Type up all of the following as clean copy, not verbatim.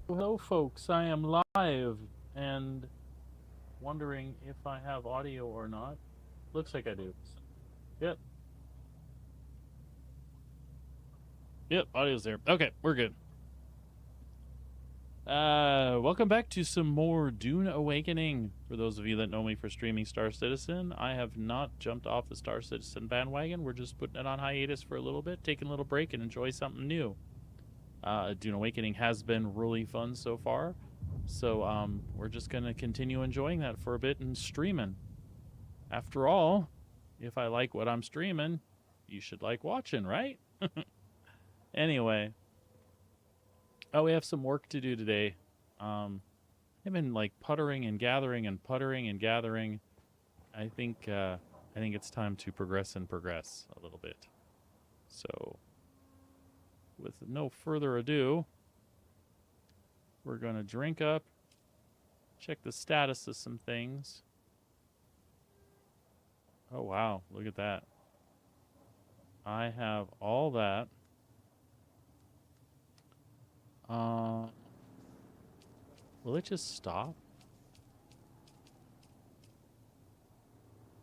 Hello, folks. I am live and wondering if I have audio or not. Looks like I do. Yep, yep, audio's there. Okay, we're good. Welcome back to some more Dune Awakening. For those of you that know me for streaming Star Citizen, I have not jumped off the Star Citizen bandwagon. We're just putting it on hiatus for a little bit, taking a little break and enjoy something new. Dune Awakening has been really fun so far, so we're just gonna continue enjoying that for a bit and streaming. After all, if I like what I'm streaming, you should like watching, right? Anyway, we have some work to do today. I've been like puttering and gathering and puttering and gathering. I think it's time to progress and progress a little bit. So, with no further ado, we're gonna drink up, check the status of some things. Oh wow, look at that! I have all that. Will it just stop?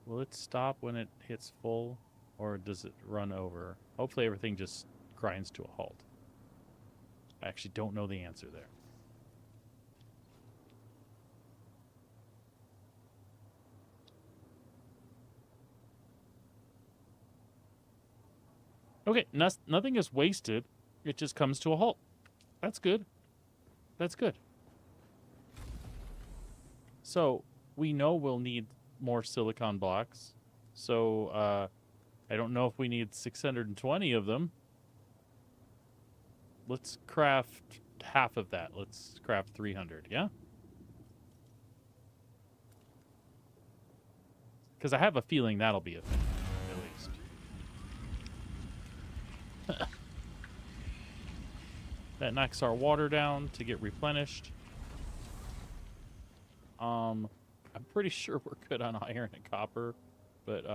Will it stop when it hits full, or does it run over? Hopefully everything just grinds to a halt. I actually don't know the answer there. Okay, nothing is wasted. It just comes to a halt. That's good. That's good. So we know we'll need more silicon blocks. So I don't know if we need 620 of them. Let's craft half of that. Let's craft 300, yeah? Because I have a feeling that'll be a thing, at least. That knocks our water down to get replenished. I'm pretty sure we're good on iron and copper, but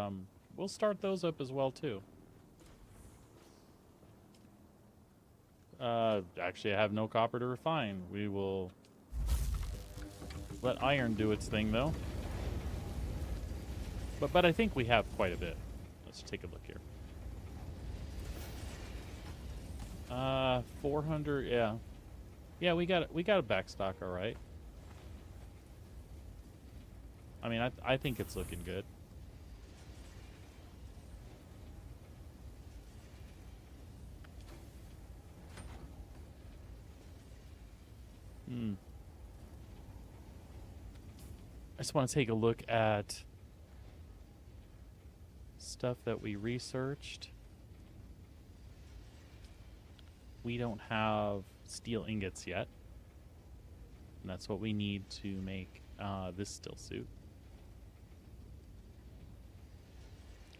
we'll start those up as well too. Actually, I have no copper to refine. We will let iron do its thing though. But I think we have quite a bit. Let's take a look here. 400. Yeah, yeah. We got a backstock. All right. I mean, I think it's looking good. Hmm. I just want to take a look at stuff that we researched. We don't have steel ingots yet. And that's what we need to make this still suit.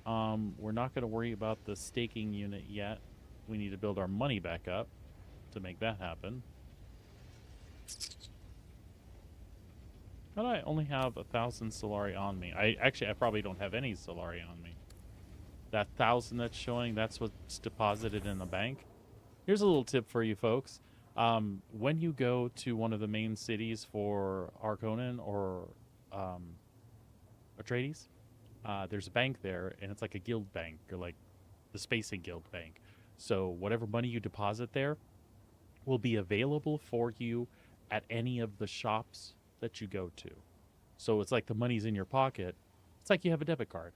We're not going to worry about the staking unit yet. We need to build our money back up to make that happen. How do I only have 1,000 Solari on me? I probably don't have any Solari on me. That 1,000 that's showing, that's what's deposited in the bank. Here's a little tip for you folks. When you go to one of the main cities for Harkonnen or Atreides, there's a bank there, and it's like a guild bank, or like the Spacing Guild bank. So whatever money you deposit there will be available for you at any of the shops that you go to. So it's like the money's in your pocket. It's like you have a debit card.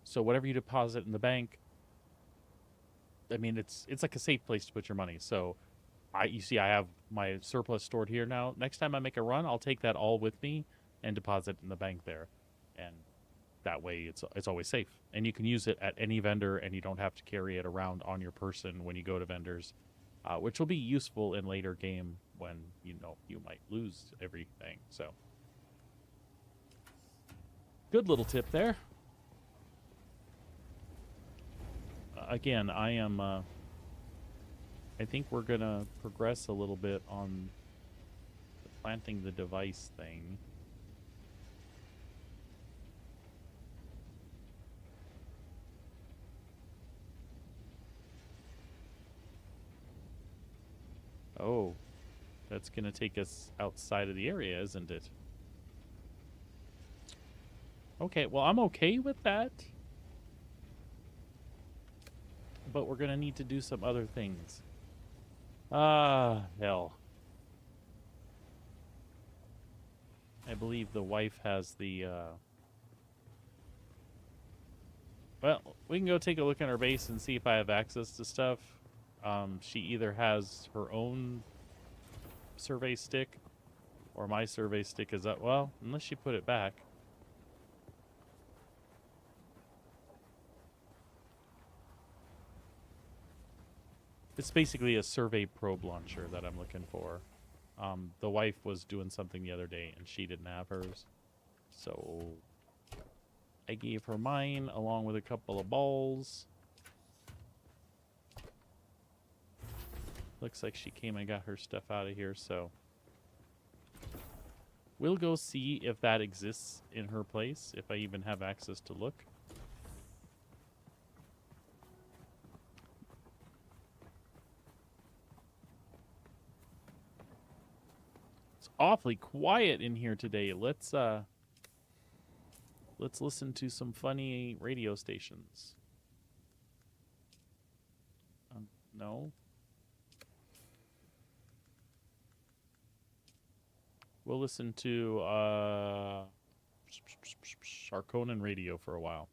So whatever you deposit in the bank, I mean, it's like a safe place to put your money. So you see, I have my surplus stored here now. Next time I make a run, I'll take that all with me and deposit in the bank there, and that way it's always safe. And you can use it at any vendor, and you don't have to carry it around on your person when you go to vendors, which will be useful in later game when you might lose everything. So, good little tip there. Again, I am. I think we're gonna progress a little bit on planting the device thing. Oh, That's going to take us outside of the area, isn't it? Okay, well, I'm okay with that. But we're going to need to do some other things. Ah, hell. I believe the wife has the, Well, we can go take a look at our base and see if I have access to stuff. She either has her own survey stick or my survey stick is up. Well, unless she put it back. It's basically a survey probe launcher that I'm looking for. The wife was doing something the other day and she didn't have hers. So I gave her mine along with a couple of balls. Looks like she came and got her stuff out of here, so we'll go see if that exists in her place, if I even have access to look. It's awfully quiet in here today. Let's listen to some funny radio stations. No. We'll listen to Sarkonan Radio for a while.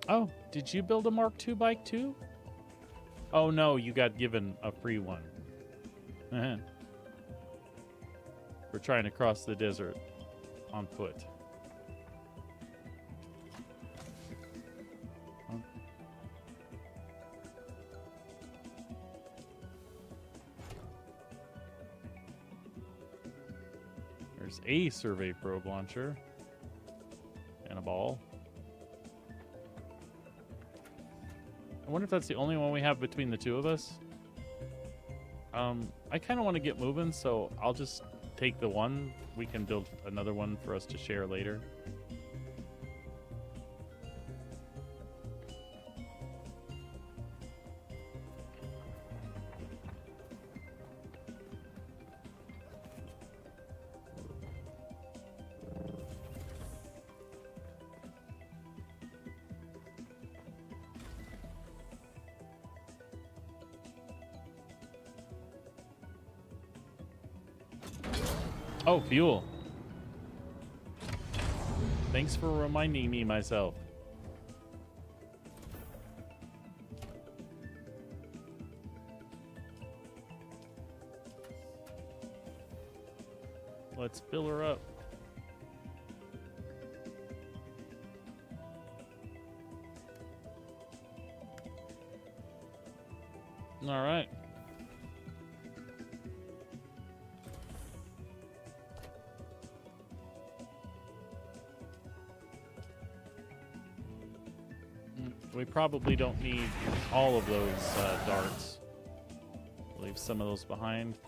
Oh, did you build a Mark II bike too? Oh no, you got given a free one. We're trying to cross the desert on foot. Huh? There's a survey probe launcher and a ball. I wonder if that's the only one we have between the two of us. I kind of want to get moving, so I'll just take the one. We can build another one for us to share later. Oh, fuel. Thanks for reminding me myself. Let's fill her up. All right. We probably don't need all of those darts. Leave some of those behind.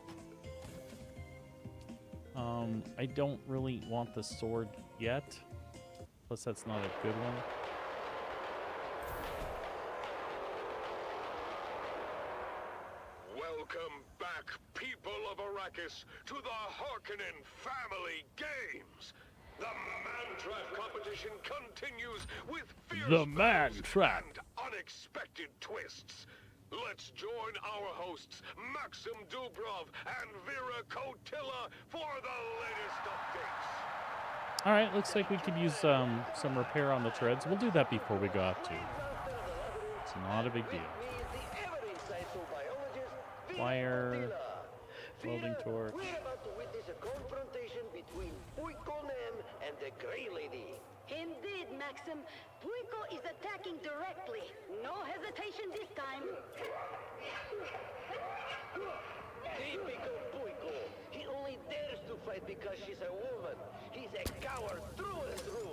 I don't really want the sword yet. Plus, that's not a good one. Welcome back, people of Arrakis, to the Harkonnen Family Games. The Man Trap competition continues with fierce The Man battles Trap. and unexpected twists. Let's join our hosts, Maxim Dubrov and Vera Kotila, for the latest updates. All right, looks like we could use some repair on the treads. We'll do that before we go out too. It's not a big deal. Wire, welding torch. We're about to witness a confrontation between Puikonem and the Grey Lady. Indeed, Maxim. Puiko is attacking directly. No hesitation this time. Typical Puiko. He only fight because she's a woman. He's a coward through and through.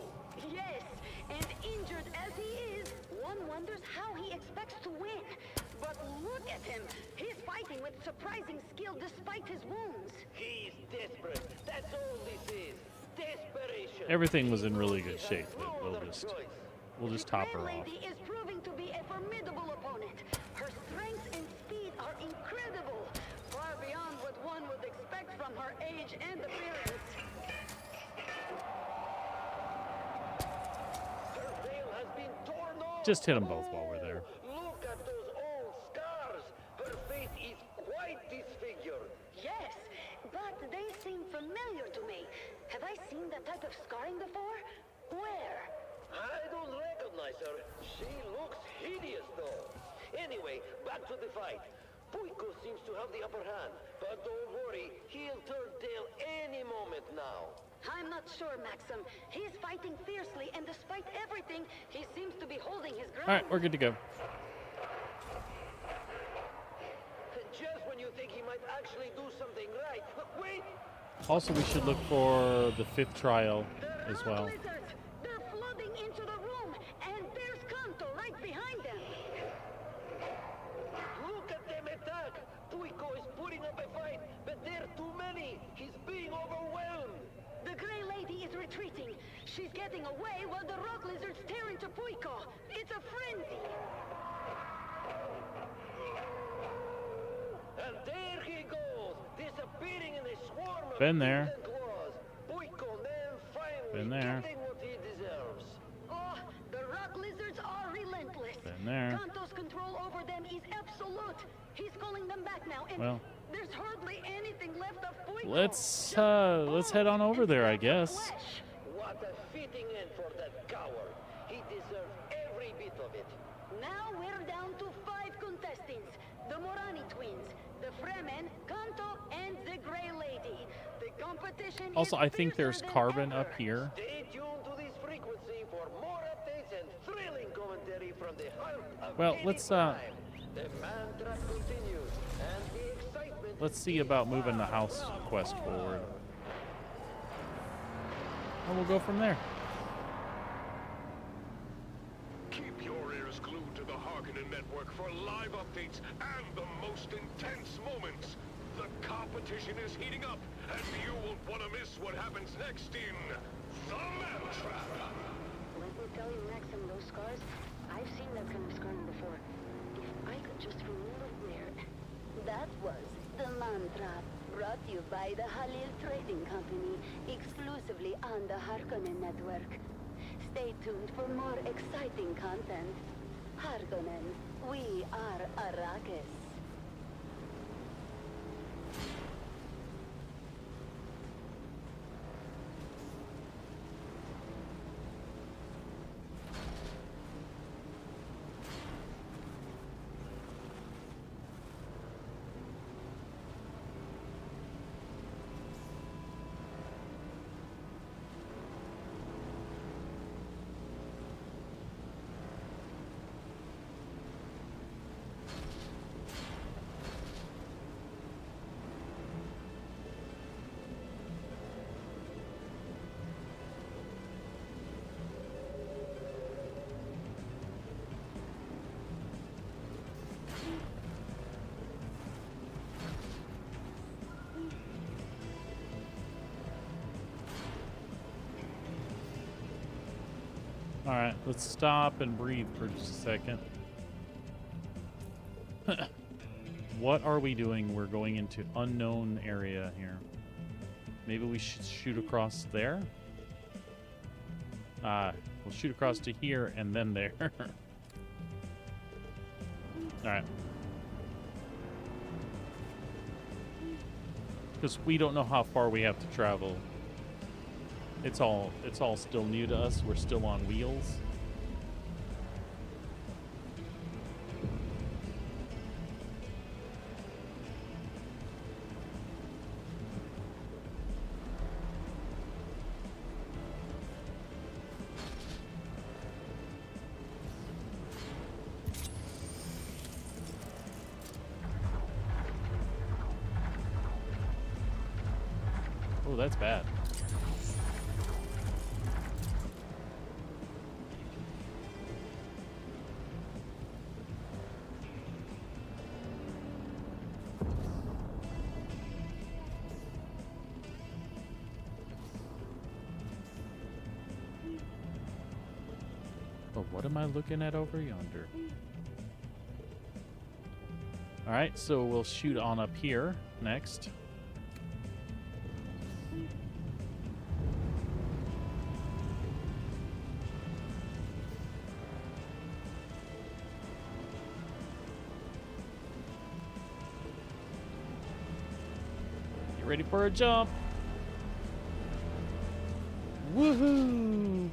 Yes, and injured as he is, one wonders how he expects to win. But look at him. He's fighting with surprising skill despite his wounds. He's desperate. That's all this is. Desperation. Everything was in really good shape, but No other choice. we'll just The top Grey her off. Lady is proving to be a formidable opponent. Her strength and speed are incredible, far beyond what one would expect from her age and appearance. Her veil has been torn off. Just hit them both while we're there. Look at those old scars. Her face is quite disfigured. Yes, but they seem familiar to me. Have I seen that type of scarring before? Where? I don't recognize her. She looks hideous, though. Anyway, back to the fight. Puiko seems to have the upper hand, but don't worry, he'll turn tail any moment now. I'm not sure, Maxim. He's fighting fiercely, and despite everything, he seems to be holding his ground. All right, we're good to go. Just when you think he might actually do something right. Wait! Also, we should look for the 5th trial as Rock well. lizards! They're flooding into the room, and there's Kanto right behind them. Look at them attack! Puiko is putting up a fight, but there are too many. He's being overwhelmed. The Grey Lady is retreating. She's getting away while the rock lizards tear into Puiko. It's a frenzy. And there he goes, disappearing in a swarm of Been there. teeth and claws. Puiko then finally Been there. getting what he deserves. Oh, the rock lizards are relentless. Been there. Kanto's control over them is absolute. He's calling them back now, and Well. there's hardly anything left of Puiko. Let's head on over there, I guess. Flesh. What a fitting end for that coward. He deserves every bit of it. Now we're down to 5 contestants. The Morani twins, the Fremen, Kanto, and the Grey Lady. The competition Also, is I think fiercer there's than carbon ever. up here. Stay tuned to this frequency for more updates and thrilling commentary from the heart of Well, Haiti let's, Prime. The mantra continues, and the excitement Let's see about moving the house quest forward. And we'll go from there. Keep your ears glued to the Harkonnen Network for live updates and the most intense moments. The competition is heating up, and you won't want to miss what happens next in The Man Trap. Let me tell you, Maxim, those scars, I've seen that kind of scarring before. If I could just remember where. That was the mantra, brought to you by the Halil Trading Company, exclusively on the Harkonnen Network. Stay tuned for more exciting content. Harkonnen, we are Arrakis. All right, let's stop and breathe for just a second. What are we doing? We're going into unknown area here. Maybe we should shoot across there? We'll shoot across to here and then there. All right. Because we don't know how far we have to travel. It's all still new to us. We're still on wheels. Oh, that's bad. But what am I looking at over yonder? Alright, so we'll shoot on up here next. Get ready for a jump. Woohoo!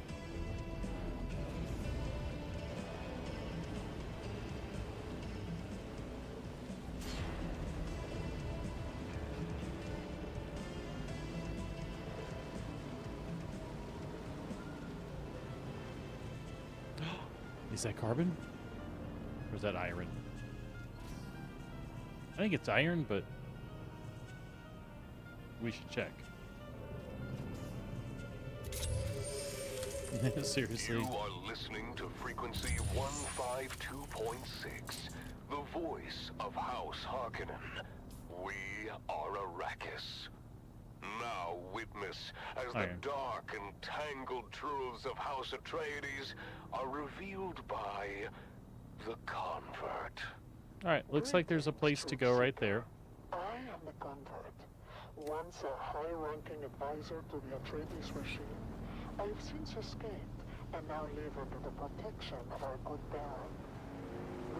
Is that carbon? Or is that iron? I think it's iron, but we should check. Seriously. You are listening to frequency 152.6, the voice of House Harkonnen. We are Arrakis. Now witness as Iron. the dark and tangled truths of House Atreides are revealed by the Convert. Alright, looks like there's a place to go right there. I am the Convert. Once a high-ranking advisor to the Atreides regime, I have since escaped and now live under the protection of our good Baron.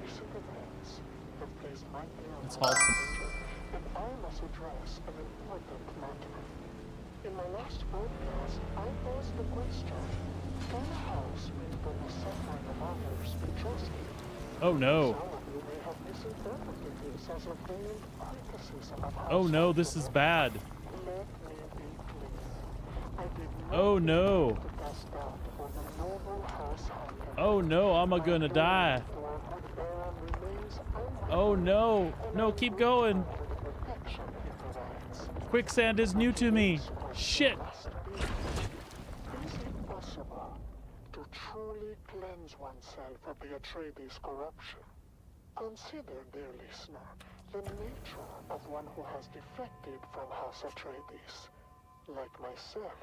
Recent events have placed my It's clearance Halsey. danger, and I must address an important matter. In my last broadcast, I posed the question, can a house make the suffering of others be trusted? Oh no. Some of you may have misinterpreted this as a veiled criticism of House Oh no, this is bad. Let me be clear. I did not Oh no. to cast doubt upon the noble House Harkonnen. Oh no, I'm gonna die. Our good Baron remains Oh no. No, keep going. for the protection he provides. Quicksand is new to me. Shit. Must be. Is it possible to truly cleanse oneself of the Atreides corruption? Consider, dear listener, the nature of one who has defected from House Atreides. Like myself,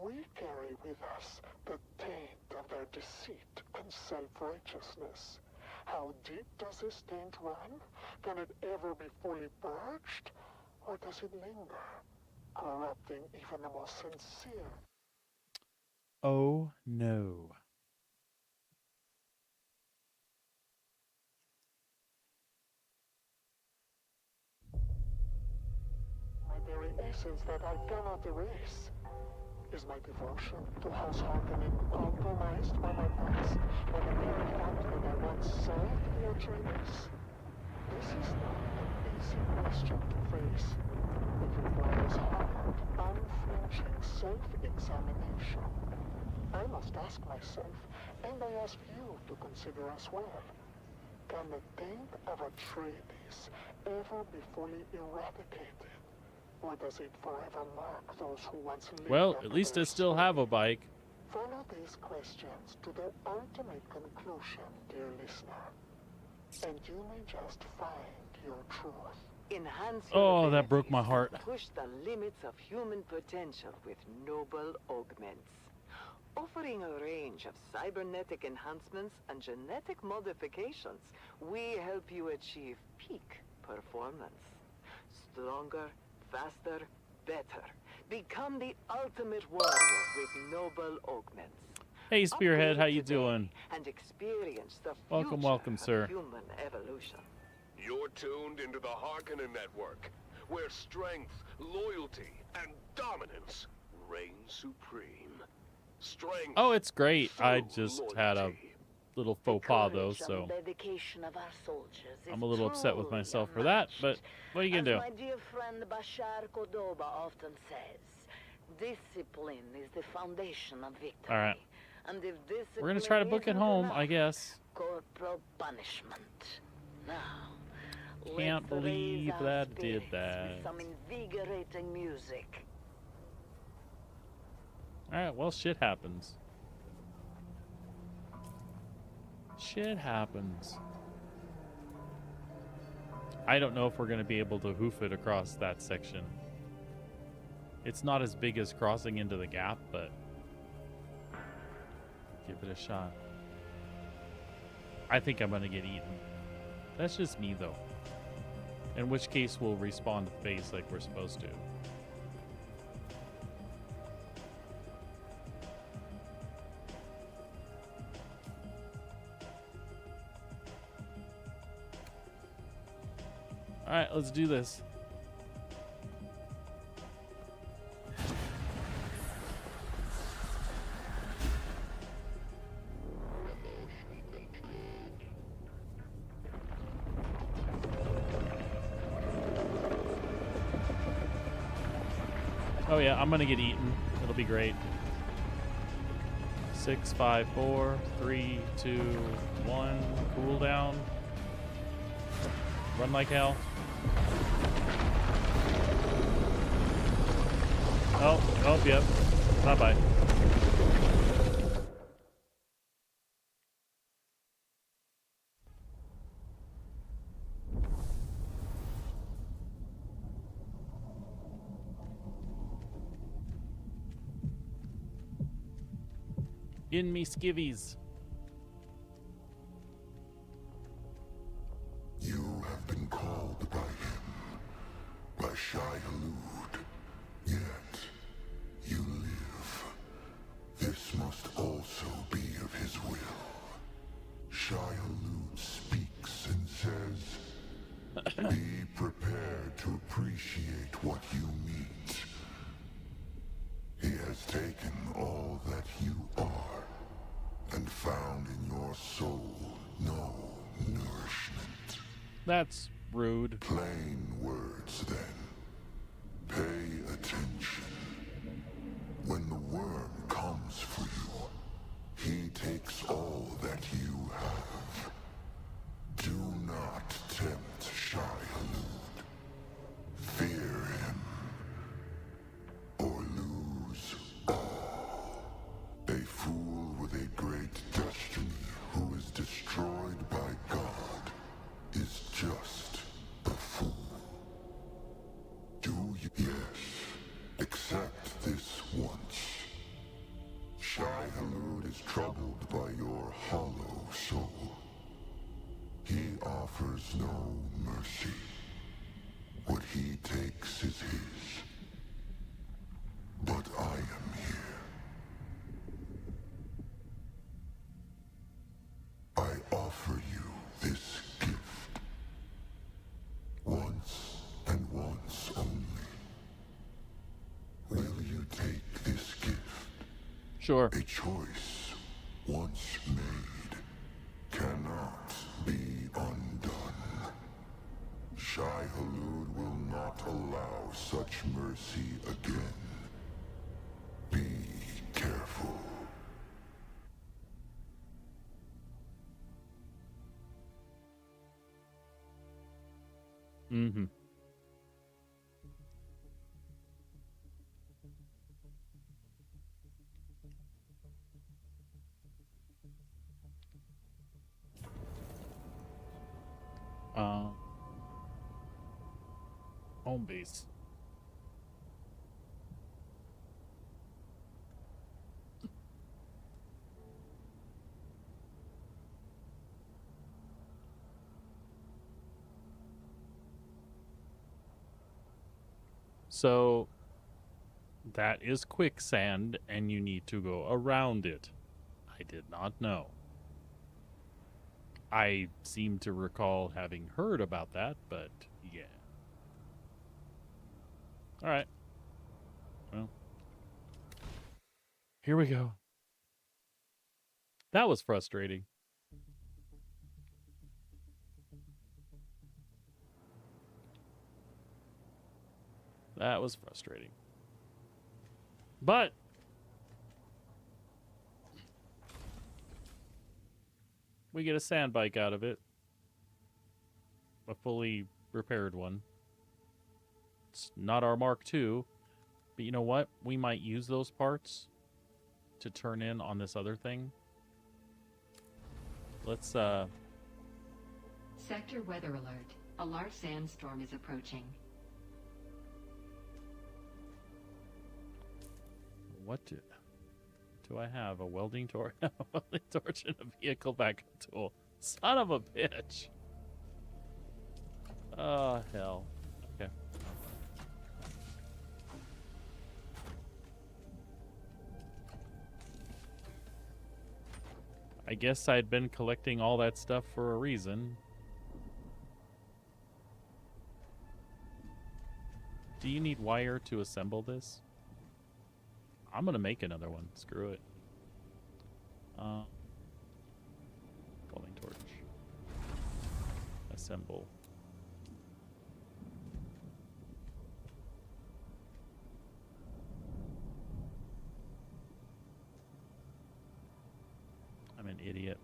we carry with us the taint of their deceit and self-righteousness. How deep does this taint run? Can it ever be fully purged? Or does it linger, corrupting even the most sincere? Oh no. My very essence that I cannot erase. Is my devotion to House Harkonnen compromised by my past, by the very fact that I once served the Atreides? This is not an easy question to face. It requires hard, unflinching self-examination. I must ask myself, and I ask you to consider as well, can the taint of Atreides ever be fully eradicated? Or does it forever mark those who once lived Well, under at least I their still sway? have a bike. Follow these questions to their ultimate conclusion, dear listener, and you may just find your truth. Enhance Oh, your that broke my abilities. heart. Push the limits of human potential with noble augments. Offering a range of cybernetic enhancements and genetic modifications, we help you achieve peak performance. Stronger, faster, better. Become the ultimate warrior with noble augments. Hey Spearhead, how Upgrade you today doing? And experience the Welcome, future welcome, of sir. human evolution. You're tuned into the Harkonnen Network, where strength, loyalty, and dominance reign supreme. Strength. Oh, it's great. I through just had a loyalty. little faux pas though, Courage so and dedication of our soldiers is I'm a little upset with truly myself for that, but unmatched. what are you gonna As do? my dear friend Bashar Cordoba often says, discipline is the foundation of victory. All right. And if discipline We're gonna try to book it isn't home, enough, I guess. corporal punishment. Now, Can't let's raise believe our that did spirits that. with some invigorating music. Alright, well, shit happens. Shit happens. I don't know if we're going to be able to hoof it across that section. It's not as big as crossing into the gap, but give it a shot. I think I'm going to get eaten. That's just me, though. In which case, we'll respawn to base like we're supposed to. Alright, let's do this. Oh yeah, I'm gonna get eaten. It'll be great. 6, 5, 4, 3, 2, 1. Cooldown. Run like hell. Oh, yep. Bye-bye. In me skivvies. You have been called by him, by Shai-Hulud. Yet, you live. This must also be of his will. Shai-Hulud speaks and says, be prepared to appreciate what you meet. He has taken all that you are, and found in your soul no nourishment. That's rude. Plain words, then. Pay attention. When the worm comes for you, he takes all that you have. Do not tempt Shai-Hulud. Fear him, or lose all. A fool with a great destiny who is destroyed by God is just a fool. Do you? Yes. Accept this once. Shai-Hulud is troubled by your hollow soul. He offers no mercy. What he takes is his. But I am here. I offer you this gift. Once and once only. Will you take this gift? Sure. A choice, once made, cannot be undone. Shai-Hulud will not allow such mercy again. Be careful. Mm-hmm. Home base. So that is quicksand and you need to go around it. I did not know. I seem to recall having heard about that, but yeah. Alright. Well. Here we go. That was frustrating. That was frustrating. But we get a sand bike out of it. A fully repaired one. It's not our Mark II, but you know what? We might use those parts to turn in on this other thing. Let's Sector weather alert. A large sandstorm is approaching. what do I have? A welding torch, a welding torch, and a vehicle backup tool. Son of a bitch. Oh hell. Okay. I guess I'd been collecting all that stuff for a reason. Do you need wire to assemble this? I'm gonna make another one. Screw it. Welding torch. Assemble. I'm an idiot.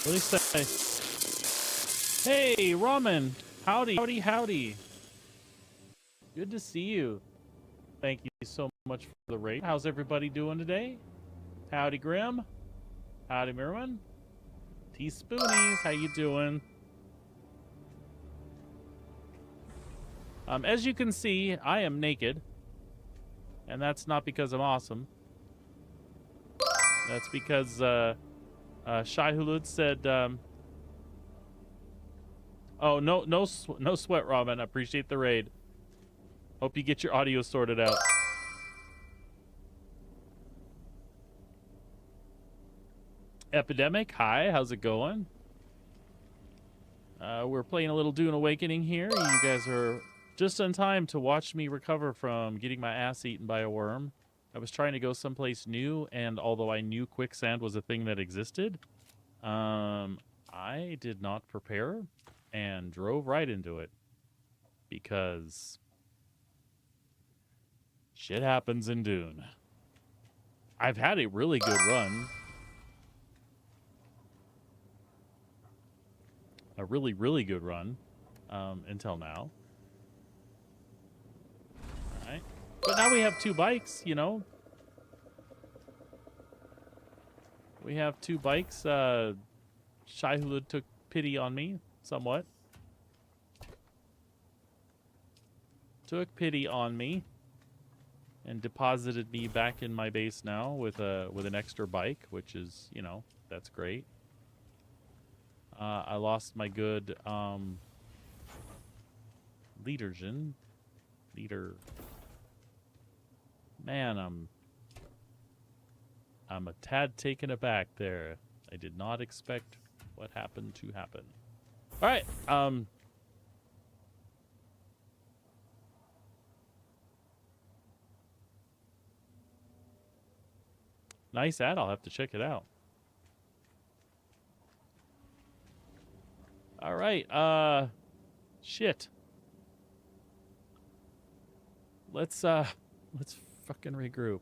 What do you say? Hey, Ramen. Howdy, howdy, howdy. Good to see you. Thank you so much for the raid. How's everybody doing today? Howdy, Grim. Howdy, Merwin. Teaspoonies, how you doing? As you can see, I am naked. And that's not because I'm awesome. That's because, Shai Hulud said, oh, no sweat, Ramen. I appreciate the raid. Hope you get your audio sorted out. Epidemic, hi, how's it going? We're playing a little Dune Awakening here. You guys are just in time to watch me recover from getting my ass eaten by a worm. I was trying to go someplace new, and although I knew quicksand was a thing that existed, I did not prepare and drove right into it because shit happens in Dune. I've had a really good run. A really, really good run until now. Alright. But now we have two bikes, you know. We have two bikes. Shai Hulud took pity on me somewhat. Took pity on me and deposited me back in my base now with an extra bike, which is, you know, that's great. I lost my good leader. Man, I'm a tad taken aback there. I did not expect what happened to happen. All right. Nice ad. I'll have to check it out. All right. Shit. let's fucking regroup.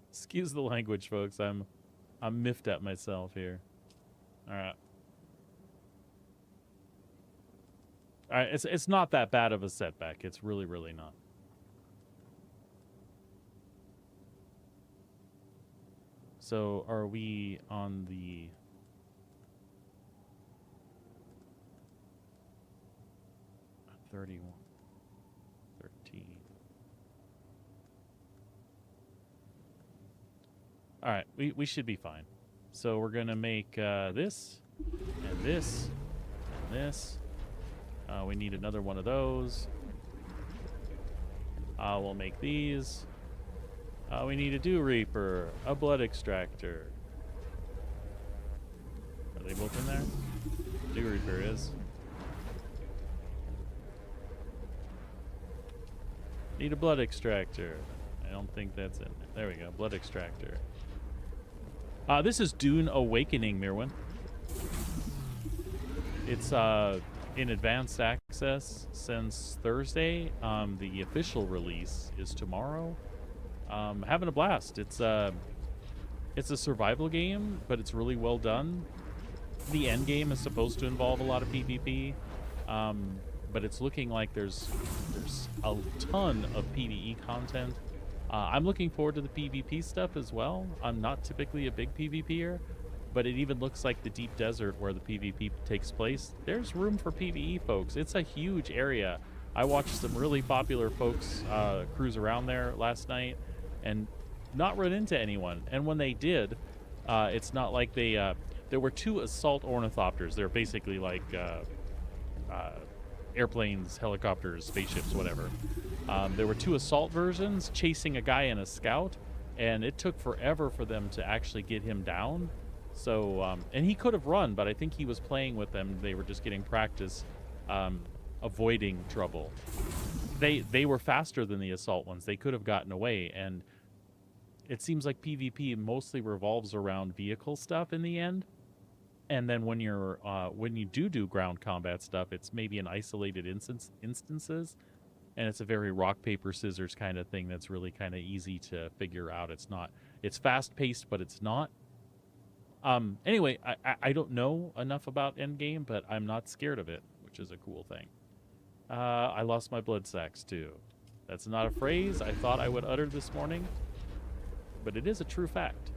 Excuse the language, folks. I'm miffed at myself here. All right. All right, it's not that bad of a setback. It's really, really not. So are we on the... $31, $13. All right, we should be fine. So we're gonna make this, and this, and this. We need another one of those. We'll make these. We need a Dew Reaper, a Blood Extractor. Are they both in there? Dew Reaper is. Need a Blood Extractor. I don't think that's in there. There we go, Blood Extractor. This is Dune Awakening, Mirwin. It's in advanced access since Thursday. The official release is tomorrow. Having a blast. It's a survival game, but it's really well done. The end game is supposed to involve a lot of PvP, but it's looking like there's a ton of PvE content. I'm looking forward to the PvP stuff as well. I'm not typically a big PvPer, but it even looks like the deep desert where the PvP takes place. There's room for PvE, folks. It's a huge area. I watched some really popular folks cruise around there last night and not run into anyone. And when they did, it's not like they... there were 2 assault ornithopters. They're basically like airplanes, helicopters, spaceships, whatever. There were 2 assault versions chasing a guy in a scout, and it took forever for them to actually get him down. So, and he could have run, but I think he was playing with them. They were just getting practice avoiding trouble. They were faster than the assault ones. They could have gotten away, and it seems like PvP mostly revolves around vehicle stuff in the end. And then when you're when you do ground combat stuff, it's maybe in isolated instances, and it's a very rock paper scissors kind of thing that's really kind of easy to figure out. It's fast paced, but it's not. Anyway, I don't know enough about Endgame, but I'm not scared of it, which is a cool thing. I lost my blood sacks too. That's not a phrase I thought I would utter this morning, but it is a true fact.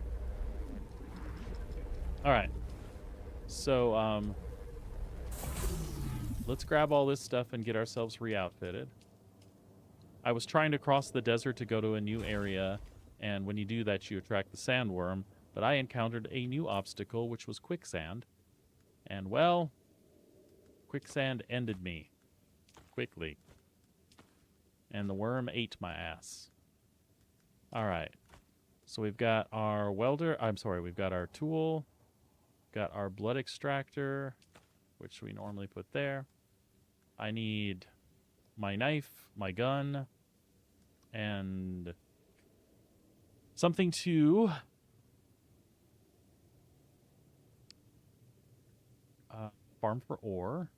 All right. So, let's grab all this stuff and get ourselves re-outfitted. I was trying to cross the desert to go to a new area, and when you do that, you attract the sandworm, but I encountered a new obstacle, which was quicksand. And, well, quicksand ended me quickly. And the worm ate my ass. All right. So we've got our welder. We've got our tool. Got our blood extractor, which we normally put there. I need my knife, my gun, and something to farm for ore.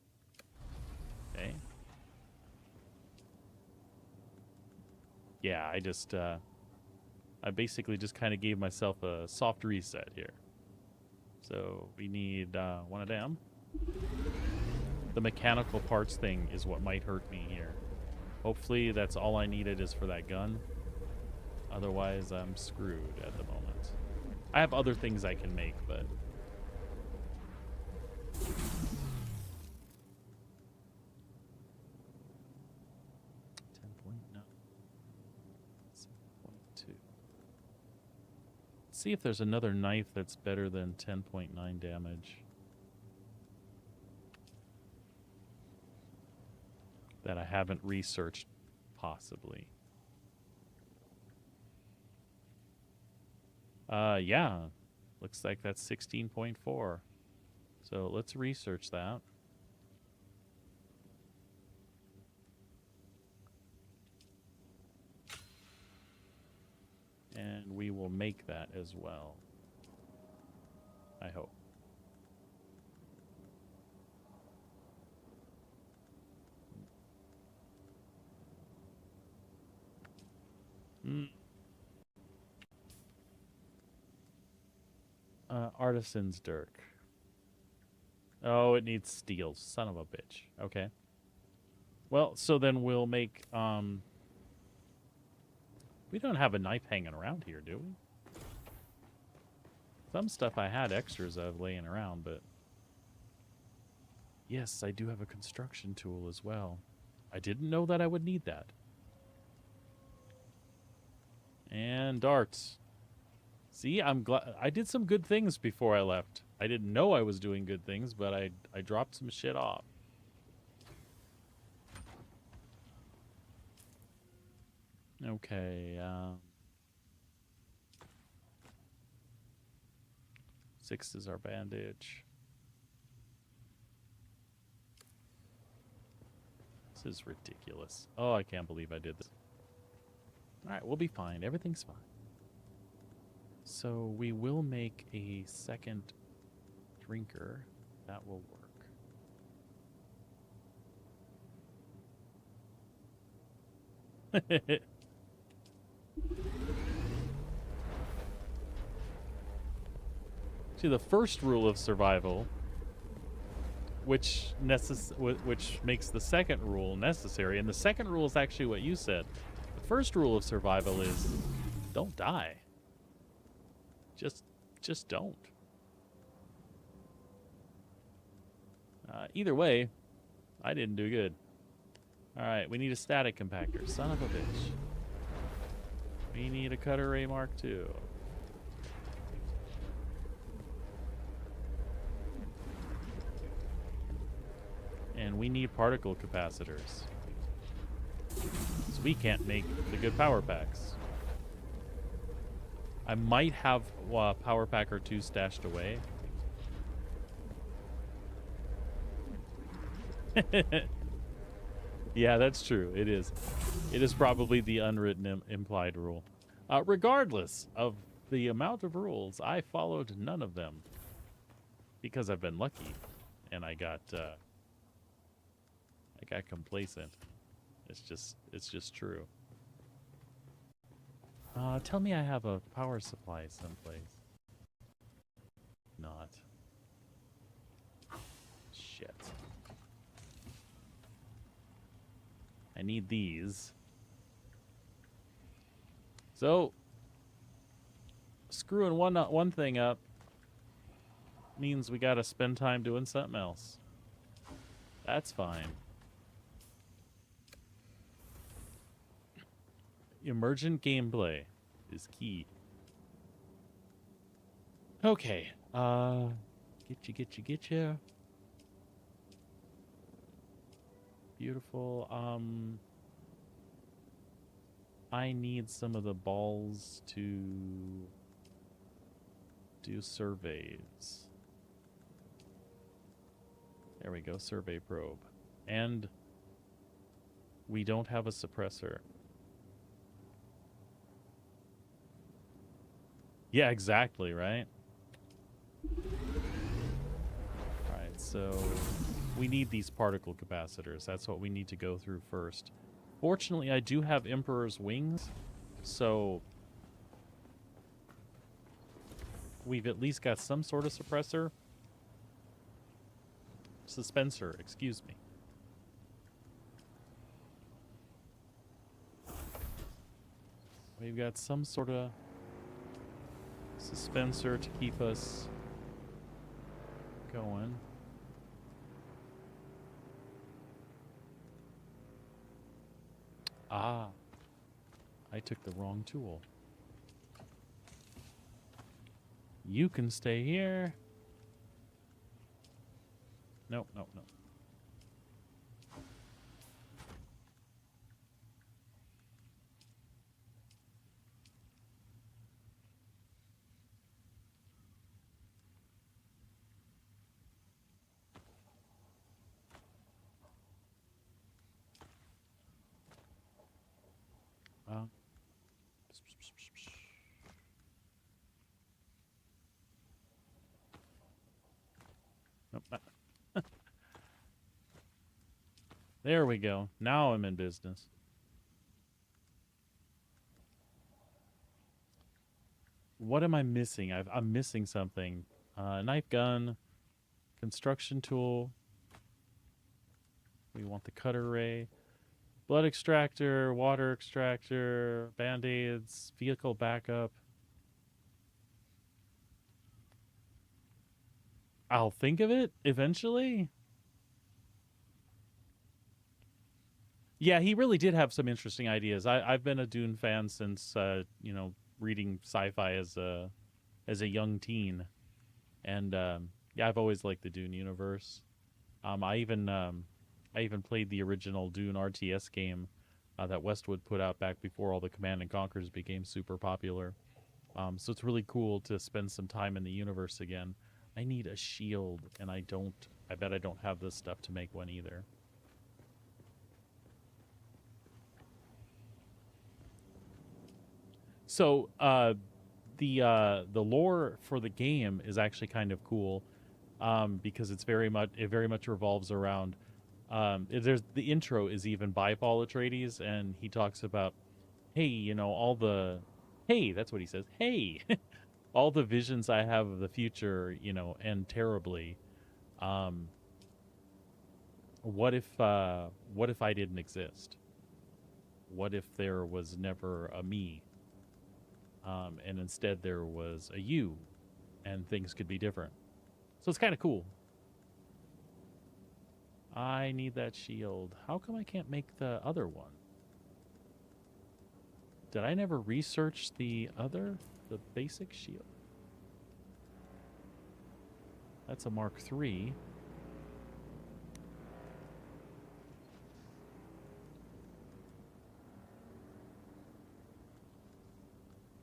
Okay. Yeah, I basically just kind of gave myself a soft reset here. So we need one of them. The mechanical parts thing is what might hurt me here. Hopefully that's all I needed is for that gun. Otherwise I'm screwed at the moment. I have other things I can make, but... 7.2. See if there's another knife that's better than 10.9 damage. That I haven't researched, possibly. Yeah. Looks like that's 16.4. So let's research that. And we will make that as well. I hope. Artisan's Dirk. Oh, it needs steel. Son of a bitch. Okay. Well, so then we'll make, we don't have a knife hanging around here, do we? Some stuff I had extras of laying around, but... Yes, I do have a construction tool as well. I didn't know that I would need that. And darts. See, I'm glad I did some good things before I left. I didn't know I was doing good things, but I dropped some shit off. Okay, 6 is our bandage. This is ridiculous. Oh, I can't believe I did this. Alright, we'll be fine. Everything's fine. So we will make a second drinker. That will work. See, the first rule of survival, which makes the second rule necessary, and the second rule is actually what you said. The first rule of survival is don't die. Just don't. Either way, I didn't do good. Alright, we need a static compactor. Son of a bitch. We need a Cutter Ray Mark II. And we need particle capacitors. So we can't make the good power packs. I might have power pack or 2 stashed away. Yeah, that's true. It is. It is probably the unwritten implied rule. Regardless of the amount of rules, I followed none of them. Because I've been lucky. And I got complacent. It's just true. Tell me I have a power supply someplace. Not. Shit. I need these. So, screwing one thing up means we gotta spend time doing something else. That's fine. Emergent gameplay is key. Okay. Get you. Beautiful. I need some of the balls to do surveys. There we go, survey probe. And we don't have a suppressor. Yeah, exactly, right? Alright, so we need these particle capacitors. That's what we need to go through first. Fortunately, I do have Emperor's Wings, so we've at least got some sort of suppressor. Suspensor, excuse me. We've got some sort of suspensor to keep us going. Ah, I took the wrong tool. You can stay here. Nope, nope, nope. Nope. There we go. Now I'm in business. What am I missing? I'm missing something. Knife gun, construction tool. We want the cutter ray. Blood extractor, water extractor, band-aids, vehicle backup. I'll think of it eventually. Yeah, he really did have some interesting ideas. I've been a Dune fan since reading sci-fi as a young teen, and yeah, I've always liked the Dune universe. I even played the original Dune RTS game that Westwood put out back before all the Command and Conquers became super popular. So it's really cool to spend some time in the universe again. I need a shield, and I bet I don't have the stuff to make one either. So the lore for the game is actually kind of cool because it very much revolves around. The intro is even by Paul Atreides, and he talks about, hey, that's what he says. Hey, all the visions I have of the future, end terribly. What if I didn't exist? What if there was never a me? And instead there was a you, and things could be different. So it's kind of cool. I need that shield. How come I can't make the other one? Did I never research the basic shield? That's a Mark III.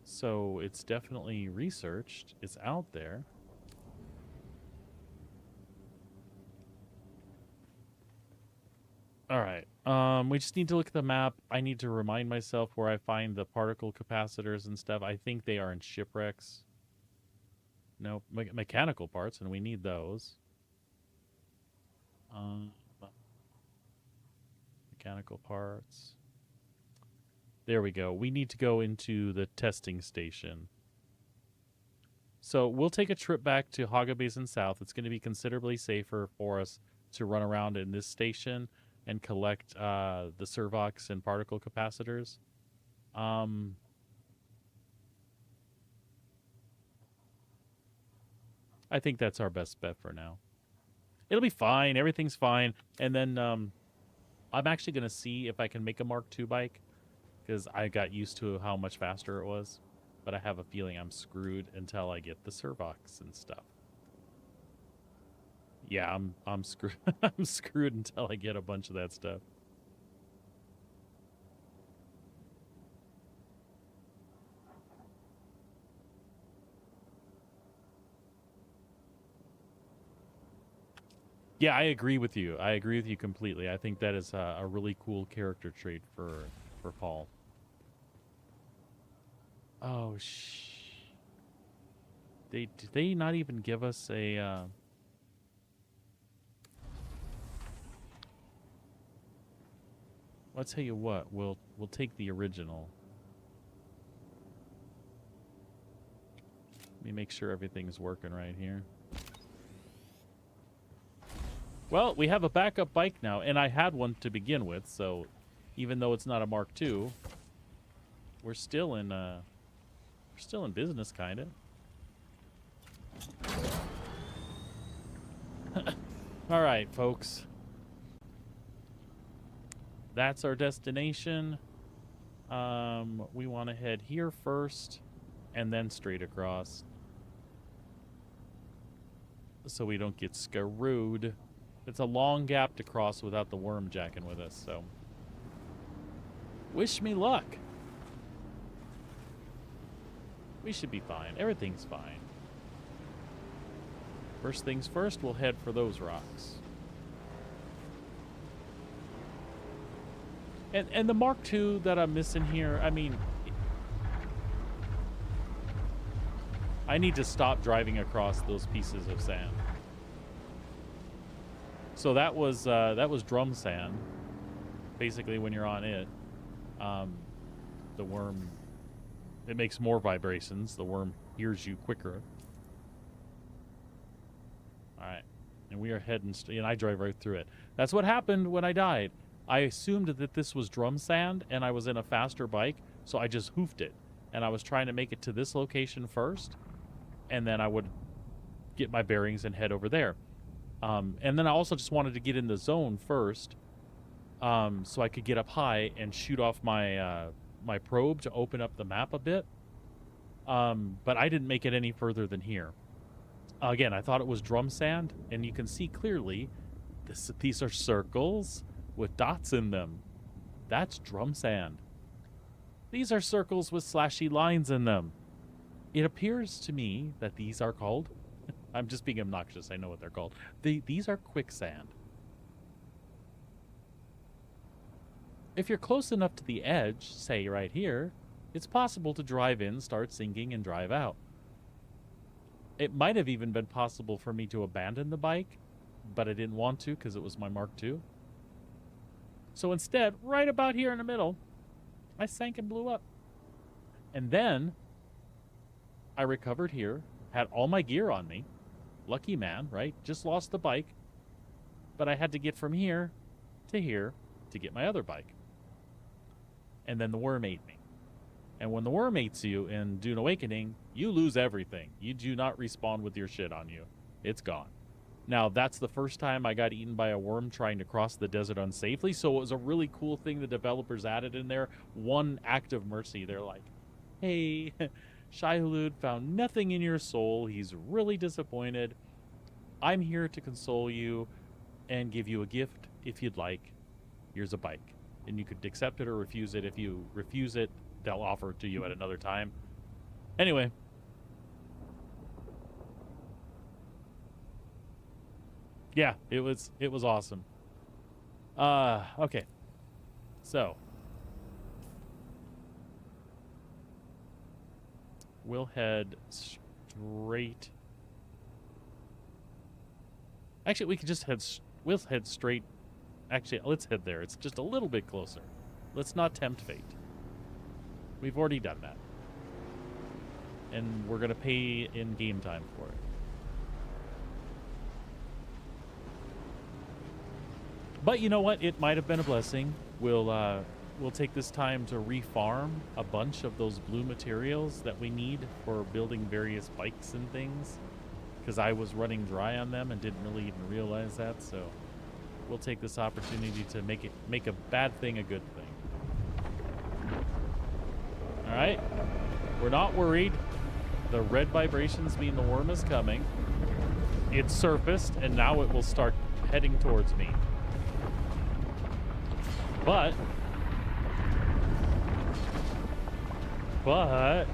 So it's definitely researched. It's out there. All right. We just need to look at the map. I need to remind myself where I find the particle capacitors and stuff. I think they are in shipwrecks. No, mechanical parts, and we need those. Mechanical parts. There we go. We need to go into the testing station. So we'll take a trip back to Haga Basin South. It's going to be considerably safer for us to run around in this station and collect the Servox and particle capacitors. I think that's our best bet for now. It'll be fine. Everything's fine. And then I'm actually going to see if I can make a Mark II bike, because I got used to how much faster it was. But I have a feeling I'm screwed until I get the Servox and stuff. Yeah, I'm screwed. I'm screwed until I get a bunch of that stuff. Yeah, I agree with you. I agree with you completely. I think that is a really cool character trait for Paul. Oh, did they not even give us a... I'll tell you what, we'll take the original. Let me make sure everything's working right here. Well, we have a backup bike now, and I had one to begin with, so even though it's not a Mark II, we're still in business, kind of. All right, folks. That's our destination. We want to head here first and then straight across so we don't get screwed. It's a long gap to cross without the worm jacking with us, so wish me luck. We should be fine. Everything's fine. First things first, we'll head for those rocks. And the Mark II that I'm missing here, I mean, I need to stop driving across those pieces of sand. So that was drum sand. Basically, when you're on it, the worm, it makes more vibrations. The worm hears you quicker. All right. And we are heading, and I drive right through it. That's what happened when I died. I assumed that this was drum sand, and I was in a faster bike, so I just hoofed it. And I was trying to make it to this location first, and then I would get my bearings and head over there. And then I also just wanted to get in the zone first, so I could get up high and shoot off my my probe to open up the map a bit. But I didn't make it any further than here. Again, I thought it was drum sand, and you can see clearly these are circles with dots in them. That's drum sand. These are circles with slashy lines in them. It appears to me that these are called... I'm just being obnoxious. I know what they're called. These are quicksand. If you're close enough to the edge, say right here, it's possible to drive in, start sinking, and drive out. It might have even been possible for me to abandon the bike, but I didn't want to because it was my Mark II. So instead, right about here in the middle, I sank and blew up. And then I recovered here, had all my gear on me. Lucky man, right? Just lost the bike. But I had to get from here to get my other bike. And then the worm ate me. And when the worm eats you in Dune Awakening, you lose everything. You do not respawn with your shit on you. It's gone. Now, that's the first time I got eaten by a worm trying to cross the desert unsafely, so it was a really cool thing the developers added in there. One act of mercy. They're like, hey, Shai-Hulud found nothing in your soul. He's really disappointed. I'm here to console you and give you a gift if you'd like. Here's a bike. And you could accept it or refuse it. If you refuse it, they'll offer it to you at another time. Anyway. Yeah, it was awesome. Okay. So. We'll head straight. Actually, we could just we'll head straight. Actually, let's head there. It's just a little bit closer. Let's not tempt fate. We've already done that. And we're going to pay in game time for it. But you know what? It might have been a blessing. We'll take this time to refarm a bunch of those blue materials that we need for building various bikes and things. Because I was running dry on them and didn't really even realize that. So we'll take this opportunity to make a bad thing a good thing. All right. We're not worried. The red vibrations mean the worm is coming. It's surfaced, and now it will start heading towards me. But I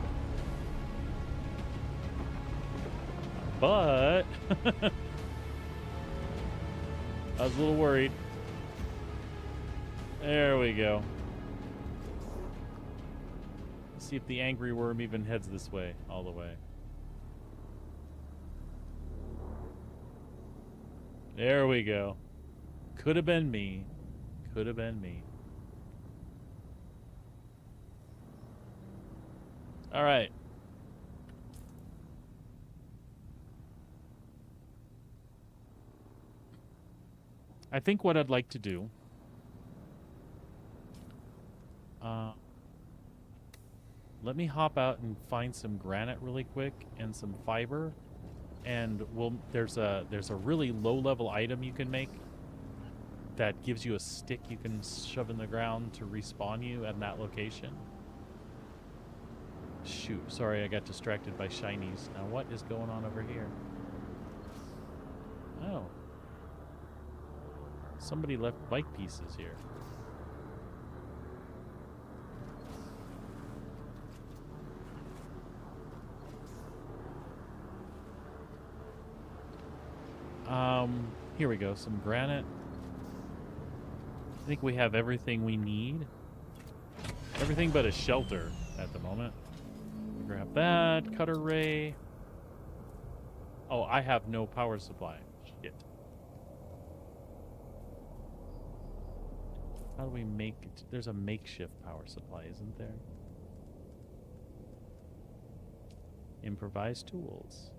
was a little worried. There we go. Let's see if the angry worm even heads this way, all the way. There we go. Could have been me. Could have been me. All right. I think what I'd like to do let me hop out and find some granite really quick and some fiber, and there's a really low level item you can make that gives you a stick you can shove in the ground to respawn you at that location. Shoot, sorry, I got distracted by shinies. Now what is going on over here? Oh. Somebody left bike pieces here. Here we go, some granite. I think we have everything we need. Everything but a shelter at the moment. Grab that, cutter ray. Oh, I have no power supply. Shit. How do we make it? There's a makeshift power supply, isn't there? Improvised tools.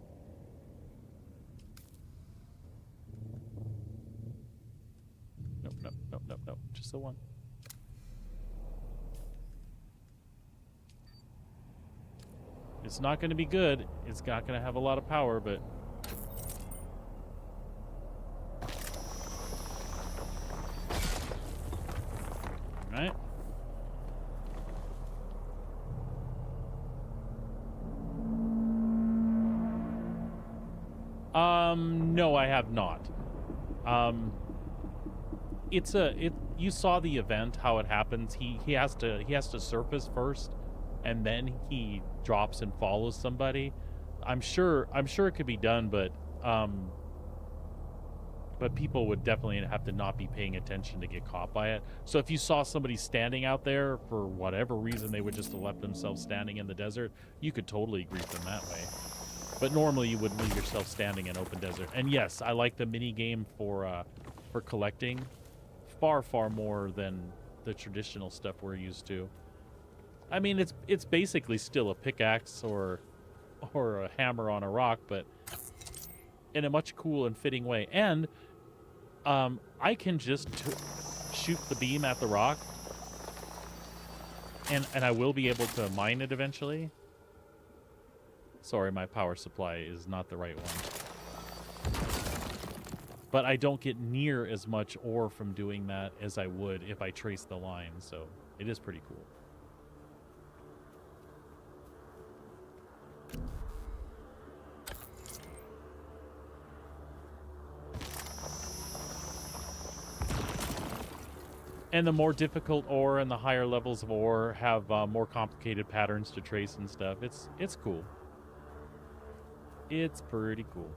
Nope, nope, nope, nope, nope. Just the one. It's not going to be good. It's not going to have a lot of power, but... Alright. No, I have not. You saw the event, how it happens. He has to surface first, and then he drops and follows somebody. I'm sure it could be done, but people would definitely have to not be paying attention to get caught by it. So if you saw somebody standing out there for whatever reason, they would just have left themselves standing in the desert, you could totally grief them that way. But normally you wouldn't leave yourself standing in open desert. And yes, I like the mini game for collecting far more than the traditional stuff we're used to. I mean, it's basically still a pickaxe or a hammer on a rock, but in a much cool and fitting way. And I can just shoot the beam at the rock, and I will be able to mine it eventually. Sorry, my power supply is not the right one. But I don't get near as much ore from doing that as I would if I trace the line, so it is pretty cool. And the more difficult ore and the higher levels of ore have more complicated patterns to trace and stuff. It's cool. It's pretty cool.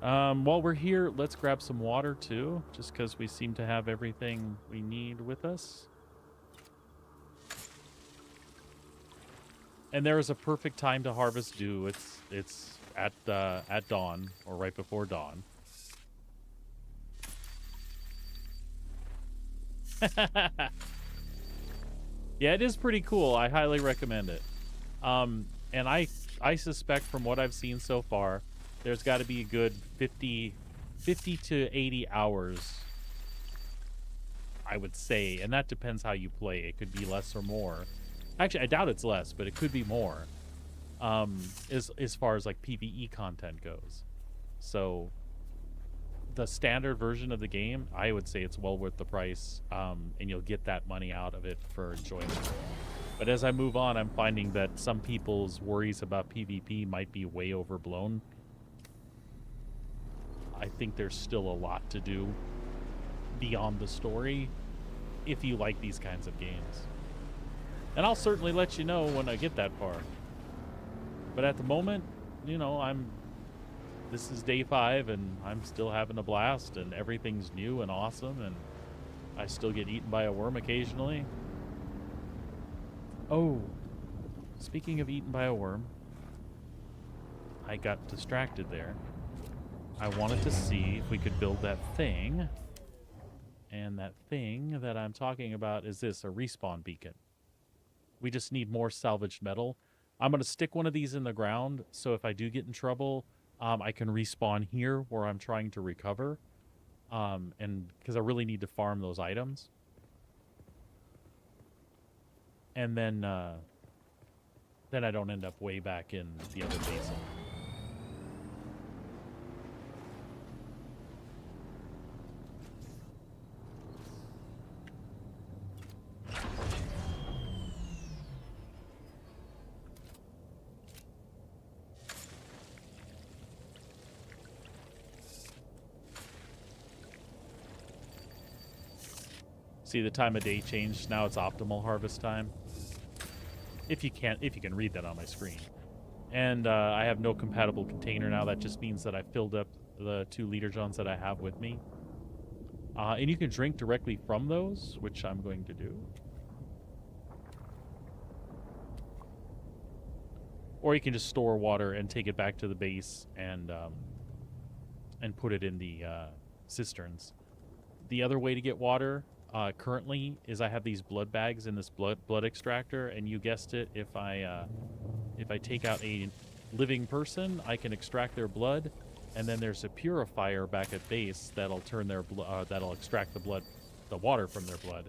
While we're here, let's grab some water too, just because we seem to have everything we need with us. And there is a perfect time to harvest dew. It's at dawn or right before dawn. Yeah, it is pretty cool. I highly recommend it. And I suspect from what I've seen so far, there's got to be a good 50 to 80 hours, I would say. And that depends how you play. It could be less or more. Actually, I doubt it's less, but it could be more. As far as like PvE content goes. So the standard version of the game, I would say it's well worth the price, and you'll get that money out of it for enjoyment. But as I move on, I'm finding that some people's worries about PvP might be way overblown. I think there's still a lot to do beyond the story if you like these kinds of games. And I'll certainly let you know when I get that far. But at the moment, you know, this is day 5 and I'm still having a blast and everything's new and awesome and I still get eaten by a worm occasionally. Oh, speaking of eaten by a worm, I got distracted there. I wanted to see if we could build that thing. And that thing that I'm talking about is this, a respawn beacon. We just need more salvaged metal. I'm going to stick one of these in the ground, so if I do get in trouble, I can respawn here where I'm trying to recover. And because I really need to farm those items. And then I don't end up way back in the other basin. See, the time of day changed. Now it's optimal harvest time. If you can read that on my screen. And I have no compatible container now. That just means that I filled up the 2 liter johns that I have with me. And you can drink directly from those, which I'm going to do. Or you can just store water and take it back to the base and put it in the cisterns. The other way to get water currently is I have these blood bags in this blood extractor, and you guessed it, if I if I take out a living person, I can extract their blood, and then there's a purifier back at base that'll turn their that'll extract the water from their blood,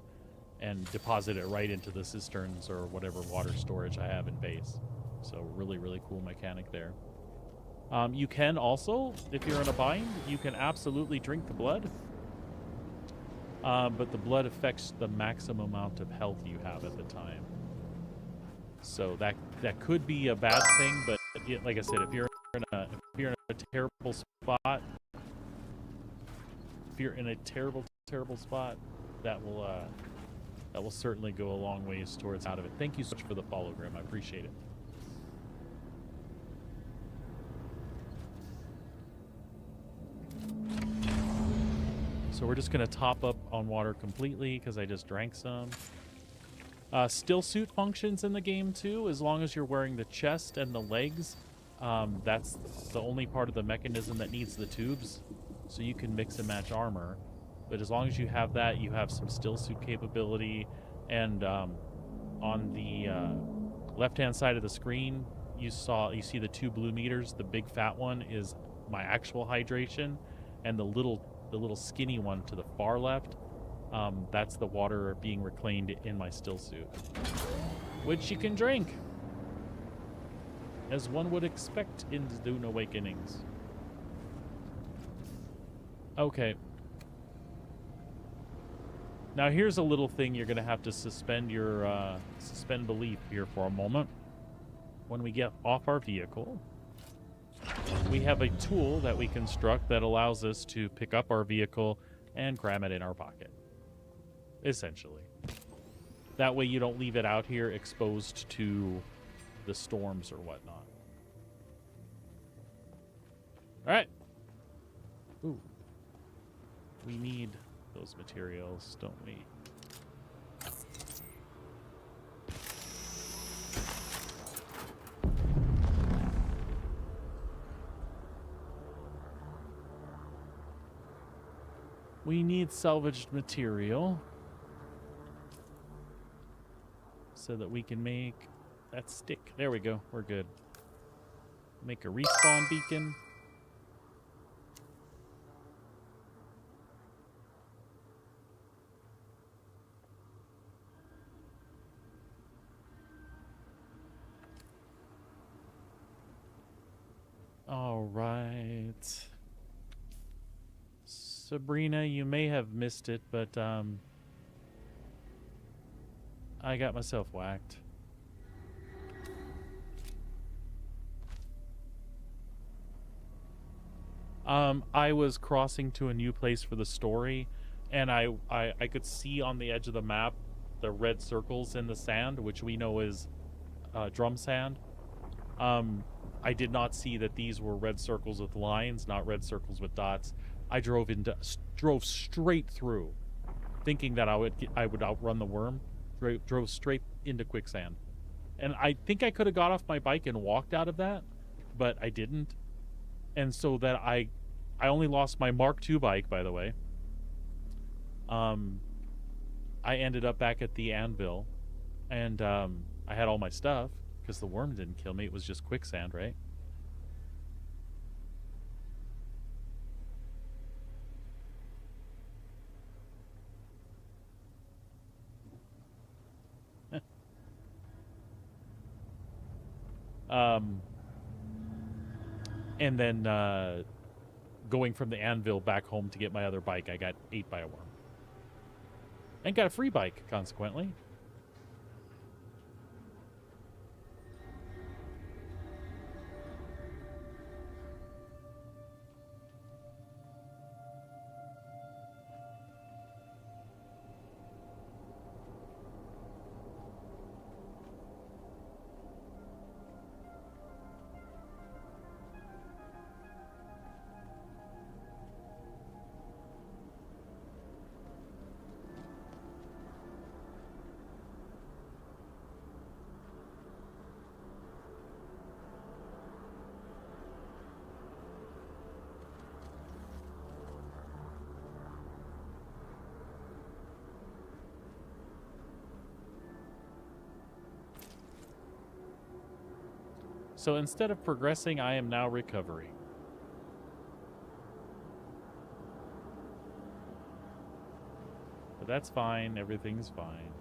and deposit it right into the cisterns or whatever water storage I have in base. So really, really cool mechanic there. You can also, if you're in a bind, you can absolutely drink the blood. But the blood affects the maximum amount of health you have at the time. So that could be a bad thing, but like I said, if you're in a terrible spot, spot, that will certainly go a long ways towards out of it. Thank you so much for the follow, Grim. I appreciate it. So we're just going to top up on water completely because I just drank some. Still suit functions in the game too, as long as you're wearing the chest and the legs. That's the only part of the mechanism that needs the tubes. So you can mix and match armor. But as long as you have that, you have some still suit capability. And on the left-hand side of the screen, you see the 2 blue meters. The big fat one is my actual hydration, and the little skinny one to the far left, that's the water being reclaimed in my still suit, which you can drink, as one would expect in Dune Awakenings. Okay. Now here's a little thing you're gonna have to suspend belief here for a moment. When we get off our vehicle, we have a tool that we construct that allows us to pick up our vehicle and cram it in our pocket, essentially. That way you don't leave it out here exposed to the storms or whatnot. All right. Ooh. We need those materials, don't we? We need salvaged material so that we can make that stick. There we go. We're good. Make a respawn beacon. All right. Sabrina, you may have missed it, but I got myself whacked. I was crossing to a new place for the story, and I could see on the edge of the map the red circles in the sand, which we know is drum sand. I did not see that these were red circles with lines, not red circles with dots. I drove straight through, thinking that I would outrun the worm. Drove straight into quicksand, and I think I could have got off my bike and walked out of that, but I didn't, and so that I only lost my Mark II bike, by the way. I ended up back at the anvil, and I had all my stuff because the worm didn't kill me. It was just quicksand, right? And then going from the anvil back home to get my other bike, I got ate by a worm. And got a free bike, consequently. So instead of progressing, I am now recovering. But that's fine. Everything's fine.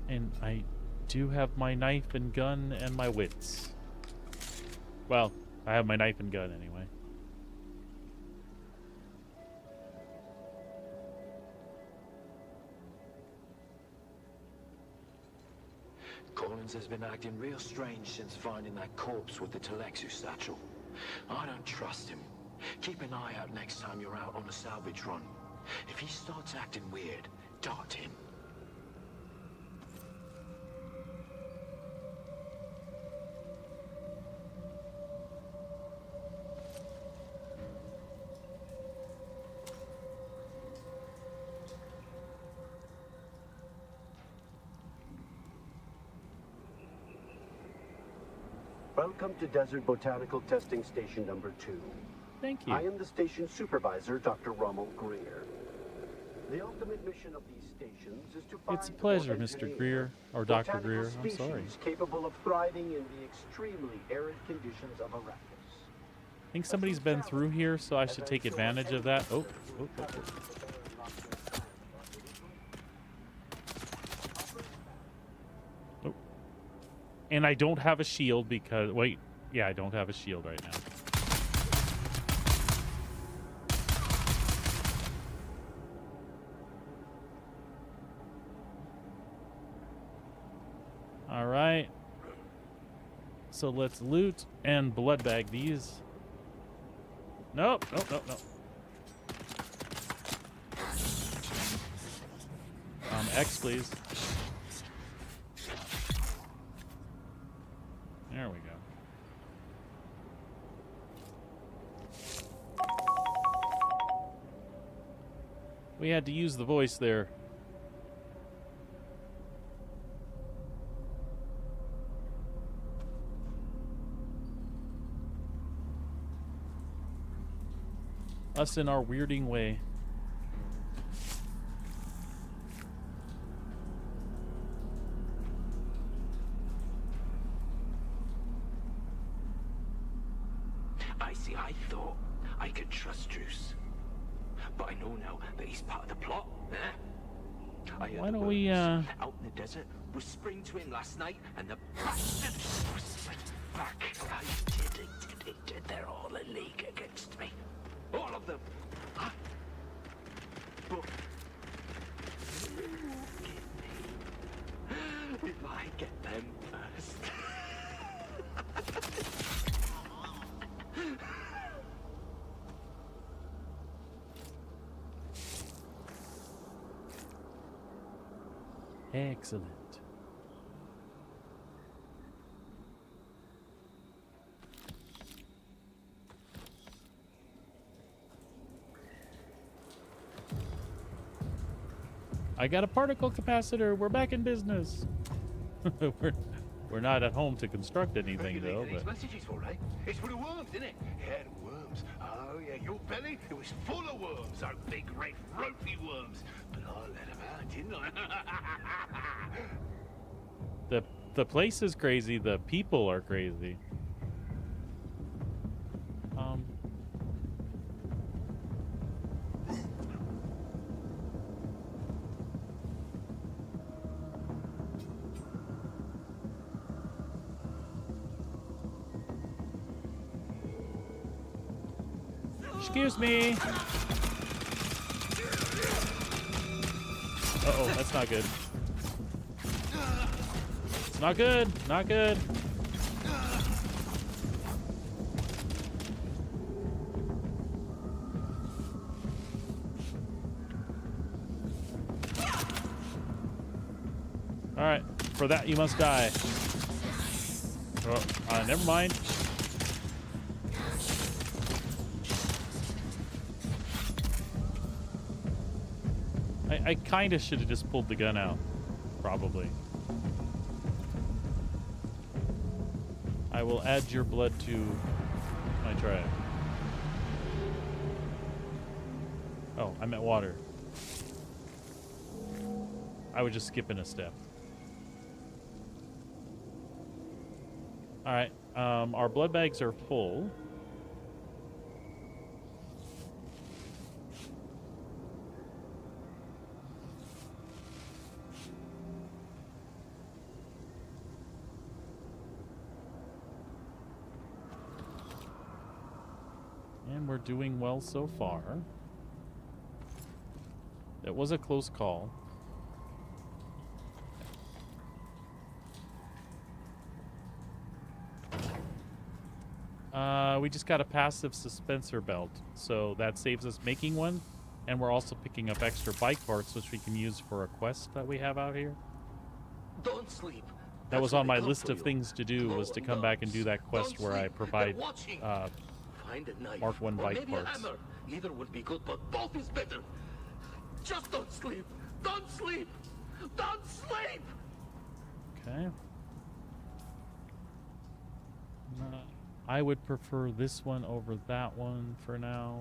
And I do have my knife and gun and my wits. Well, I have my knife and gun anyway. Collins has been acting real strange since finding that corpse with the Telexu satchel. I don't trust him. Keep an eye out next time you're out on a salvage run. If he starts acting weird, dart him. Welcome to Desert Botanical Testing Station number 2. Thank you. I am the station supervisor, Dr. Rommel Greer. The ultimate mission of these stations is to find It's a pleasure, or Mr. engineer Greer, or Dr. botanical Greer. I'm species sorry. capable of thriving in the extremely arid conditions of Arrakis. I think somebody's been through here, so I should take advantage of that. Oh. Oh. And I don't have a shield because... Wait. Yeah, I don't have a shield right now. All right. So let's loot and blood bag these. Nope. X, please. There we go. We had to use the voice there. Us in our weirding way. I thought I could trust Druce. But I know now that he's part of the plot, eh? Why don't we, out in the desert, whispering to him last night, and the bastard whispered back. I did. They're all a league against me. All of them. Huh? But if I get them first. Excellent. I got a particle capacitor. We're back in business. we're not at home to construct anything though. These But messages for, right? It's for the worms, isn't it? Yeah, the worms. Oh yeah, your belly, it was full of worms. Our big red ropey worms. But I let them out, didn't I? the place is crazy. The people are crazy. Excuse me. Uh-oh, that's not good. It's not good. Not good. All right, for that you must die. Oh, never mind. I kind of should have just pulled the gun out, probably. I will add your blood to my track. Oh, I'm at water. I was just skipping a step. Alright, our blood bags are full. And we're doing well so far. It was a close call. We just got a passive suspensor belt, so that saves us making one, and we're also picking up extra bike parts, which we can use for a quest that we have out here. Don't sleep. That was on my list of things to do, was to come back and do that quest where I provide Find a knife, Mark 1 or bike maybe parts. a hammer. Either would be good, but both is better. Just don't sleep. Don't sleep. Don't sleep. Okay. I would prefer this one over that one for now.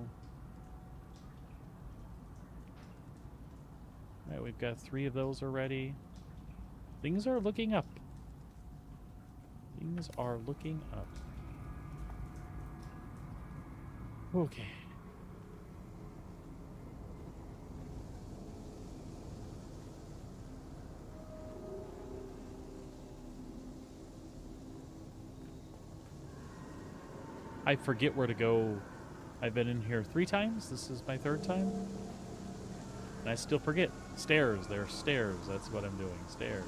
All right, we've got 3 of those already. Things are looking up. Things are looking up. Okay. I forget where to go. I've been in here 3 times. This is my 3rd time. And I still forget. Stairs. There are stairs. That's what I'm doing. Stairs.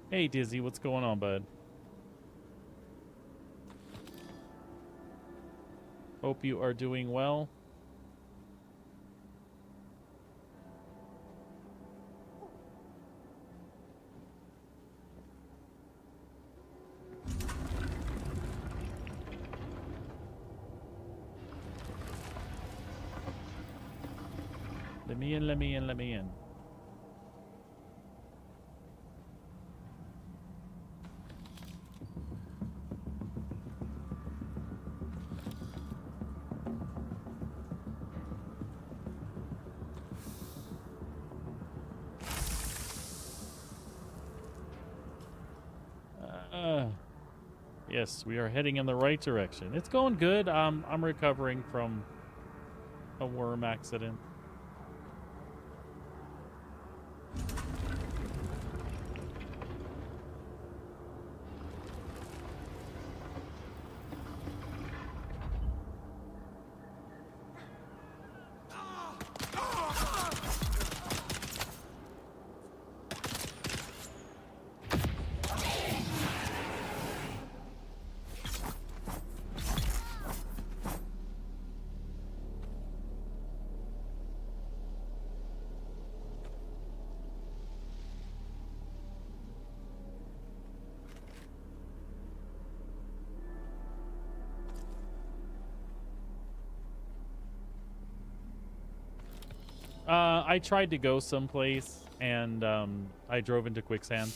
Hey, Dizzy. What's going on, bud? Hope you are doing well. Let me in, let me in, let me in. Yes, we are heading in the right direction. It's going good. I'm recovering from a worm accident. I tried to go someplace, and I drove into quicksand.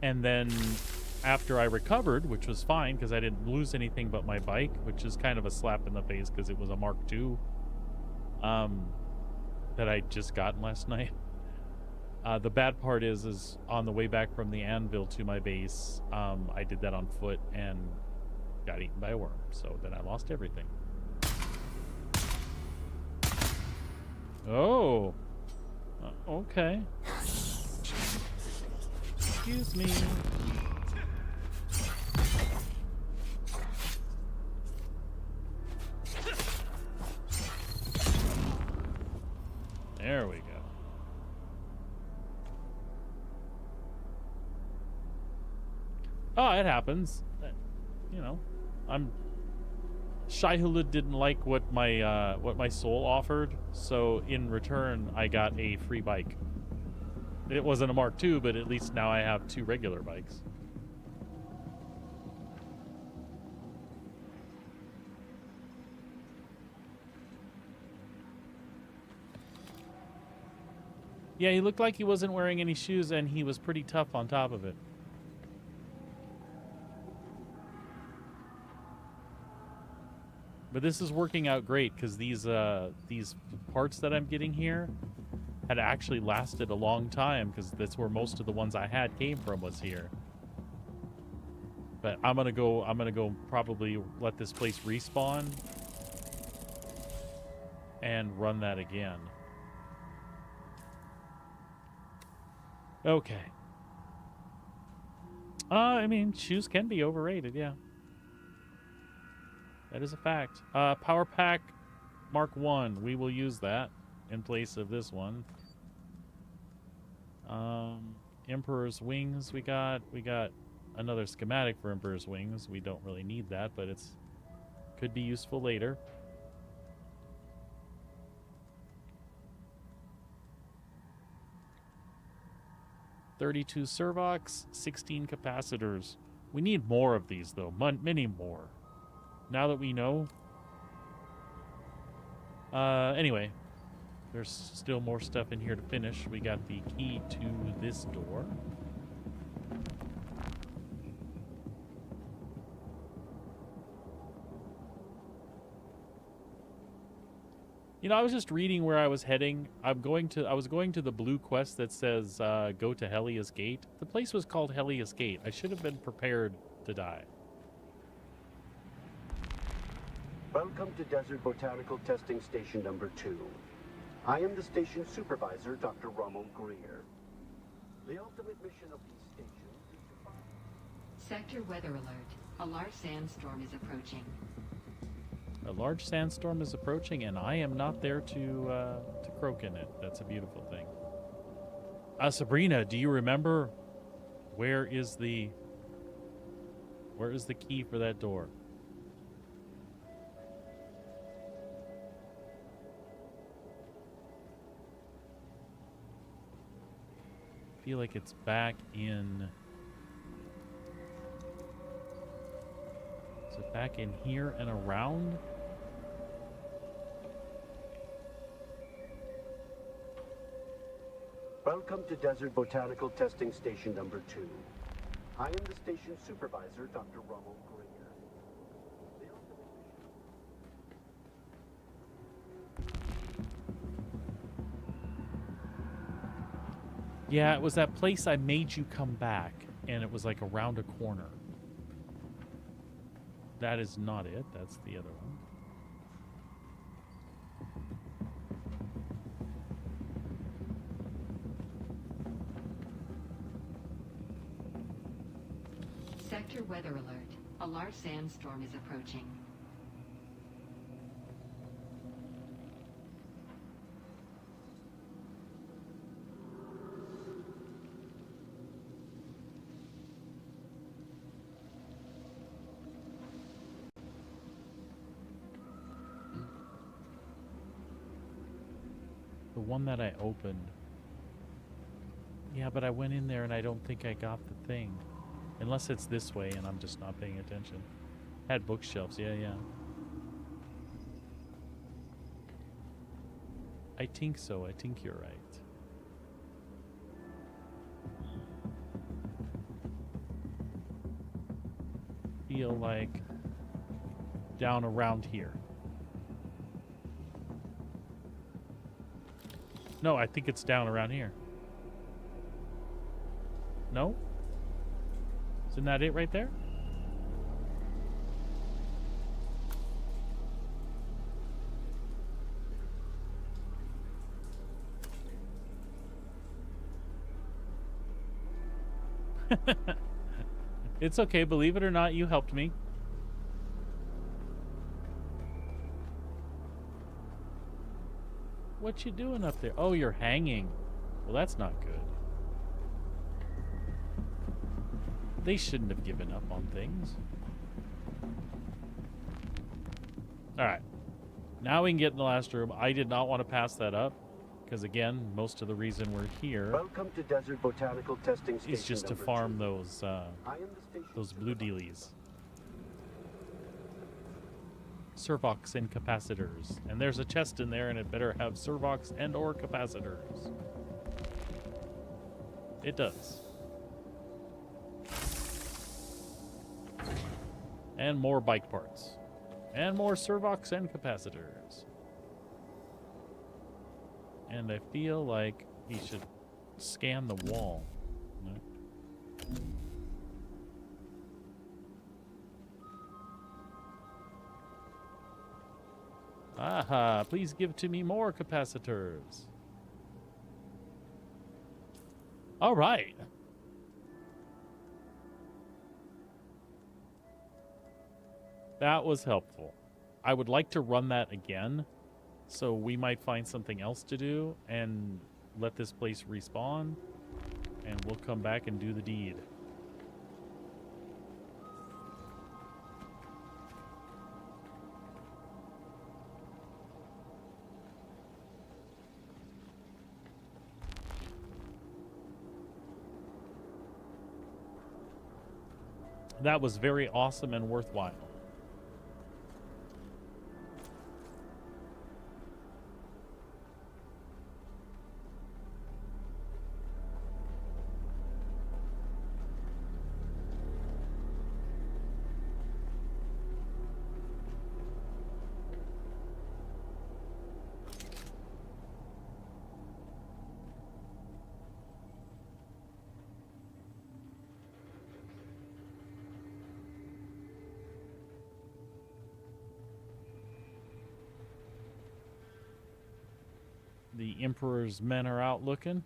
And then after I recovered, which was fine because I didn't lose anything but my bike, which is kind of a slap in the face because it was a Mark II that I just gotten last night. The bad part is on the way back from the anvil to my base, I did that on foot and got eaten by a worm. So then I lost everything. Oh. Okay. Excuse me. There we go. Oh, it happens. You know, Shai-Hulud didn't like what my soul offered, so in return I got a free bike. It wasn't a Mark II, but at least now I have 2 regular bikes. Yeah, he looked like he wasn't wearing any shoes, and he was pretty tough on top of it. But this is working out great because these parts that I'm getting here had actually lasted a long time because that's where most of the ones I had came from was here. But I'm gonna go probably let this place respawn and run that again. Okay. I mean, shoes can be overrated, yeah. That is a fact. Power Pack Mark 1. We will use that in place of this one. Emperor's Wings we got. We got another schematic for Emperor's Wings. We don't really need that, but it's could be useful later. $32 Servox, 16 capacitors. We need more of these, though. Many more. Now that we know. Anyway, there's still more stuff in here to finish. We got the key to this door. You know, I was just reading where I was heading. I was going to the blue quest that says go to Helia's Gate. The place was called Helia's Gate. I should have been prepared to die. Welcome to Desert Botanical Testing Station number 2. I am the station supervisor, Dr. Rommel Greer. The ultimate mission of these stations is to find... Sector weather alert. A large sandstorm is approaching. A large sandstorm is approaching, and I am not there to croak in it. That's a beautiful thing. Sabrina, do you remember where is the key for that door? I feel like it's back in... Is it back in here and around? Welcome to Desert Botanical Testing Station number 2. I am the station supervisor, Dr. Rommel Greer. The ultimate mission... Yeah, it was that place I made you come back, and it was like around a corner. That is not it. That's the other one. Sector weather alert. A large sandstorm is approaching. The one that I opened. Yeah, but I went in there and I don't think I got the thing. Unless it's this way and I'm just not paying attention. Had bookshelves, yeah. I think so. I think you're right. Feel like down around here. No, I think it's down around here. No? Isn't that it right there? It's okay, believe it or not, you helped me. What you doing up there? Oh, you're hanging. Well, that's not good. They shouldn't have given up on things. Alright. Now we can get in the last room. I did not want to pass that up. Because again, most of the reason we're here Welcome to Desert Botanical Testing Station is just to number farm 2. those blue dealies. Servox and capacitors. And there's a chest in there and it better have Servox and or capacitors. It does. And more bike parts. And more servox and capacitors. And I feel like he should scan the wall. No? Aha, please give to me more capacitors. All right. That was helpful. I would like to run that again, so we might find something else to do and let this place respawn, and we'll come back and do the deed. That was very awesome and worthwhile. The Emperor's men are out looking.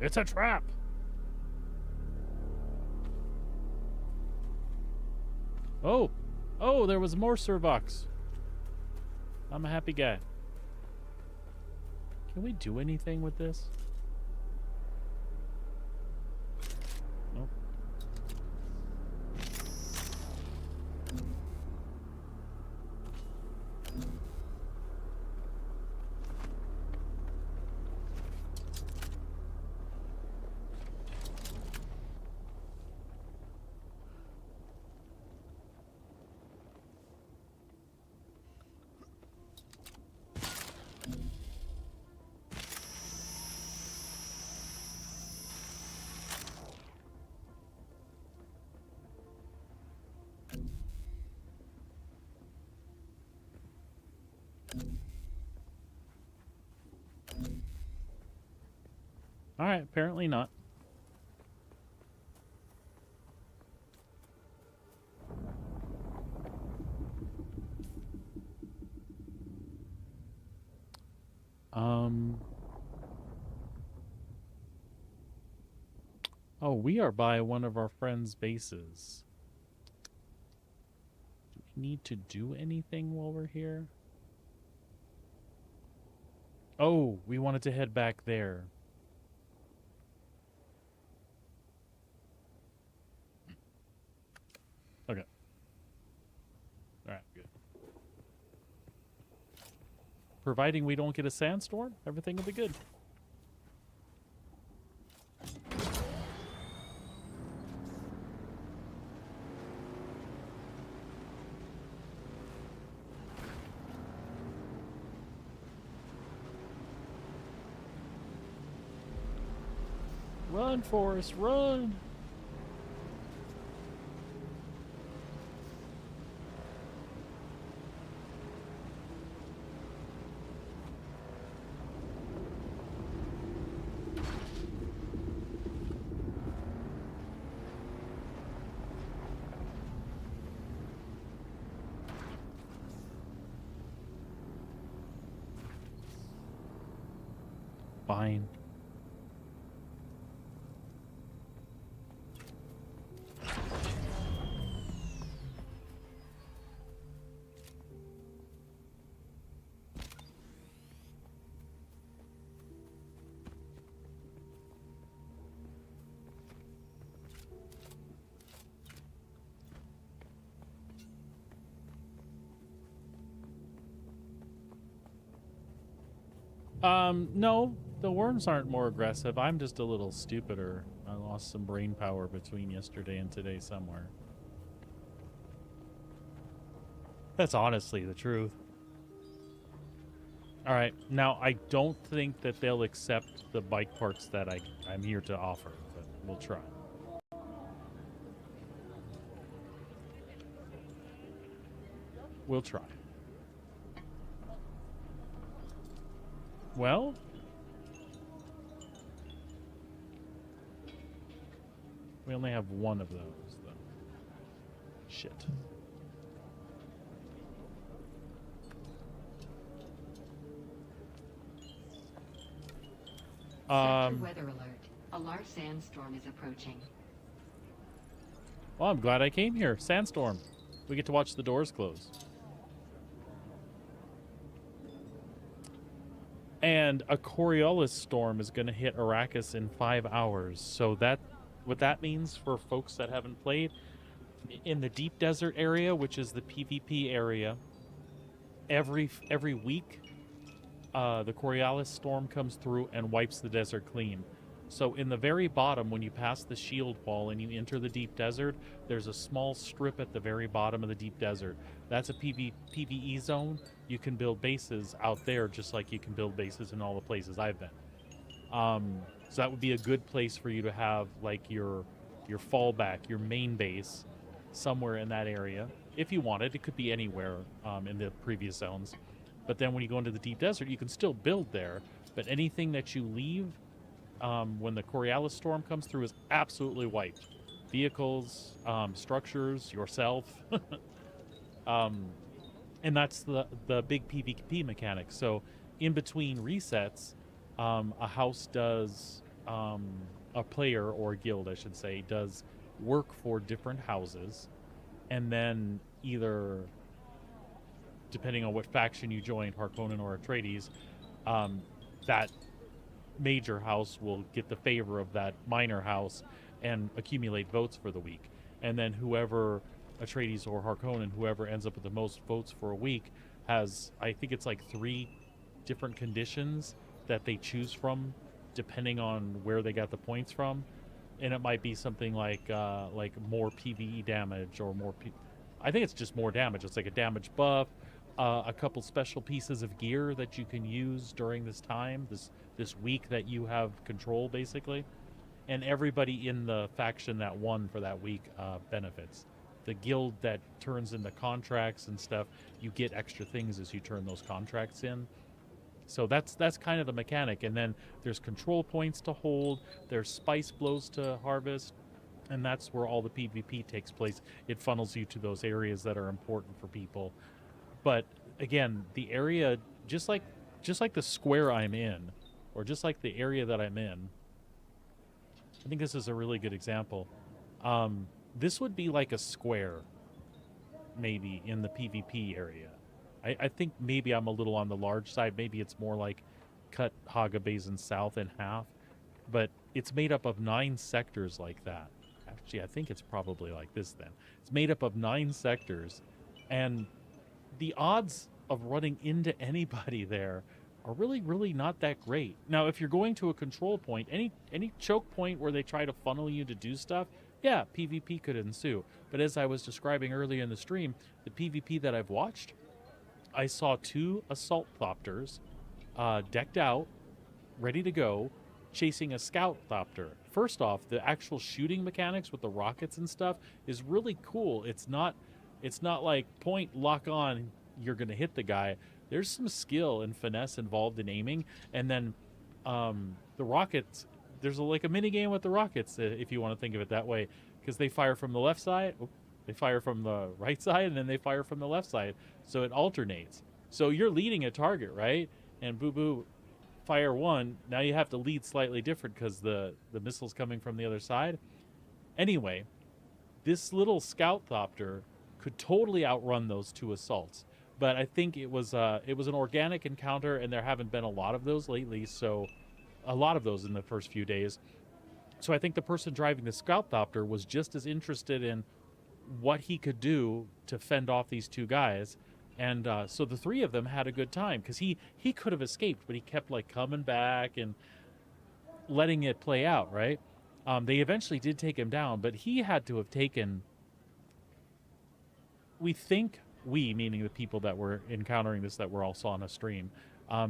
It's a trap. Oh, there was more Servox. I'm a happy guy. Can we do anything with this? Nope. All right, apparently not. Oh, we are by one of our friends' bases. Do we need to do anything while we're here? Oh, we wanted to head back there. Okay. All right, good. Providing we don't get a sandstorm, everything will be good. Run, Forrest, run! Fine. No, the worms aren't more aggressive. I'm just a little stupider. I lost some brain power between yesterday and today somewhere. That's honestly the truth. All right, now I don't think that they'll accept the bike parks that I'm here to offer, but we'll try. We'll try. Well, we only have one of those, though. Shit. Sector weather alert. A large sandstorm is approaching. Well, I'm glad I came here. Sandstorm. We get to watch the doors close. And a Coriolis storm is going to hit Arrakis in 5 hours. So that, what that means for folks that haven't played, in the deep desert area, which is the PvP area, every week, the Coriolis storm comes through and wipes the desert clean. So in the very bottom, when you pass the shield wall and you enter the deep desert, there's a small strip at the very bottom of the deep desert. That's a PvE zone. You can build bases out there just like you can build bases in all the places I've been. So that would be a good place for you to have like your fallback, your main base somewhere in that area. If you wanted, it could be anywhere in the previous zones. But then when you go into the deep desert, you can still build there. But anything that you leave when the Coriolis storm comes through is absolutely wiped. Vehicles, structures, yourself. And that's the big PvP mechanic. So in between resets, a house does, a player or a guild, I should say, does work for different houses. And then either, depending on what faction you join, Harkonnen or Atreides, that major house will get the favor of that minor house and accumulate votes for the week. And then whoever, Atreides or Harkonnen, whoever ends up with the most votes for a week has, I think it's like 3 different conditions that they choose from depending on where they got the points from. And it might be something like more PvE damage or more I think it's just more damage. It's like a damage buff, a couple special pieces of gear that you can use during this time, this week that you have control, basically. And everybody in the faction that won for that week benefits. The guild that turns in the contracts and stuff, you get extra things as you turn those contracts in. So that's kind of the mechanic. And then there's control points to hold, there's spice blows to harvest, and that's where all the PvP takes place. It funnels you to those areas that are important for people. But again, the area, just like the square I'm in, or just like the area that I'm in, I think this is a really good example. This would be like a square, maybe, in the PvP area. I think maybe I'm a little on the large side. Maybe it's more like cut Haga Basin South in half. But it's made up of 9 sectors like that. Actually, I think it's probably like this then. It's made up of 9 sectors. And the odds of running into anybody there are really, really not that great. Now, if you're going to a control point, any choke point where they try to funnel you to do stuff, yeah, PvP could ensue. But as I was describing earlier in the stream, the PvP that I've watched, I saw 2 assault thopters decked out, ready to go, chasing a scout thopter. First off, the actual shooting mechanics with the rockets and stuff is really cool. It's not like point, lock on, you're going to hit the guy. There's some skill and finesse involved in aiming. And then the rockets, there's like a mini game with the rockets, if you want to think of it that way, because they fire from the left side, they fire from the right side, and then they fire from the left side. So it alternates. So you're leading a target, right? And boo-boo, fire 1. Now you have to lead slightly different because the missile's coming from the other side. Anyway, this little scout thopter could totally outrun those 2 assaults. But I think it was an organic encounter, and there haven't been a lot of those lately. So a lot of those in the first few days. So I think the person driving the scout thopter was just as interested in what he could do to fend off these 2 guys And so the three of them had a good time because he could have escaped, but he kept like coming back and letting it play out, right? They eventually did take him down, but he had to have taken, we, meaning the people that were encountering this that were also on a stream,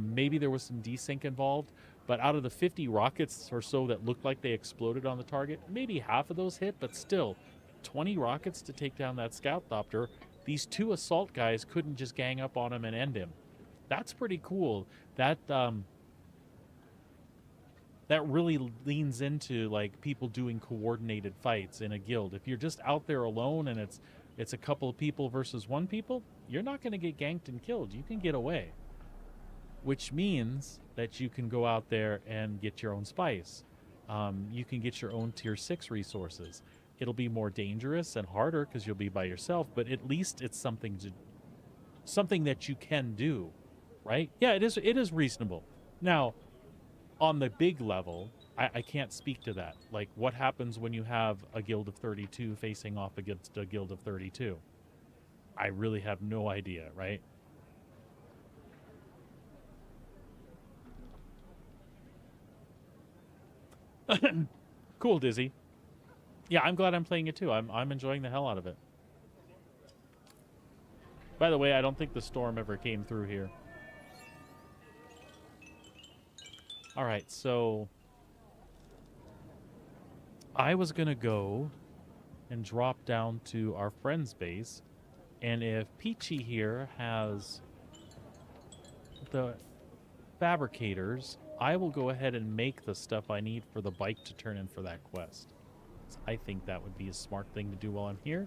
maybe there was some desync involved, but out of the 50 rockets or so that looked like they exploded on the target, maybe half of those hit, but still, 20 rockets to take down that Scout Thopter. These two assault guys couldn't just gang up on him and end him. That's pretty cool. That really leans into like people doing coordinated fights in a guild. If you're just out there alone and it's a couple of people versus one people, you're not going to get ganked and killed. You can get away, which means that you can go out there and get your own spice. You can get your own tier 6 resources. It'll be more dangerous and harder because you'll be by yourself, but at least it's something that you can do, right? Yeah, it is reasonable. Now, on the big level, I can't speak to that. Like, what happens when you have a guild of 32 facing off against a guild of 32? I really have no idea, right? Cool, Dizzy. Yeah, I'm glad I'm playing it too. I'm enjoying the hell out of it. By the way, I don't think the storm ever came through here. All right, so I was going to go and drop down to our friend's base, and if Peachy here has the fabricators, I will go ahead and make the stuff I need for the bike to turn in for that quest. So I think that would be a smart thing to do while I'm here.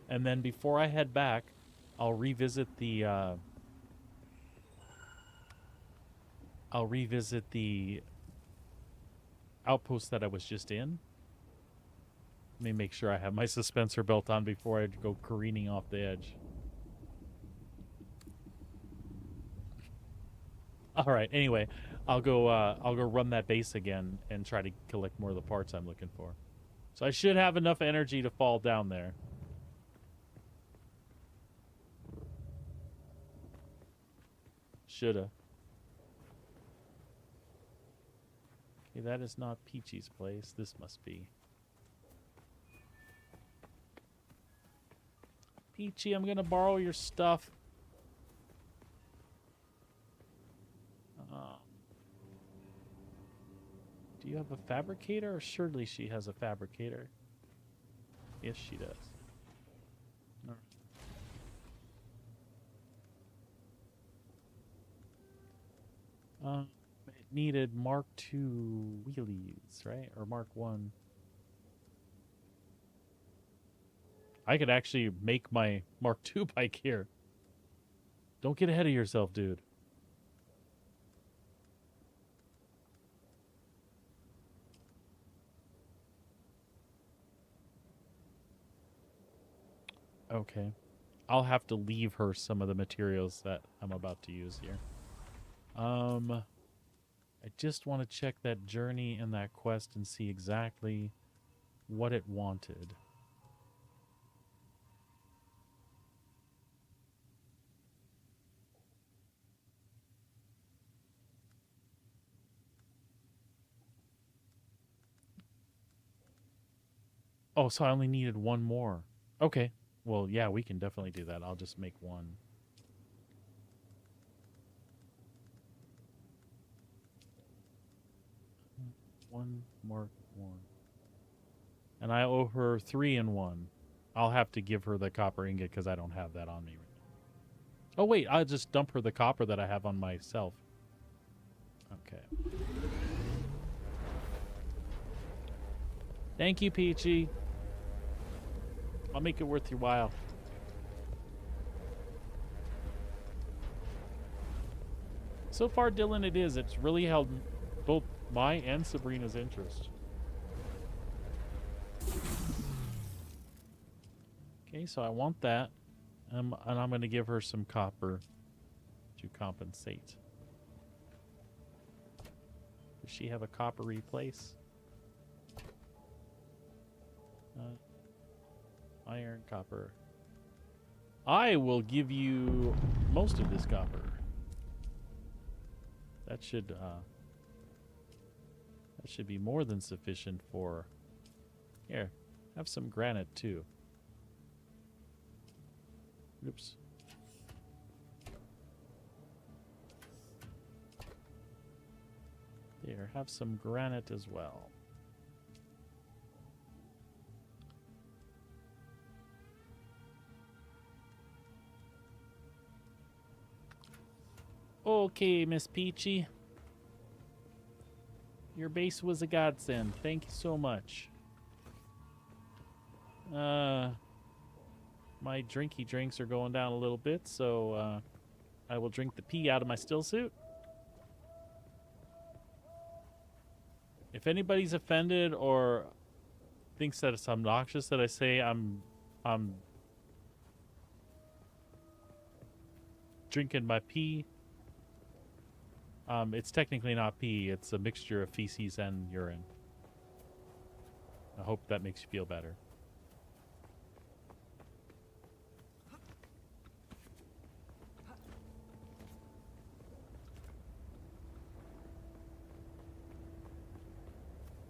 And then before I head back, I'll revisit the outpost that I was just in. Let me make sure I have my suspensor belt on before I go careening off the edge. All right. Anyway, I'll go run that base again and try to collect more of the parts I'm looking for. So I should have enough energy to fall down there. Shoulda. Okay, that is not Peachy's place. This must be. Peachy, I'm gonna borrow your stuff. Do you have a fabricator? Surely she has a fabricator. Yes, she does. It needed Mark II wheelies, right? Or Mark 1. I could actually make my Mark II bike here. Don't get ahead of yourself, dude. Okay. I'll have to leave her some of the materials that I'm about to use here. I just want to check that journey and that quest and see exactly what it wanted. Oh, so I only needed one more. Okay. Well, yeah, we can definitely do that. I'll just make one. One Mark 1. And I owe her 3 and 1. I'll have to give her the copper ingot because I don't have that on me. Oh, wait. I'll just dump her the copper that I have on myself. Okay. Thank you, Peachy. I'll make it worth your while. So far, Dylan, it is. It's really held both my and Sabrina's interest. Okay, so I want that. And I'm going to give her some copper to compensate. Does she have a coppery place? Iron, copper. I will give you most of this copper. That should be more than sufficient for... Here, have some granite too. Oops. Here, have some granite as well. Okay, Miss Peachy. Your base was a godsend. Thank you so much. My drinky drinks are going down a little bit, so I will drink the pee out of my still suit. If anybody's offended or thinks that it's obnoxious that I say I'm drinking my pee, it's technically not pee. It's a mixture of feces and urine. I hope that makes you feel better.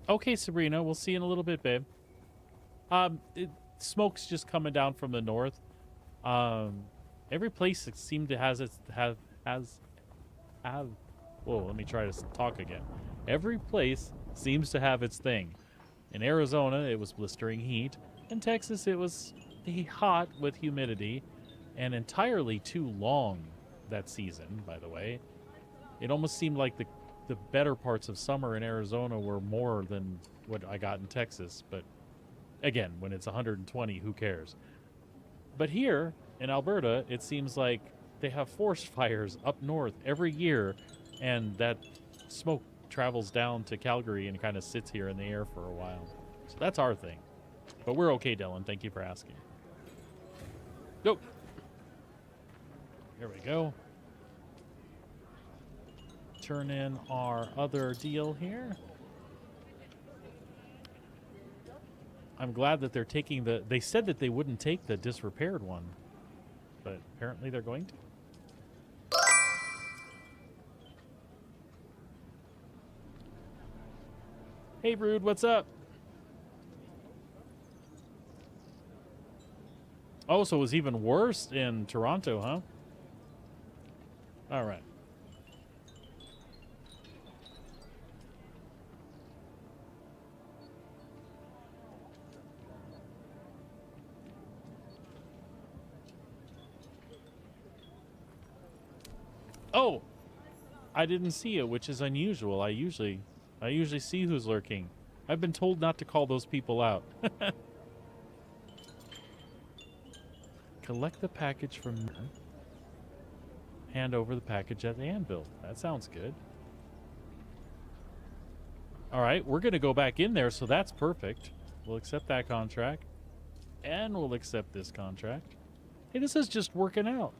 Okay, Sabrina, we'll see you in a little bit, babe. Smoke's just coming down from the north. Every place it seemed to have. Whoa, let me try to talk again. Every place seems to have its thing. In Arizona, it was blistering heat. In Texas, it was hot with humidity, and entirely too long that season, by the way. It almost seemed like the better parts of summer in Arizona were more than what I got in Texas. But again, when it's 120, who cares? But here in Alberta, it seems like they have forest fires up north every year, and that smoke travels down to Calgary and kind of sits here in the air for a while. So that's our thing. But we're okay, Dylan. Thank you for asking. Go. Here we go. Turn in our other deal here. I'm glad that they're taking the... They said that they wouldn't take the disrepaired one, but apparently they're going to. Hey, Rude, what's up? Oh, so it was even worse in Toronto, huh? All right. Oh, I didn't see it, which is unusual. I usually see who's lurking. I've been told not to call those people out. Collect the package from me. Hand over the package at the anvil. That sounds good. All right, we're going to go back in there, so that's perfect. We'll accept that contract. And we'll accept this contract. Hey, this is just working out.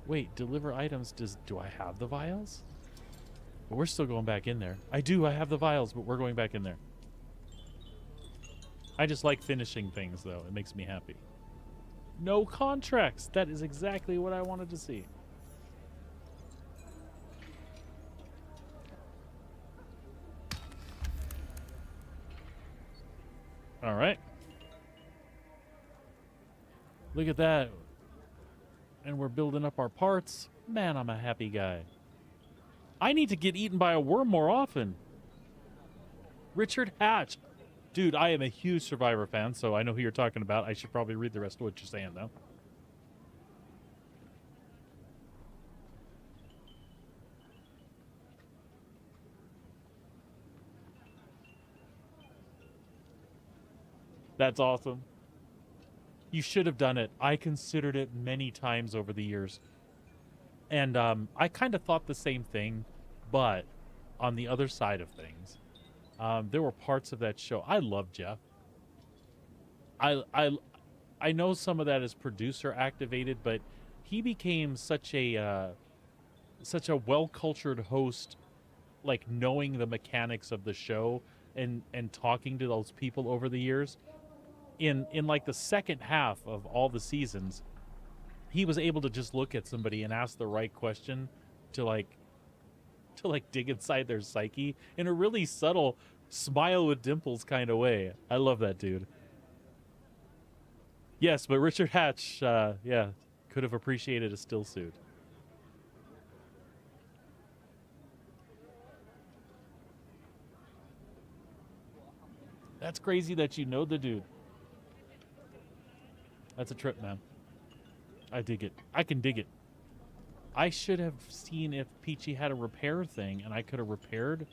Wait, deliver items. Do I have the vials? But we're still going back in there. I have the vials, but we're going back in there. I just like finishing things, though. It makes me happy. No contracts. That is exactly what I wanted to see. All right. Look at that. And we're building up our parts. Man, I'm a happy guy. I need to get eaten by a worm more often. Richard Hatch. Dude, I am a huge Survivor fan, so I know who you're talking about. I should probably read the rest of what you're saying, though. That's awesome. You should have done it. I considered it many times over the years. And I kind of thought the same thing, but on the other side of things, there were parts of that show. I love Jeff. I know some of that is producer activated, but he became such a well-cultured host, like knowing the mechanics of the show and talking to those people over the years. In like the second half of all the seasons, he was able to just look at somebody and ask the right question to dig inside their psyche in a really subtle smile with dimples kind of way. I love that dude. Yes, but Richard Hatch, could have appreciated a still suit. That's crazy that you know the dude. That's a trip, man. I dig it. I can dig it. I should have seen if Peachy had a repair thing and I could have repaired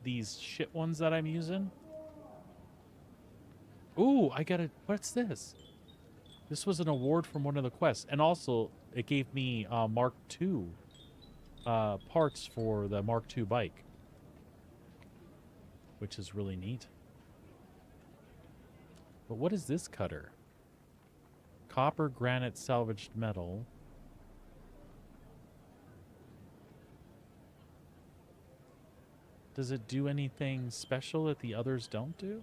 these shit ones that I'm using. Ooh, I got it. What's this? This was an award from one of the quests. And also, it gave me Mark II parts for the Mark II bike, which is really neat. But what is this cutter? Copper, granite, salvaged metal. Does it do anything special that the others don't do?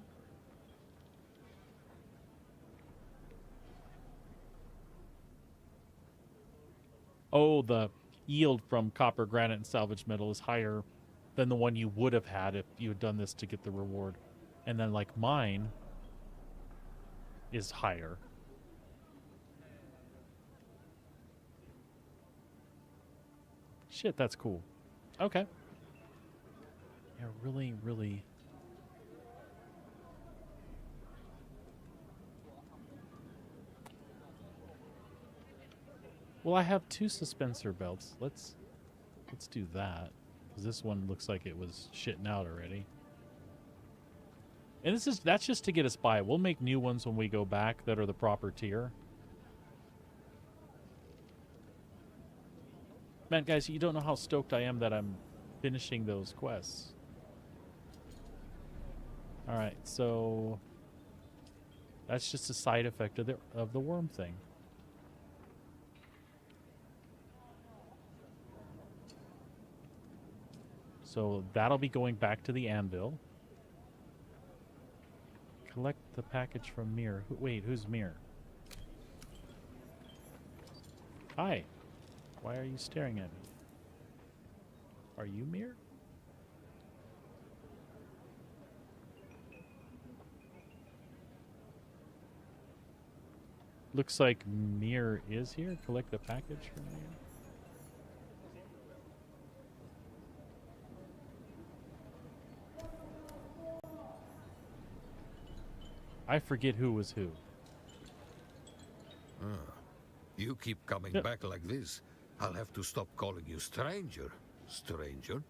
Oh, the yield from copper, granite, and salvaged metal is higher than the one you would have had if you had done this to get the reward. And then, like, mine is higher. Shit, that's cool. Okay. Yeah, really, really. Well, I have 2 suspensor belts. Let's do that, because this one looks like it was shitting out already. And that's just to get us by. We'll make new ones when we go back that are the proper tier. Man, guys, you don't know how stoked I am that I'm finishing those quests. All right, so that's just a side effect of the worm thing. So that'll be going back to the anvil. Collect the package from Mir. Wait, who's Mir? Hi. Why are you staring at me? Are you Mir? Looks like Mir is here. Collect the package from Mir. I forget who was who. You keep coming back like this. I'll have to stop calling you stranger. Stranger?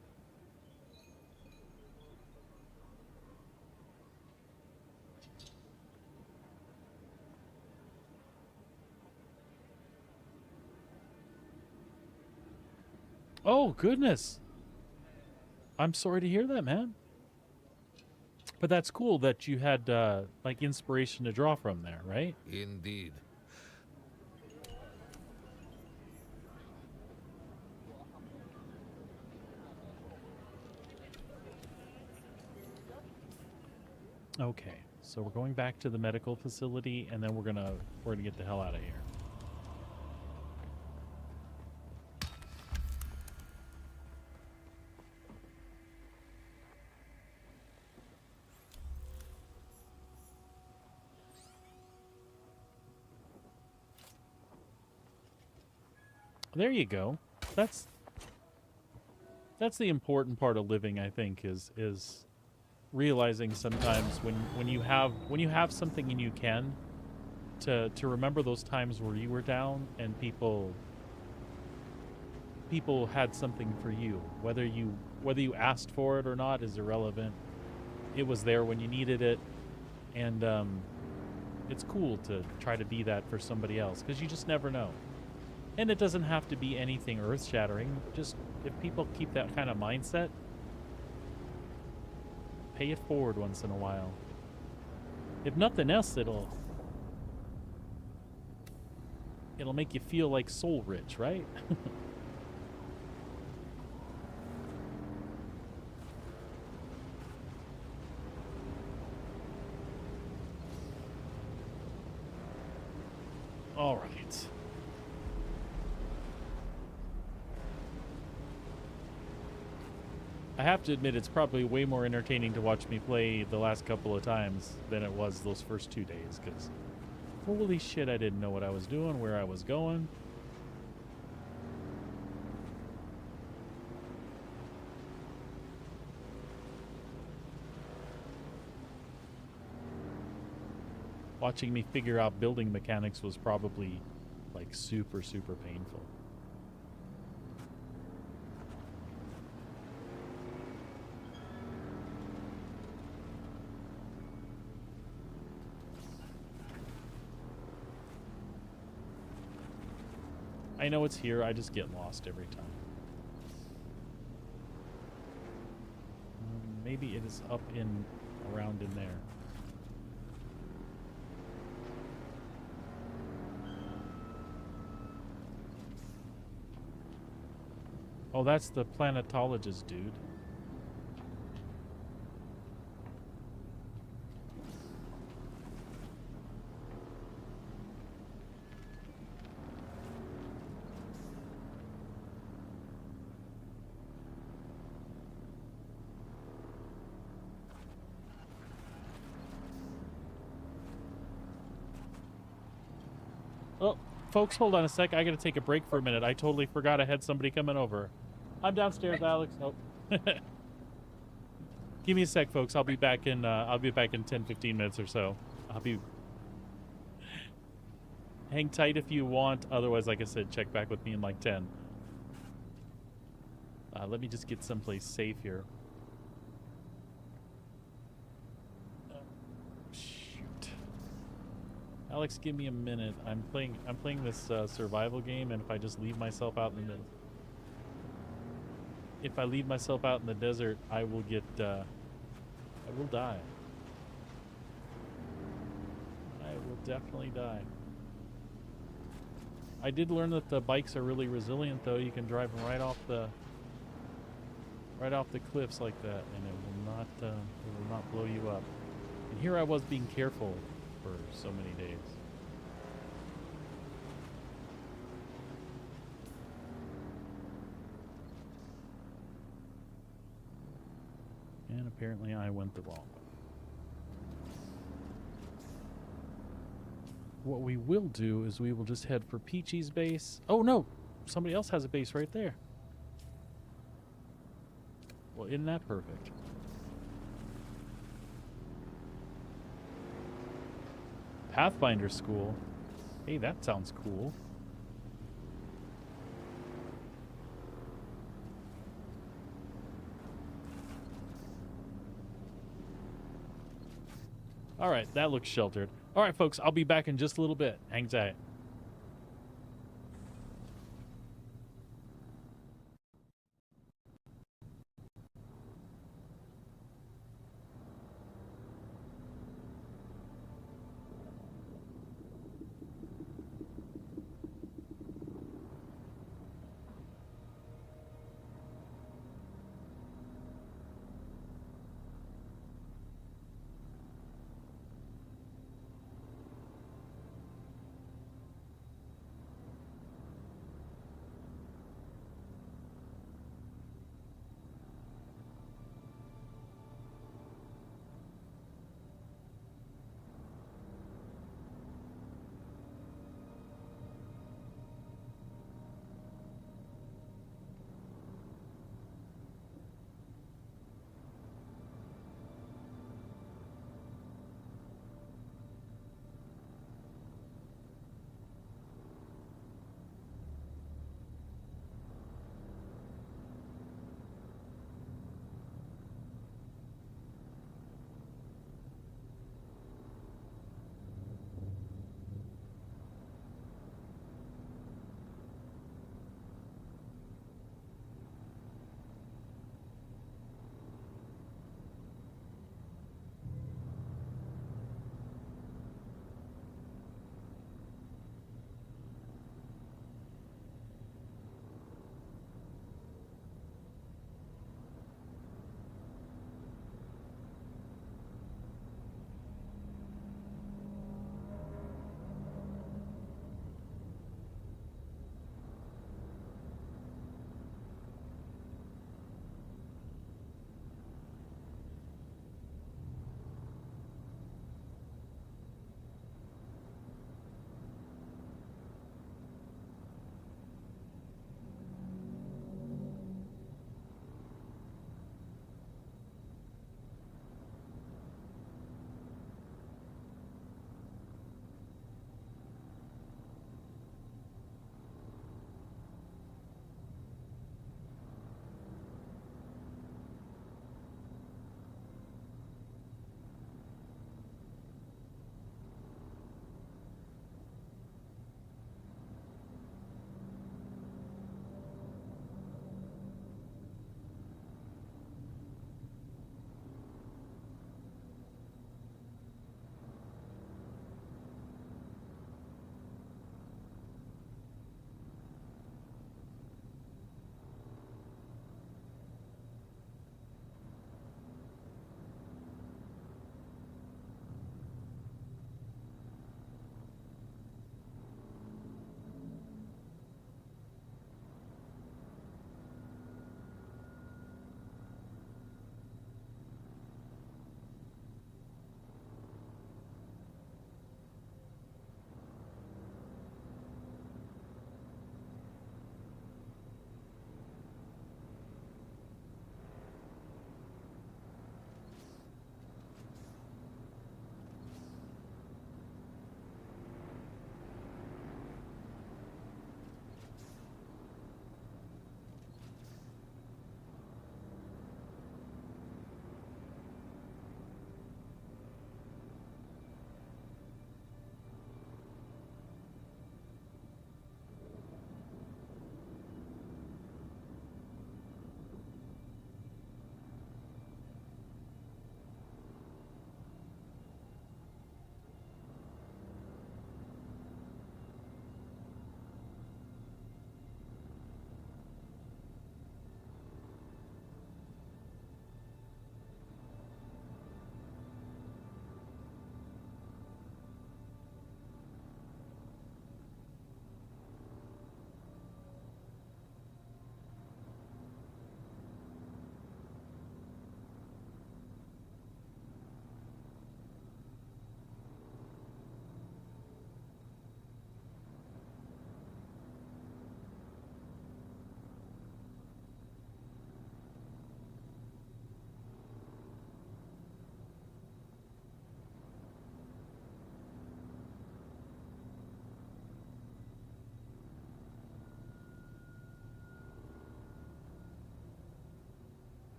Oh, goodness. I'm sorry to hear that, man. But that's cool that you had, like, inspiration to draw from there, right? Indeed. Okay, so we're going back to the medical facility, and then we're gonna get the hell out of here. There you go. That's the important part of living, I think, is realizing sometimes when you have something and you can to remember those times where you were down and people had something for you. Whether you asked for it or not is irrelevant. It was there when you needed it, and it's cool to try to be that for somebody else, because you just never know. And it doesn't have to be anything earth-shattering. Just if people keep that kind of mindset, pay it forward once in a while. If nothing else, it'll make you feel like soul rich, right? All right. I have to admit, it's probably way more entertaining to watch me play the last couple of times than it was those first 2 days, because holy shit, I didn't know what I was doing, where I was going. Watching me figure out building mechanics was probably like super, super painful. I know it's here, I just get lost every time. Maybe it is up in, around in there. Oh, that's the planetologist dude. Oh, folks, hold on a sec. I gotta take a break for a minute. I totally forgot I had somebody coming over. I'm downstairs, Alex. Nope. Give me a sec, folks. I'll be back in 10, 15 minutes or so. I'll be... Hang tight if you want. Otherwise, like I said, check back with me in like 10. Let me just get someplace safe here. Shoot. Alex, give me a minute. I'm playing this survival game, and if I just leave myself out in the... If I leave myself out in the desert, I will get, I will die. I will definitely die. I did learn that the bikes are really resilient, though. You can drive them right off the cliffs like that, and it will not blow you up. And here I was being careful for so many days. And apparently I went the wrong way. What we will do is we will just head for Peachy's base. Oh no! Somebody else has a base right there. Well, isn't that perfect? Pathfinder School. Hey, that sounds cool. All right, that looks sheltered. All right, folks, I'll be back in just a little bit. Hang tight.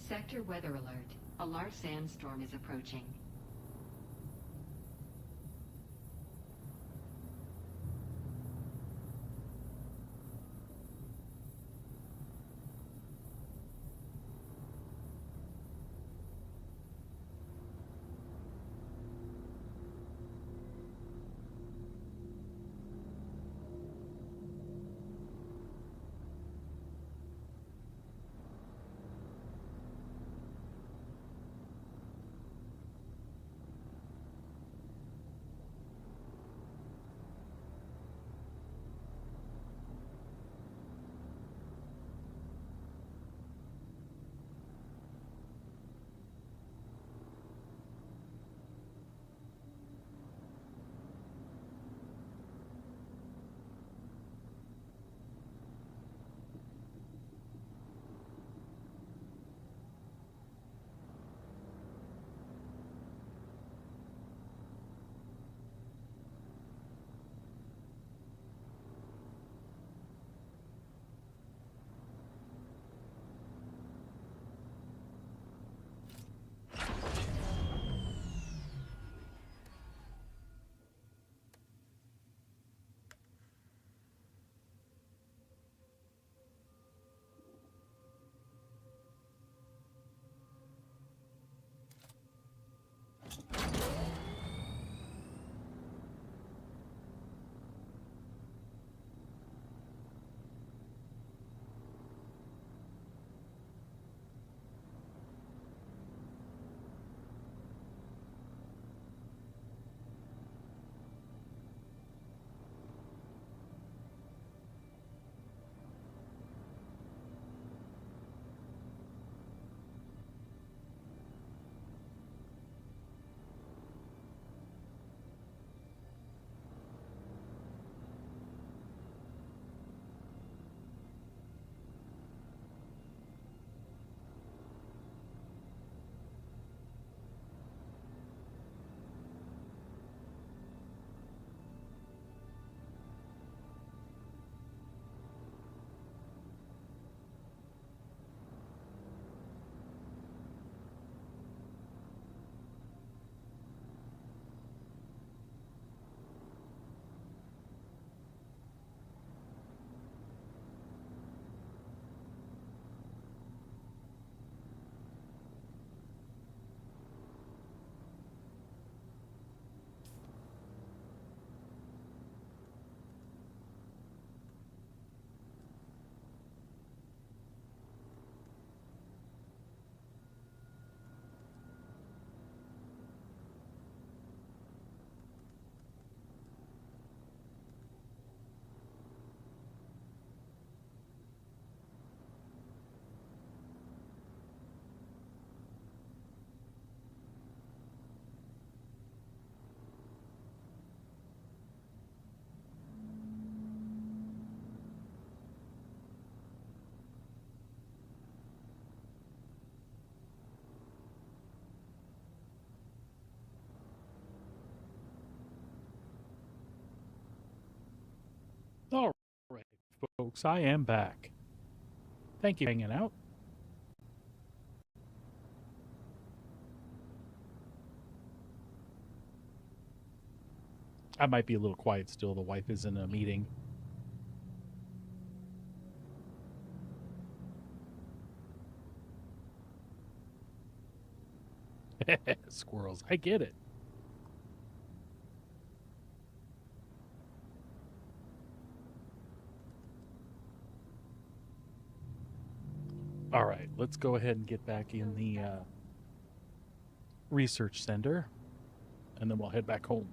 Sector weather alert. A large sandstorm is approaching. All right, folks, I am back. Thank you for hanging out. I might be a little quiet still. The wife is in a meeting. Squirrels, I get it. All right, let's go ahead and get back in the research center, and then we'll head back home.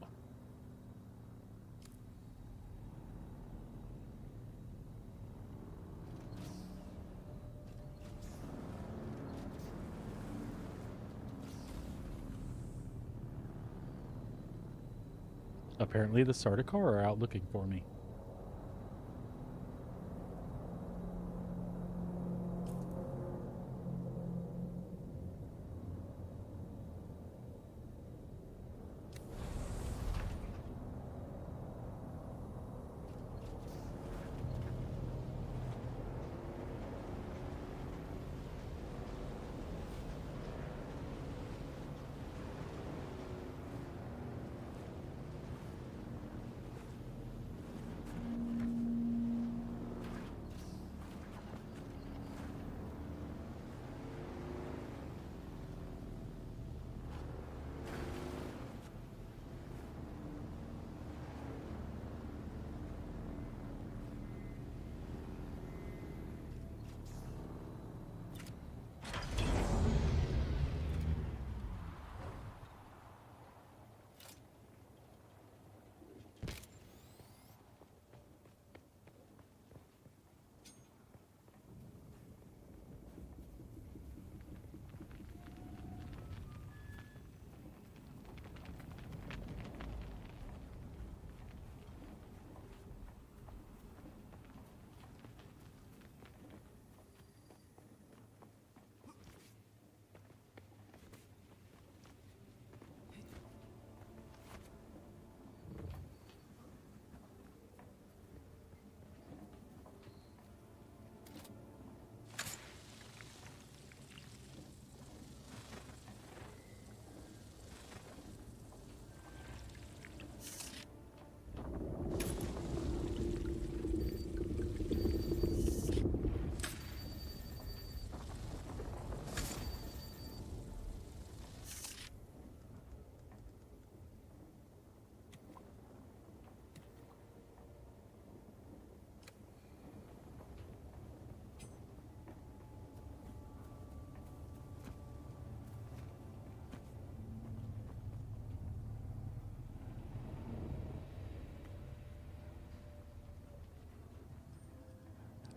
Apparently the Sardaukar are out looking for me.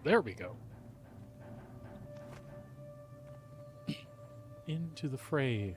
There we go. Into the fray.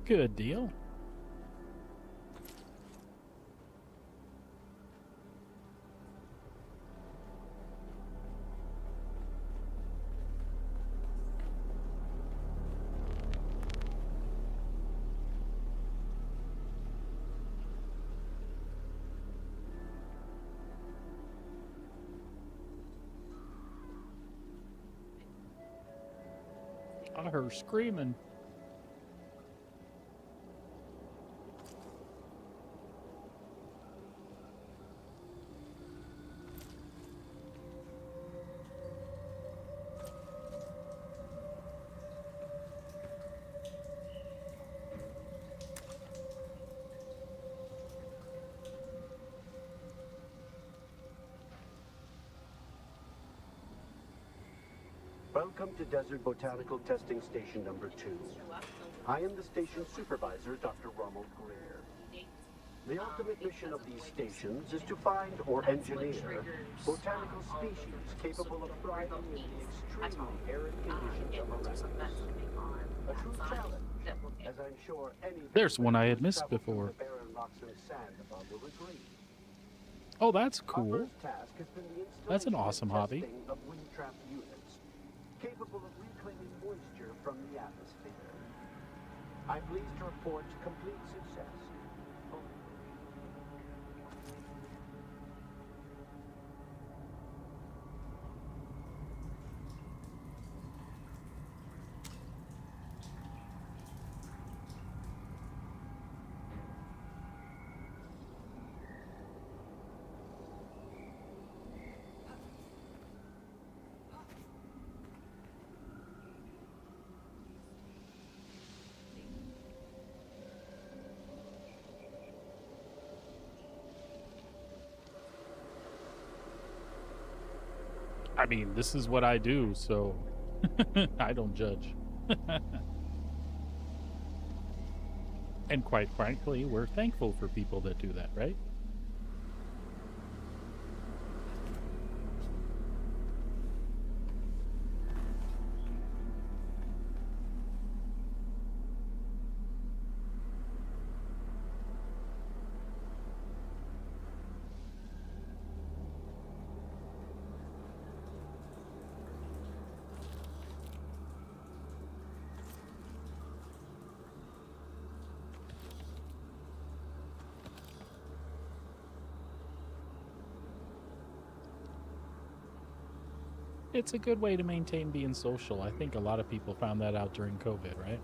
Good deal. I heard her screaming. Welcome to Desert Botanical Testing Station number 2. I am the station supervisor, Dr. Ronald Greer. The ultimate mission of these stations is to find or engineer botanical species capable of thriving in the extremely arid conditions of Arrakis. A true challenge, as I'm sure any... There's one I had missed before. Oh, that's cool. That's an awesome hobby. Of wind-trapped units, capable of reclaiming moisture from the atmosphere. I'm pleased to report complete success. I mean, this is what I do, so I don't judge. And quite frankly, we're thankful for people that do that, right? It's a good way to maintain being social. I think a lot of people found that out during COVID, right?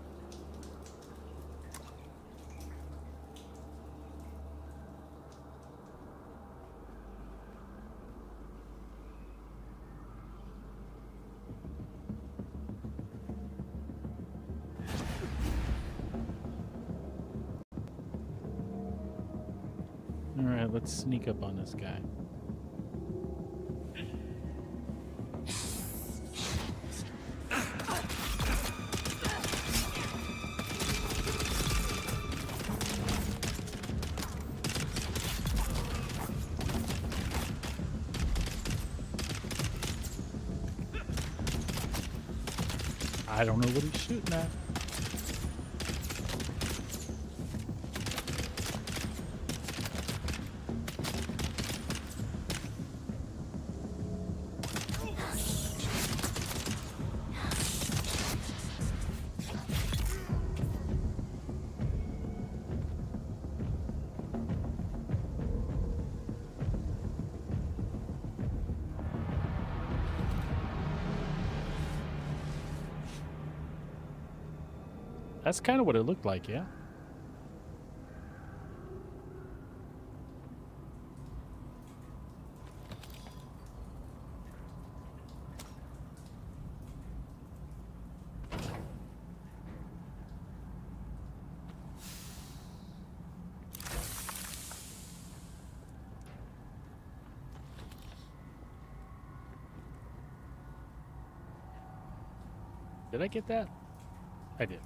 All right, let's sneak up on this guy. I don't know what he's shooting at. That's kind of what it looked like, yeah. Did I get that? I did.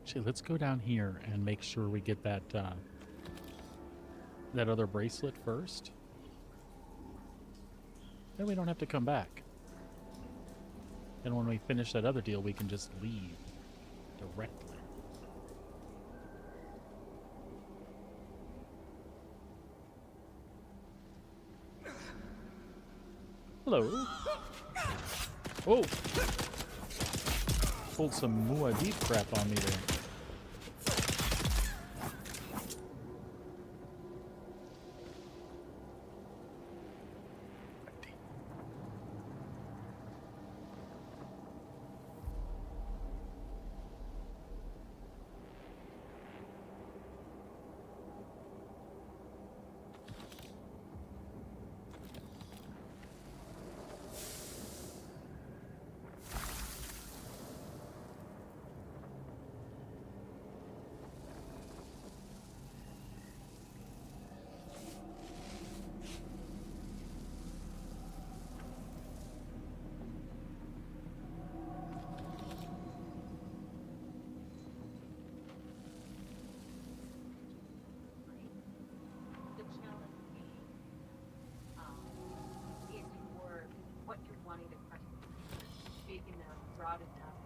Actually, let's go down here and make sure we get that that other bracelet first. Then we don't have to come back. And when we finish that other deal, we can just leave directly. Hello. Oh. Pulled some Muad'Dib crap on me there.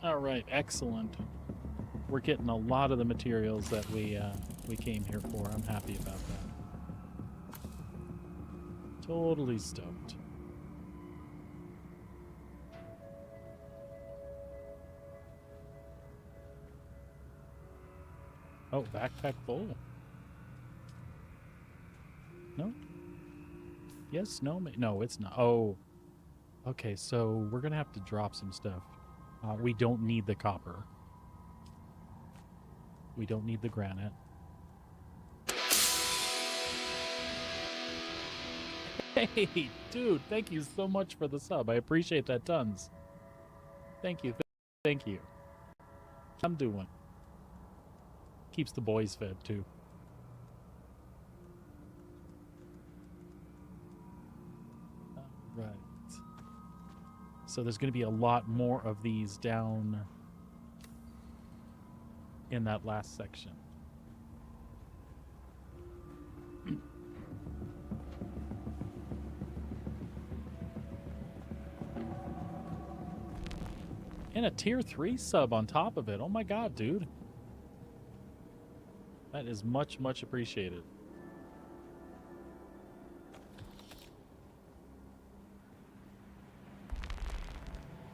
All right, excellent. We're getting a lot of the materials that we came here for. I'm happy about that. Totally stoked. Oh, backpack full. No? Yes, no, no, it's not. Oh, okay, so we're gonna have to drop some stuff. We don't need the copper. We don't need the granite. Hey, dude, thank you so much for the sub. I appreciate that tons. Thank you. Thank you. I'm doing. Keeps the boys fed, too. All right. So there's going to be a lot more of these down in that last section. And a tier 3 sub on top of it. Oh my god, dude. That is much, much appreciated.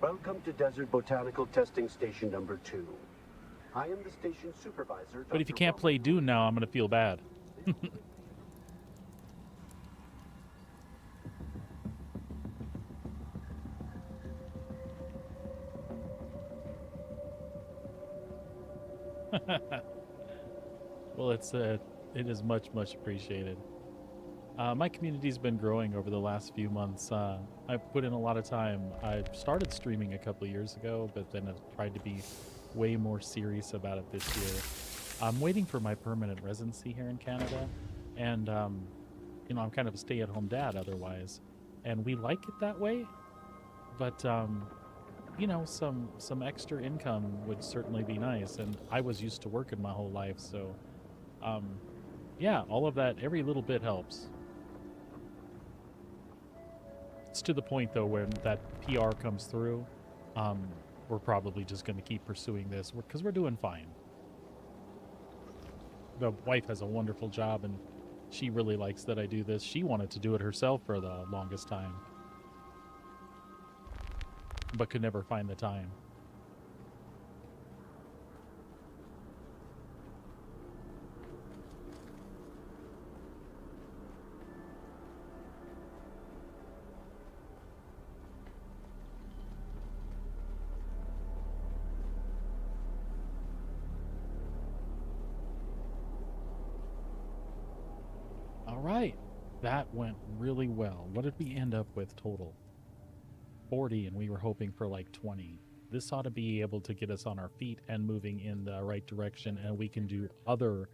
Welcome to Desert Botanical Testing Station number 2. I am the station supervisor. But if you can't play Dune now, I'm going to feel bad. Well, it is much, much appreciated. My community's been growing over the last few months. I've put in a lot of time. I started streaming a couple of years ago, but then I've tried to be way more serious about it this year. I'm waiting for my permanent residency here in Canada, and you know, I'm kind of a stay-at-home dad otherwise, and we like it that way. But you know, some extra income would certainly be nice, and I was used to working my whole life, so yeah, all of that, every little bit helps. It's to the point, though, when that PR comes through, we're probably just going to keep pursuing this because we're doing fine. The wife has a wonderful job, and she really likes that I do this. She wanted to do it herself for the longest time, but could never find the time. All right. That went really well. What did we end up with total? 40, and we were hoping for like 20. This ought to be able to get us on our feet and moving in the right direction, and we can do other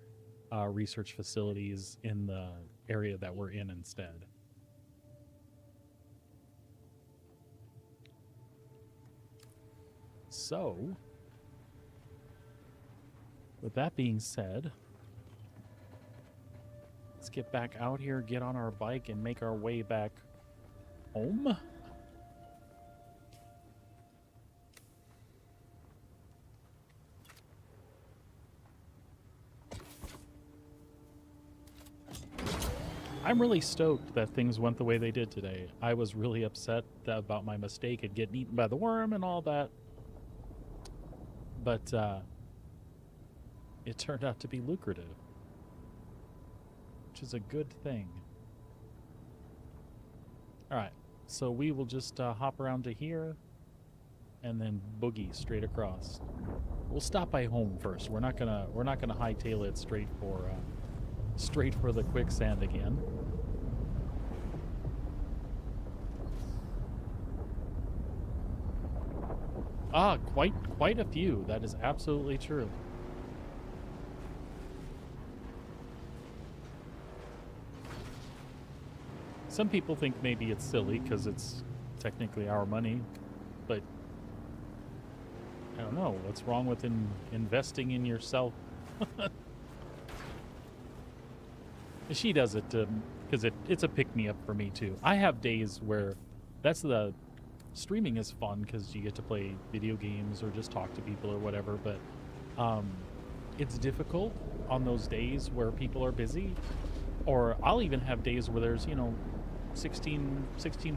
research facilities in the area that we're in instead. So, with that being said, let's get back out here, get on our bike, and make our way back home. I'm really stoked that things went the way they did today. I was really upset about my mistake at getting eaten by the worm and all that. But it turned out to be lucrative, which is a good thing. All right, so we will just hop around to here and then boogie straight across. We'll stop by home first. We're not gonna hightail it straight for the quicksand again. Ah, quite a few. That is absolutely true. Some people think maybe it's silly because it's technically our money, but I don't know. What's wrong with investing in yourself? She does it because it's a pick-me-up for me too. I have days where streaming is fun because you get to play video games or just talk to people or whatever, but it's difficult on those days where people are busy. Or I'll even have days where there's, 16,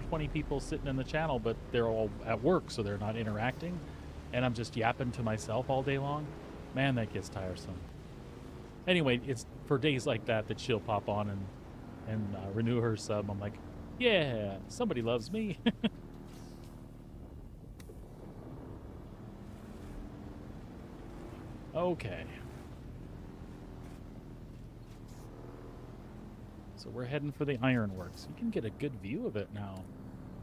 20 people sitting in the channel, but they're all at work, so they're not interacting, and I'm just yapping to myself all day long. Man, that gets tiresome. Anyway, it's for days like that she'll pop on and renew her sub. I'm like, yeah, somebody loves me. Okay. So we're heading for the ironworks. You can get a good view of it now.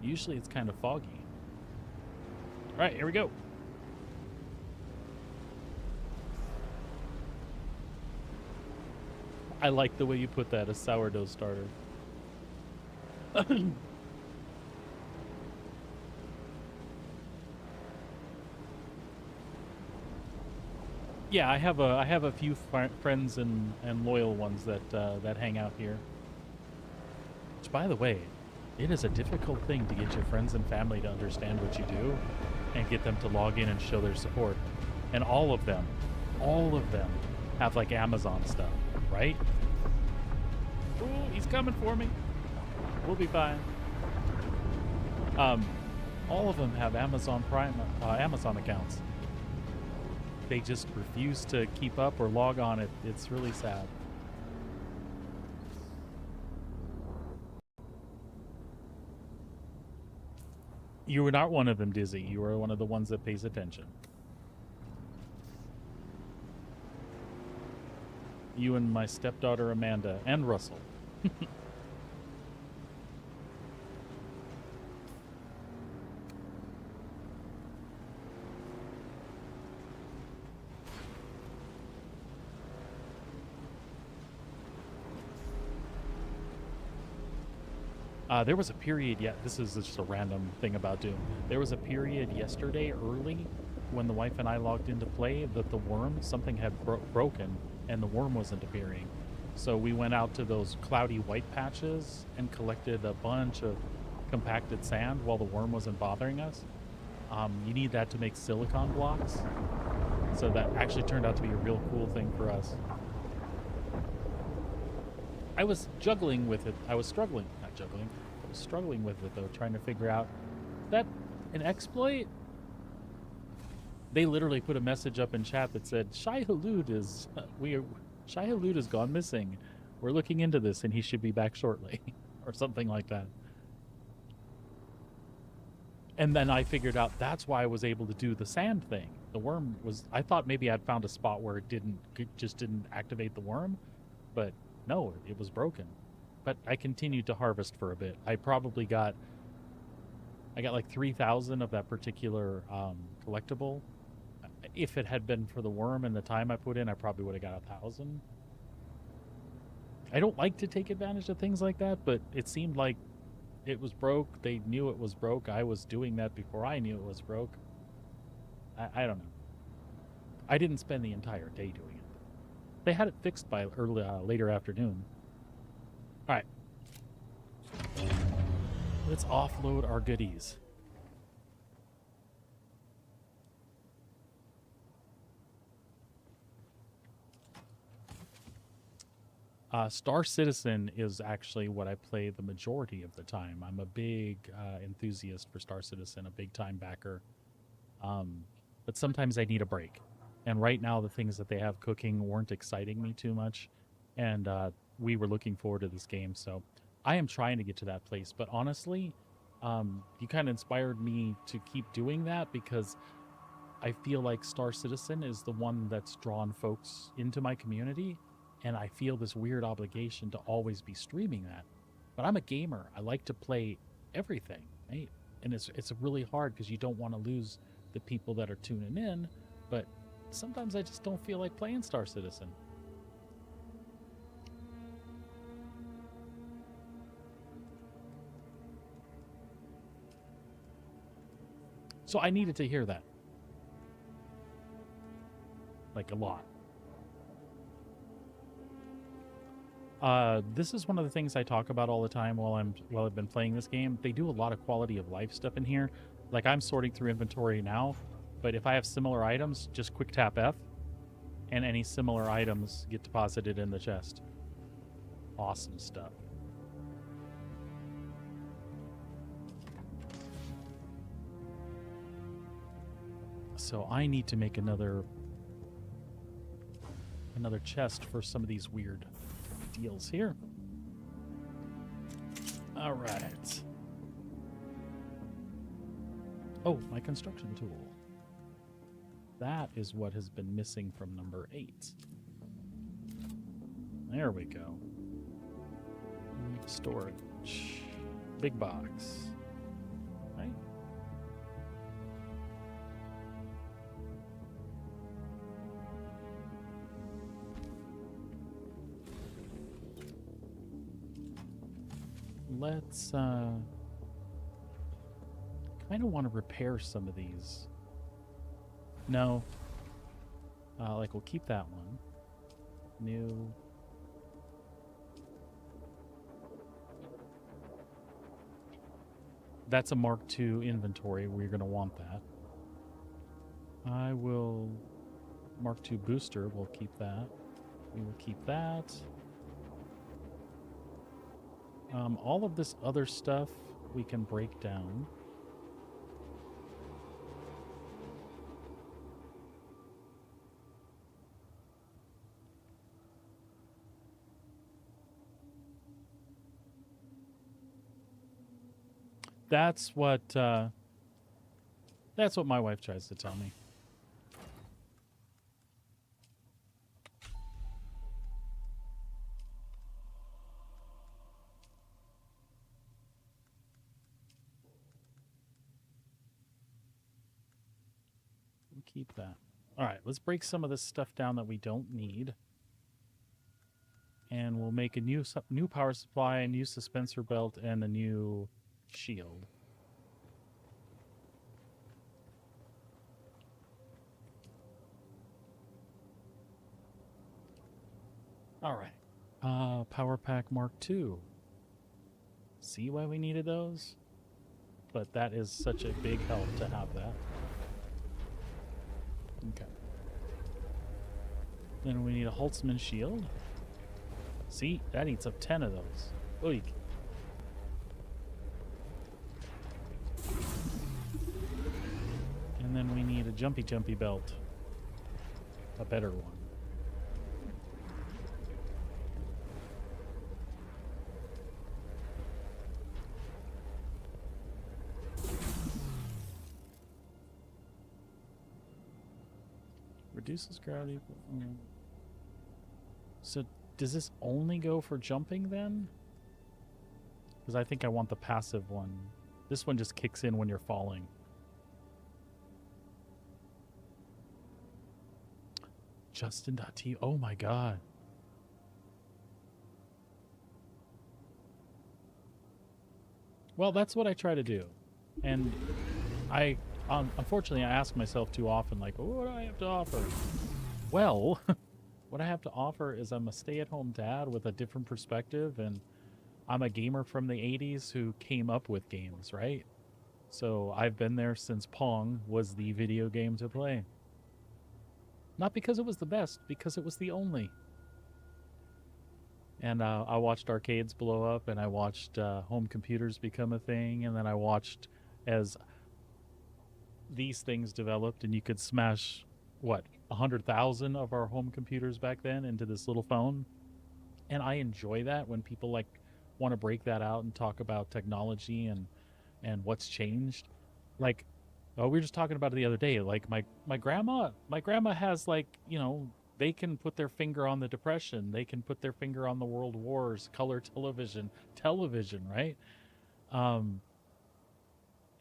Usually it's kind of foggy. All right, here we go. I like the way you put that, a sourdough starter. Yeah, I have a few friends and loyal ones that hang out here. Which, by the way, it is a difficult thing to get your friends and family to understand what you do and get them to log in and show their support. And all of them have like Amazon stuff, right? Ooh, he's coming for me. We'll be fine. All of them have Amazon Prime, Amazon accounts. They just refuse to keep up or log on. It's really sad. You were not one of them, Dizzy. You were one of the ones that pays attention. You and my stepdaughter Amanda and Russell. There was a period, this is just a random thing about Doom. There was a period yesterday early when the wife and I logged into play that the worm, something had broken and the worm wasn't appearing. So we went out to those cloudy white patches and collected a bunch of compacted sand while the worm wasn't bothering us. You need that to make silicon blocks. So that actually turned out to be a real cool thing for us. I was juggling with it. I was struggling with it though, trying to figure out that an exploit. They literally put a message up in chat that said Shai Hulud has gone missing. We're looking into this and he should be back shortly or something like that. And then I figured out that's why I was able to do the sand thing. The worm was, I thought maybe I'd found a spot where it just didn't activate the worm, but no, it was broken. but I continued to harvest for a bit. I got like 3,000 of that particular collectible. If it had been for the worm and the time I put in, I probably would have got 1,000. I don't like to take advantage of things like that, but it seemed like it was broke. They knew it was broke. I was doing that before I knew it was broke. I don't know. I didn't spend the entire day doing it. They had it fixed by later afternoon. All right. Let's offload our goodies. Star Citizen is actually what I play the majority of the time. I'm a big enthusiast for Star Citizen, a big time backer. But sometimes I need a break. And right now the things that they have cooking weren't exciting me too much. And we were looking forward to this game. So I am trying to get to that place. But honestly, you kind of inspired me to keep doing that because I feel like Star Citizen is the one that's drawn folks into my community. And I feel this weird obligation to always be streaming that. But I'm a gamer. I like to play everything, right? And it's really hard because you don't want to lose the people that are tuning in. But sometimes I just don't feel like playing Star Citizen. So I needed to hear that. Like a lot. This is one of the things I talk about all the time while I've been playing this game. They do a lot of quality of life stuff in here. Like I'm sorting through inventory now, but if I have similar items, just quick tap F, and any similar items get deposited in the chest. Awesome stuff. So I need to make another chest for some of these weird deals here. All right. Oh, my construction tool. That is what has been missing from number 8. There we go. Storage. Big box. Right? Let's kind of want to repair some of these. No. Like we'll keep that one. New. That's a Mark II inventory. We're going to want that. I will... Mark II booster, we'll keep that. We will keep that. All of this other stuff we can break down. That's what my wife tries to tell me. We'll keep that. All right, let's break some of this stuff down that we don't need. And we'll make a new power supply, a new suspensor belt, and a new shield. All right. Power Pack Mark II. See why we needed those? But that is such a big help to have that. Okay. Then we need a Holtzman shield. See, that eats up 10 of those. Oik. And then we need a jumpy belt. A better one. Reduces gravity. So does this only go for jumping then? Because I think I want the passive one. This one just kicks in when you're falling. Justin.t. Oh my god. Well, that's what I try to do. And I, unfortunately, I ask myself too often, like, what do I have to offer? Well, what I have to offer is I'm a stay-at-home dad with a different perspective, and I'm a gamer from the 80s who came up with games, right? So I've been there since Pong was the video game to play. Not because it was the best, because it was the only. And I watched arcades blow up, and I watched home computers become a thing, and then I watched as these things developed, and you could smash, what, 100,000 of our home computers back then into this little phone. And I enjoy that when people like want to break that out and talk about technology and what's changed. Like, oh, we were just talking about it the other day. Like my grandma has, like, you know, they can put their finger on the Depression. They can put their finger on the World Wars, color television, right? And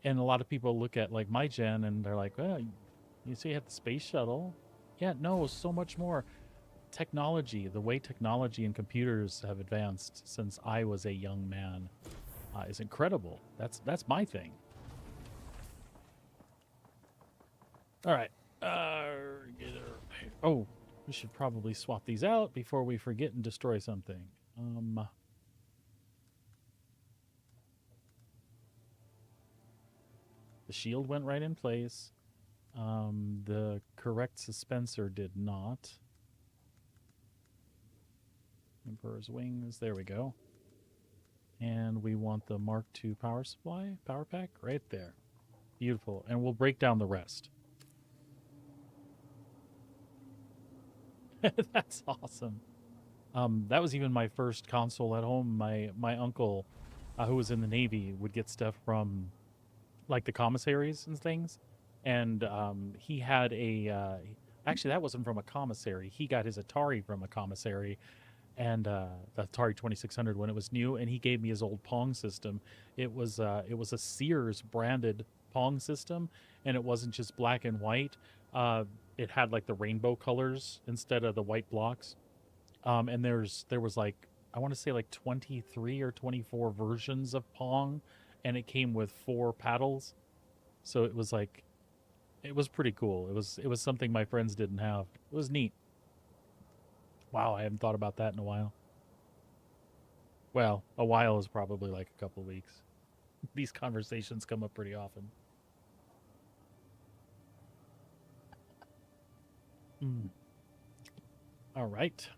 a lot of people look at like my gen and they're like, well, you see, you have the space shuttle. Yeah, no, so much more. Technology, the way technology and computers have advanced since I was a young man is incredible. That's my thing. All right. Oh, we should probably swap these out before we forget and destroy something. The shield went right in place. The correct suspensor did not. Emperor's wings, there we go. And we want the Mark II power supply, power pack, right there. Beautiful. And we'll break down the rest. That's awesome. That was even my first console at home. My uncle, who was in the Navy, would get stuff from like the commissaries and things. And he had a... actually, that wasn't from a commissary. He got his Atari from a commissary. And the Atari 2600 when it was new, and he gave me his old Pong system. It was a Sears branded Pong system, and it wasn't just black and white. It had like the rainbow colors instead of the white blocks. And there was like, I want to say like 23 or 24 versions of Pong, and it came with 4 paddles. So it was like, it was pretty cool. It was something my friends didn't have. It was neat. Wow, I haven't thought about that in a while. Well, a while is probably like a couple weeks. These conversations come up pretty often. All right.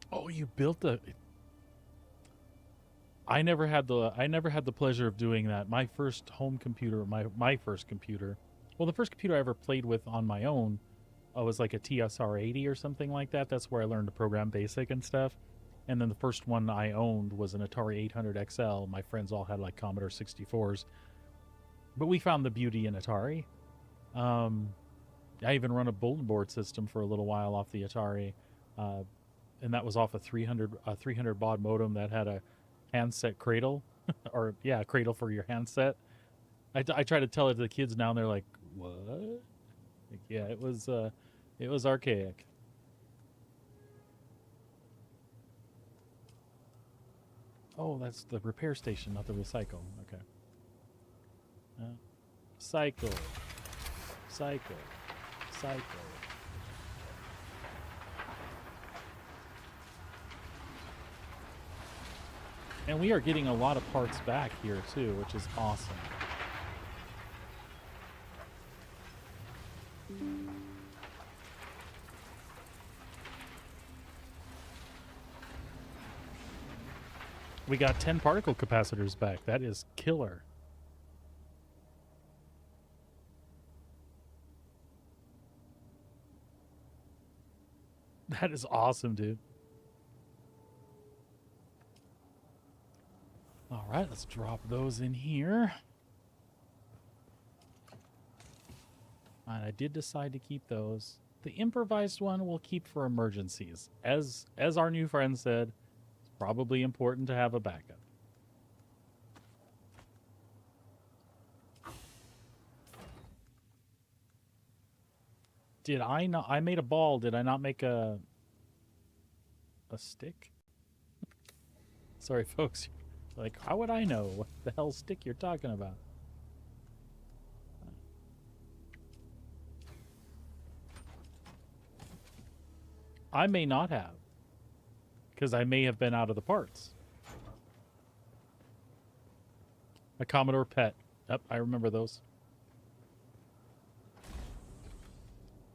Oh, you built a... I never had the pleasure of doing that. My first home computer, my first computer, well, the first computer I ever played with on my own was like a TSR-80 or something like that. That's where I learned to program BASIC and stuff. And then the first one I owned was an Atari 800 XL. My friends all had like Commodore 64s. But we found the beauty in Atari. I even run a bulletin board system for a little while off the Atari. And that was off a 300 baud modem that had a handset cradle. Or, yeah, a cradle for your handset. I try to tell it to the kids now, and they're like, what? Like, yeah, it was archaic. Oh, that's the repair station, not the recycle. Okay. Cycle. And we are getting a lot of parts back here, too, which is awesome. We got 10 particle capacitors back. That is killer. That is awesome, dude. All right, let's drop those in here. And I did decide to keep those. The improvised one we'll keep for emergencies. As our new friend said, it's probably important to have a backup. Did I not? I made a ball. Did I not make a stick? Sorry, folks. Like, how would I know what the hell stick you're talking about? I may not have, because I may have been out of the parts. A Commodore PET. Yep, I remember those.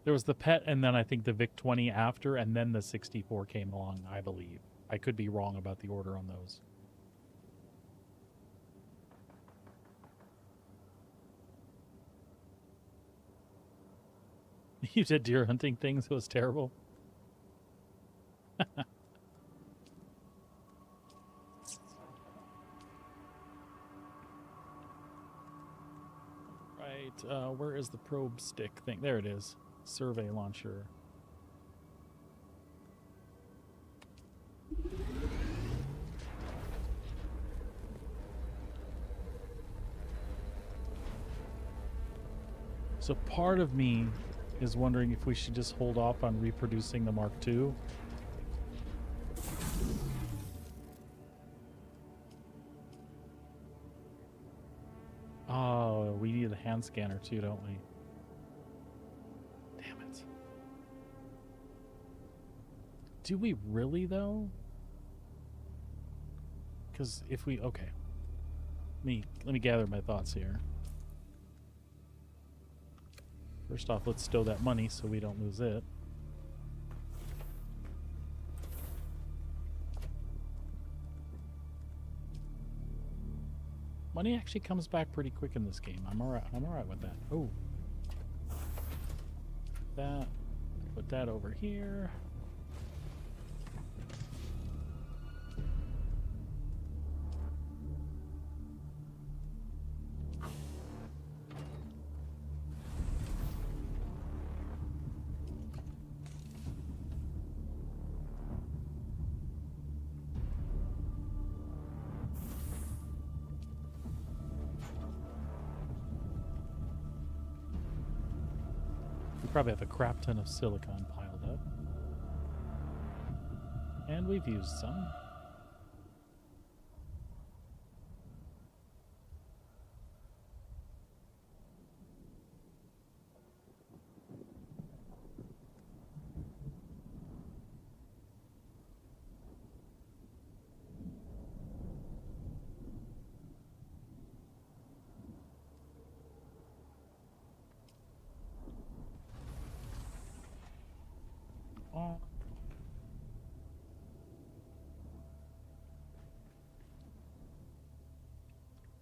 There was the PET, and then I think the VIC-20 after, and then the 64 came along, I believe. I could be wrong about the order on those. You did deer hunting things? It was terrible. Right, where is the probe stick thing? There it is. Survey launcher. So part of me is wondering if we should just hold off on reproducing the Mark II. Oh, we need a hand scanner too, don't we? Damn it. Do we really, though? Because if we... Okay. Let me gather my thoughts here. First off, let's stow that money so we don't lose it. Money actually comes back pretty quick in this game. I'm alright with that. Oh. That. Put that over here. Probably have a crap ton of silicon piled up. And we've used some.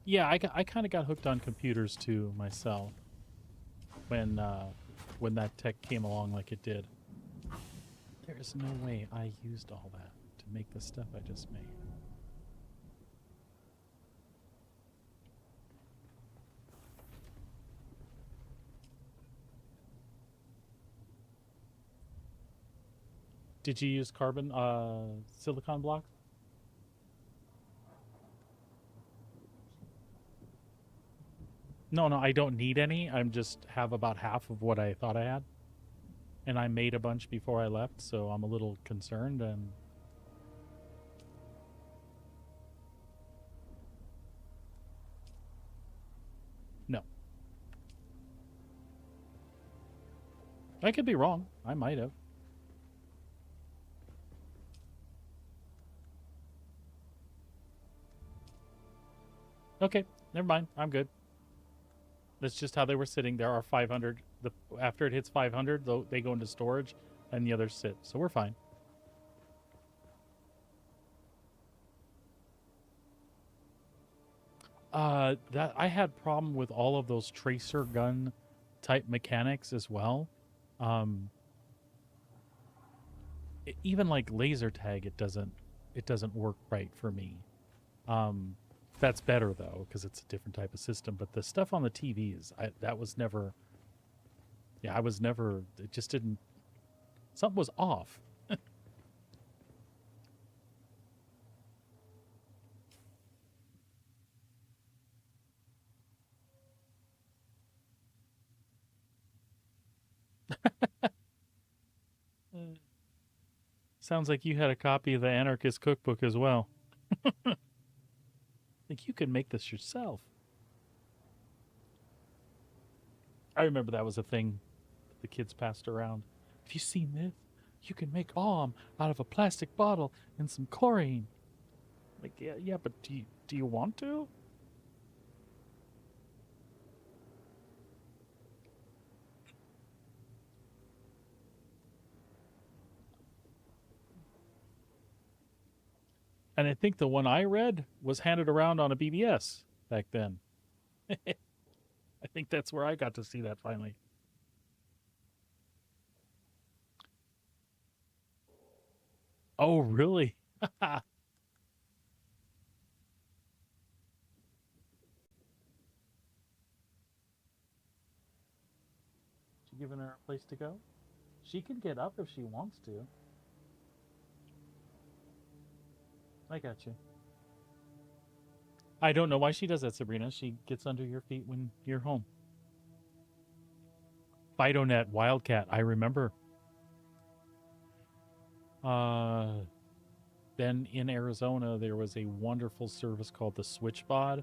Yeah, I kind of got hooked on computers too myself when that tech came along like it did. There is no way I used all that to make the stuff I just made. Did you use silicon blocks? No, I don't need any. I'm just have about half of what I thought I had. And I made a bunch before I left, so I'm a little concerned and... No. I could be wrong. I might have. Okay, never mind. I'm good. That's just how they were sitting. There are 500. After it hits 500, they go into storage, and the others sit. So we're fine. That I had problem with all of those tracer gun type mechanics as well. Even like laser tag, it doesn't work right for me. That's better though, because it's a different type of system. But the stuff on the TVs, that was never. Yeah, I was never. It just didn't Something was off. Sounds like you had a copy of the Anarchist Cookbook as well. I think you could make this yourself. I remember that was a thing the kids passed around. Have you seen this? You can make alm out of a plastic bottle and some chlorine. Like, yeah, but do you want to? And I think the one I read was handed around on a BBS back then. I think that's where I got to see that finally. Oh, really? You giving her a place to go? She can get up if she wants to. I got you. I don't know why she does that, Sabrina. She gets under your feet when you're home. Fidonet Wildcat, I remember. Then in Arizona, there was a wonderful service called the SwitchBod,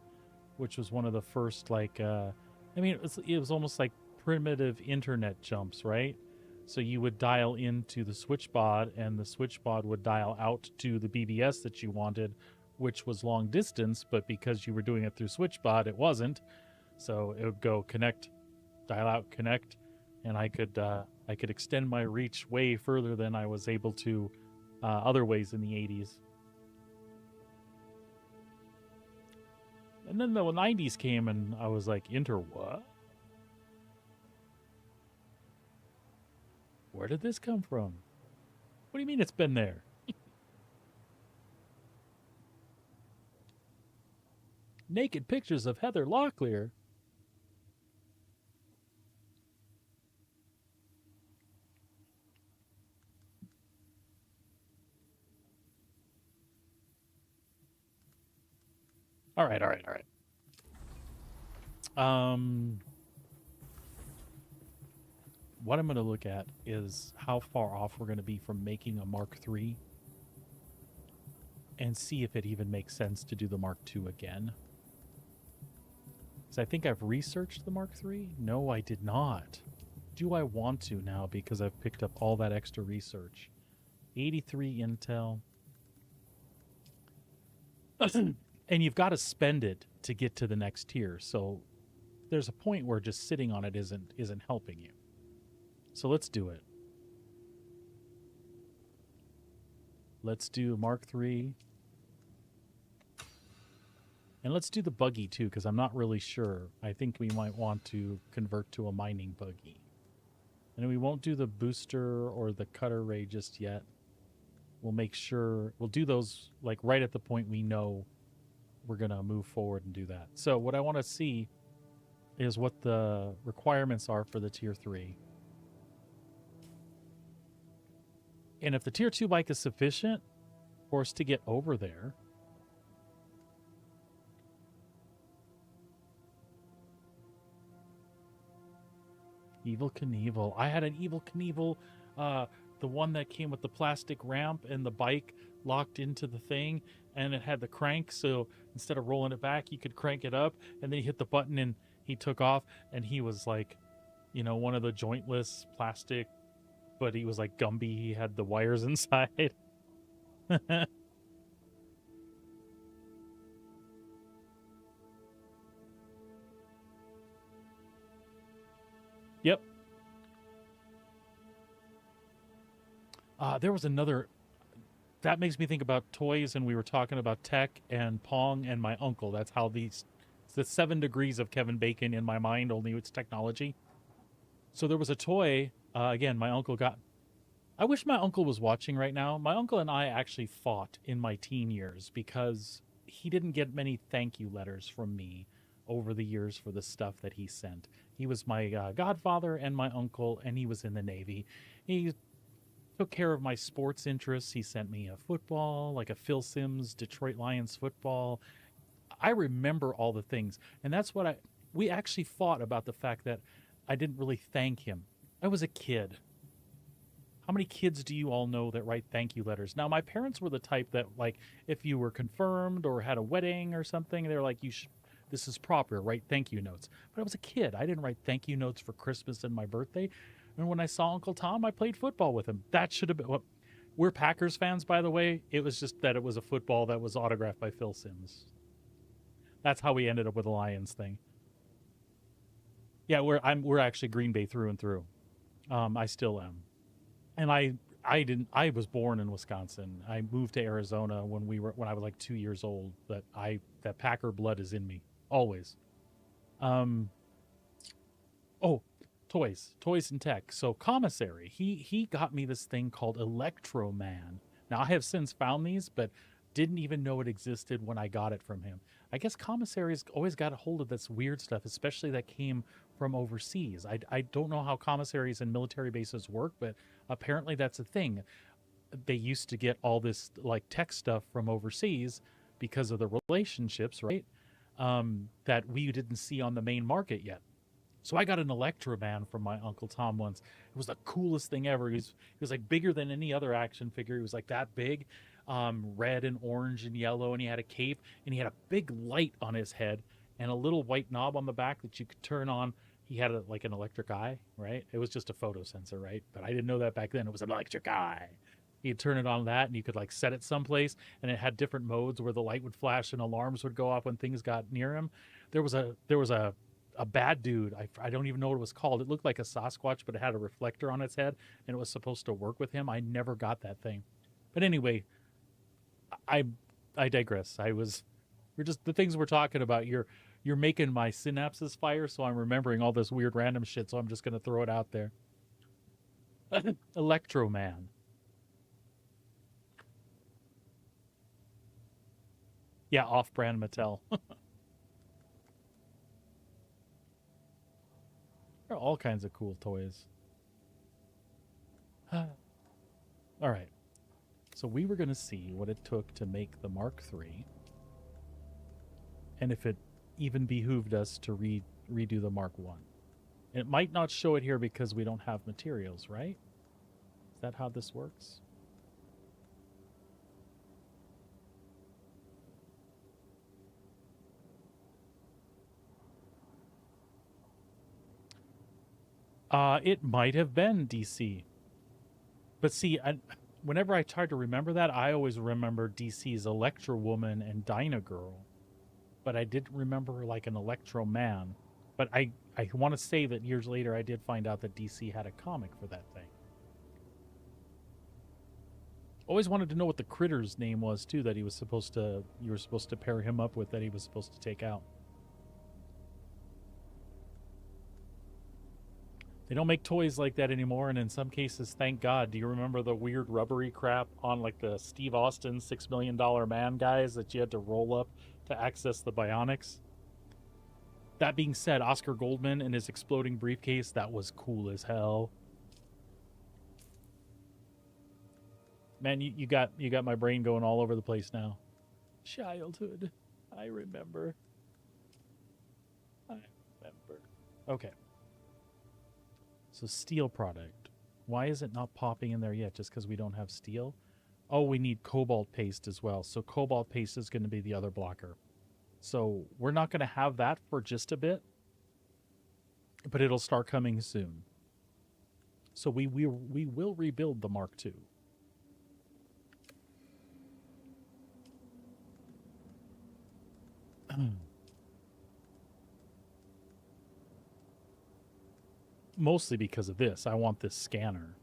which was one of the first, like, I mean, it was almost like primitive internet jumps, right? So you would dial into the SwitchBod, and the SwitchBod would dial out to the BBS that you wanted, which was long distance, but because you were doing it through SwitchBod, it wasn't. So it would go connect, dial out, connect, and I could extend my reach way further than I was able to other ways in the 80s. And then the 90s came, and I was like, inter what? Where did this come from? What do you mean it's been there? Naked pictures of Heather Locklear. All right. What I'm going to look at is how far off we're going to be from making a Mark III and see if it even makes sense to do the Mark II again. Because I think I've researched the Mark III. No, I did not. Do I want to now because I've picked up all that extra research? 83 Intel. And you've got to spend it to get to the next tier. So there's a point where just sitting on it isn't helping you. So let's do it. Let's do Mark III. And let's do the buggy too, because I'm not really sure. I think we might want to convert to a mining buggy. And we won't do the booster or the cutter ray just yet. We'll make sure, we'll do those like right at the point we know we're going to move forward and do that. So what I want to see is what the requirements are for the tier 3. And if the tier 2 bike is sufficient for us to get over there, Evel Knievel. I had an Evel Knievel, the one that came with the plastic ramp and the bike locked into the thing, and it had the crank, so instead of rolling it back, you could crank it up, and then you hit the button and he took off, and he was like, you know, one of the jointless plastic, but he was like Gumby. He had the wires inside. Yep. There was another... That makes me think about toys, and we were talking about tech and Pong and my uncle. That's how these... It's the 7 degrees of Kevin Bacon in my mind, only it's technology. So there was a toy... again, my uncle got... I wish my uncle was watching right now. My uncle and I actually fought in my teen years because he didn't get many thank you letters from me over the years for the stuff that he sent. He was my godfather and my uncle, and he was in the Navy. He took care of my sports interests. He sent me a football, like a Phil Simms Detroit Lions football. I remember all the things. And that's what we actually fought about the fact that I didn't really thank him. I was a kid. How many kids do you all know that write thank you letters? Now, my parents were the type that, like, if you were confirmed or had a wedding or something, they were like, this is proper, write thank you notes. But I was a kid. I didn't write thank you notes for Christmas and my birthday. And when I saw Uncle Tom, I played football with him. That should have been... Well, we're Packers fans, by the way. It was just that it was a football that was autographed by Phil Simms. That's how we ended up with the Lions thing. Yeah, we're actually Green Bay through and through. I still am. And I was born in Wisconsin. I moved to Arizona when I was like 2 years old. That Packer blood is in me always. Toys and tech. So Commissary, he got me this thing called Electro-Man. Now I have since found these, but didn't even know it existed when I got it from him. I guess Commissary's always got a hold of this weird stuff, especially that came from overseas. I don't know how commissaries and military bases work, but apparently that's a thing. They used to get all this like tech stuff from overseas because of the relationships, right? That we didn't see on the main market yet. So I got an Electro-Man from my Uncle Tom once. It was the coolest thing ever. He was like bigger than any other action figure. He was like that big, red and orange and yellow, and he had a cape, and he had a big light on his head and a little white knob on the back that you could turn on. He had like an electric eye, right? It was just a photo sensor, right? But I didn't know that back then. It was an electric eye. You'd turn it on that, and you could like set it someplace, and it had different modes where the light would flash and alarms would go off when things got near him. There was a bad dude. I don't even know what it was called. It looked like a Sasquatch, but it had a reflector on its head, and it was supposed to work with him. I never got that thing. But anyway, I digress. We're just the things we're talking about. You're making my synapses fire, so I'm remembering all this weird random shit, so I'm just going to throw it out there. Electro-Man. Yeah, off-brand Mattel. There are all kinds of cool toys. All right. So we were going to see what it took to make the Mark III. And if it even behooved us to redo the Mark I. It might not show it here because we don't have materials, right? Is that how this works? It might have been DC. But see, whenever I tried to remember that, I always remember DC's Electro Woman and Dyna Girl. But I didn't remember like an Electro-Man. But I want to say that years later I did find out that DC had a comic for that thing. Always wanted to know what the Critter's name was too, that you were supposed to pair him up with, that he was supposed to take out. They don't make toys like that anymore, and in some cases, thank God. Do you remember the weird rubbery crap on like the Steve Austin $6 Million Man guys that you had to roll up to access the bionics? That being said, Oscar Goldman and his exploding briefcase, that was cool as hell. Man, you got my brain going all over the place now. Childhood. I remember. Okay. So steel product. Why is it not popping in there yet? Just because we don't have steel? Oh, we need cobalt paste as well. So cobalt paste is going to be the other blocker. So we're not going to have that for just a bit. But it'll start coming soon. So we will rebuild the Mark II. Mostly because of this. I want this scanner.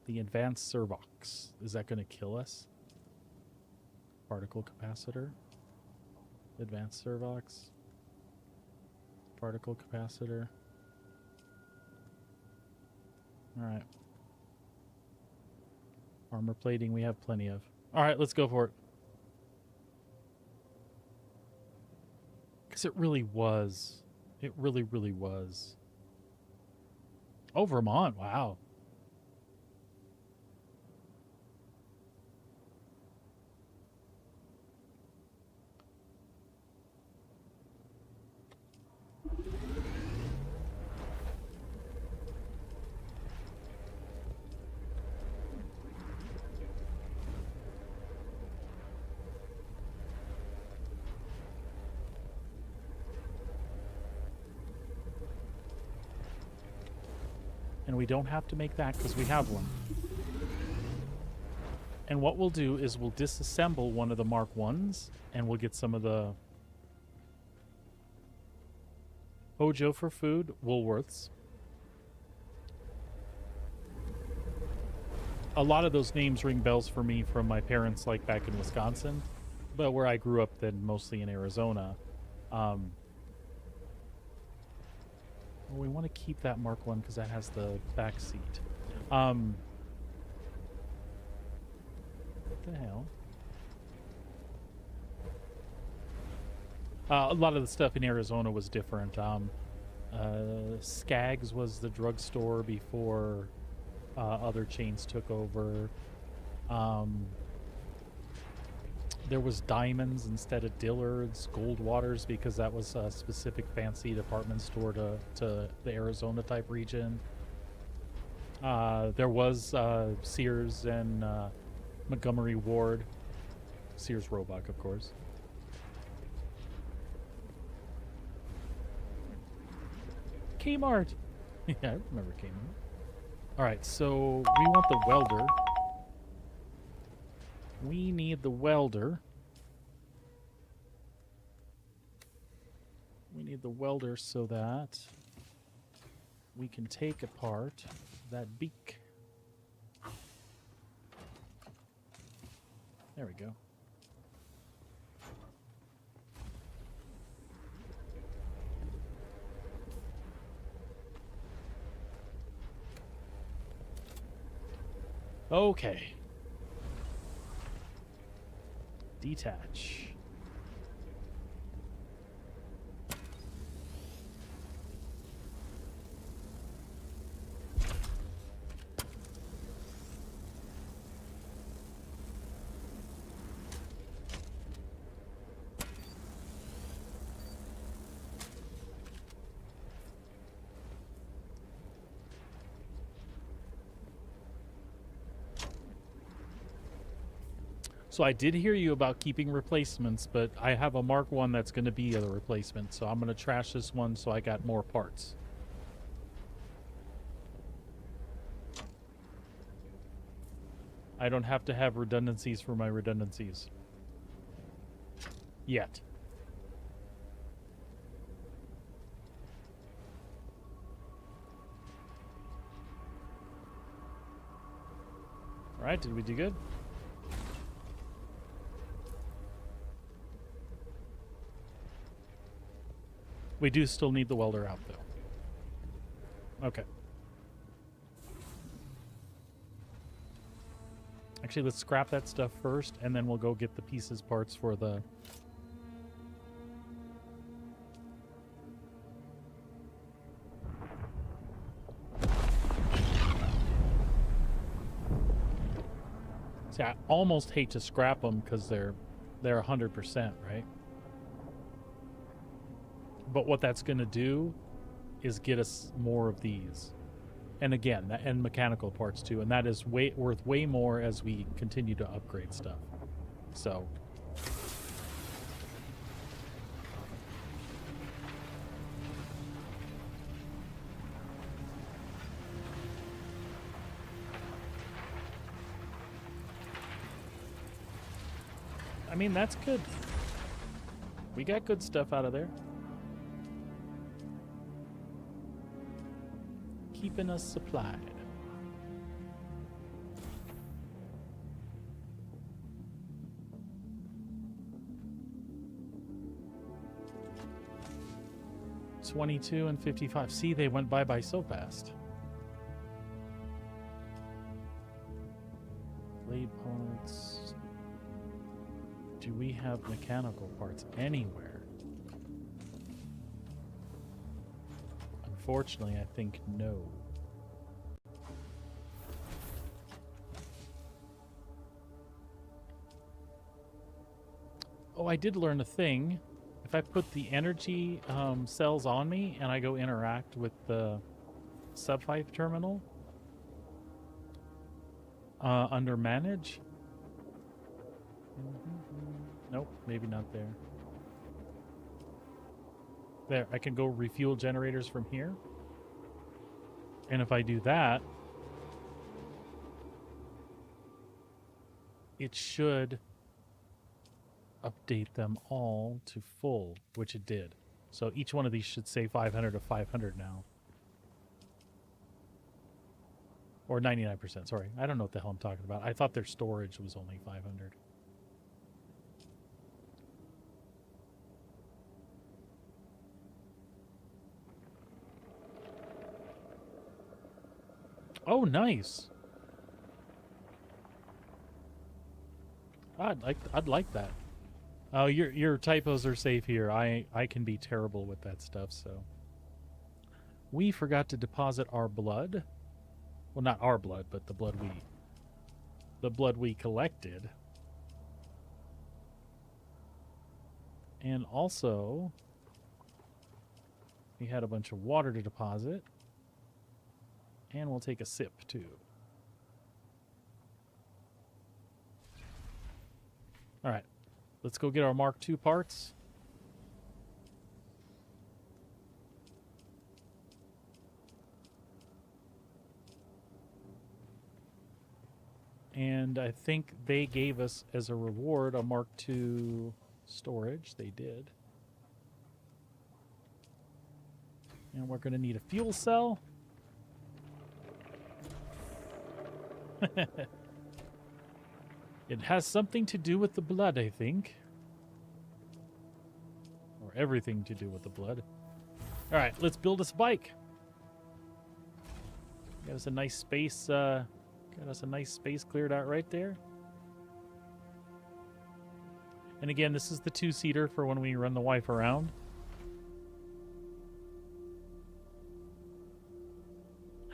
The advanced Servox. Is that going to kill us? Particle capacitor. Advanced Servox. Particle capacitor. Alright. Armor plating we have plenty of. Alright, let's go for it. Because it really was. It really, really was. Oh, Vermont. Wow. And we don't have to make that because we have one. And what we'll do is we'll disassemble one of the Mark 1s and we'll get some of the Hojo for food, Woolworths. A lot of those names ring bells for me from my parents, like back in Wisconsin, but where I grew up then mostly in Arizona. Well, we want to keep that Mark 1 because that has the back seat. What the hell? A lot of the stuff in Arizona was different. Skaggs was the drugstore before other chains took over. There was Diamonds instead of Dillard's, Goldwater's because that was a specific fancy department store to the Arizona type region. There was Sears and Montgomery Ward. Sears Roebuck, of course. Kmart. Yeah, I remember Kmart. All right, so we want the welder. We need the welder. We need the welder so that we can take apart that beak. There we go. Okay. Detach. So I did hear you about keeping replacements, but I have a Mark 1 that's going to be the replacement, so I'm going to trash this one so I got more parts. I don't have to have redundancies for my redundancies. Yet. Alright, did we do good? We do still need the welder out, though. Okay. Actually, let's scrap that stuff first, and then we'll go get the pieces parts for the... See, I almost hate to scrap them because they're 100%, right? But what that's going to do is get us more of these. And again, and mechanical parts too. And that is worth way more as we continue to upgrade stuff. So. I mean, that's good. We got good stuff out of there. Keeping us supplied. $22 and $55. See, they went by so fast. Blade parts. Do we have mechanical parts anywhere? Unfortunately, I think no. Oh, I did learn a thing. If I put the energy cells on me and I go interact with the Subhive terminal under manage. Nope, maybe not there. There, I can go refuel generators from here. And if I do that, it should update them all to full, which it did. So each one of these should say 500 to 500 now. Or 99%, sorry. I don't know what the hell I'm talking about. I thought their storage was only 500. Oh, nice. I'd like that. Oh, your typos are safe here. I can be terrible with that stuff, so. We forgot to deposit our blood. Well, not our blood, but the blood we collected. And also, we had a bunch of water to deposit. And we'll take a sip, too. All right. Let's go get our Mark II parts. And I think they gave us as a reward a Mark II storage. They did. And we're going to need a fuel cell. It has something to do with the blood, I think. Or everything to do with the blood. All right, let's build us a bike. Got us a nice space. Got us a nice space cleared out right there. And again, this is the 2-seater for when we run the wife around.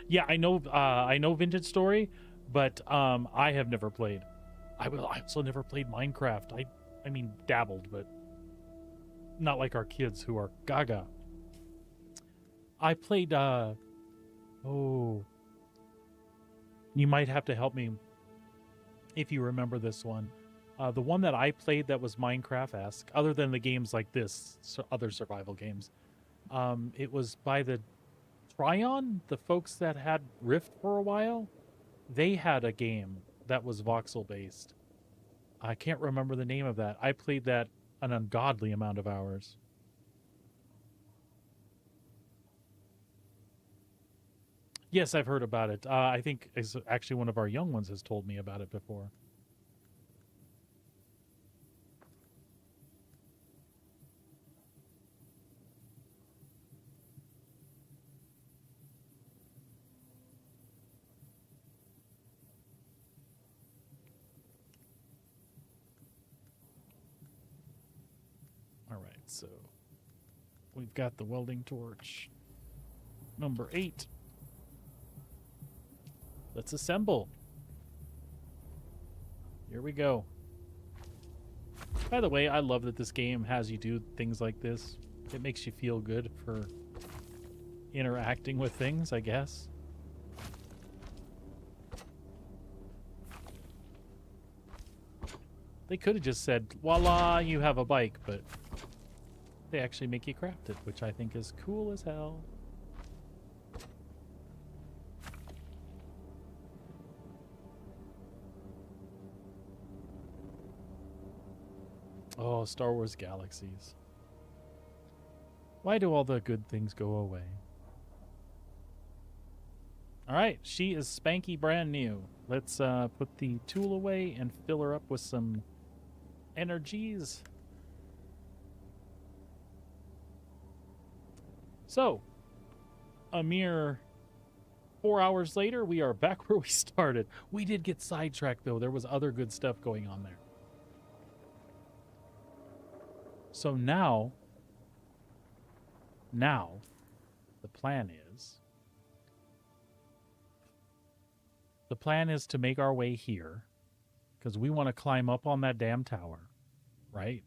Yeah, I know Vintage Story, but I have never played. I also never played Minecraft. I mean, dabbled, but not like our kids who are gaga. I played, oh, you might have to help me if you remember this one. The one that I played that was Minecraft-esque, other than the games like this, so other survival games, it was by the Tryon, the folks that had Rift for a while. They had a game that was voxel-based. I can't remember the name of that. I played that an ungodly amount of hours. Yes, I've heard about it. I think it's actually one of our young ones has told me about it before. All right, so we've got the welding torch. Number 8. Let's assemble. Here we go. By the way, I love that this game has you do things like this. It makes you feel good for interacting with things, I guess. They could have just said, voila, you have a bike, but they actually make you craft it, which I think is cool as hell. Oh, Star Wars Galaxies. Why do all the good things go away? All right, she is spanky brand new. Let's put the tool away and fill her up with some energies. So, a mere 4 hours later, we are back where we started. We did get sidetracked, though. There was other good stuff going on there. So now, the plan is to make our way here, because we want to climb up on that damn tower, right?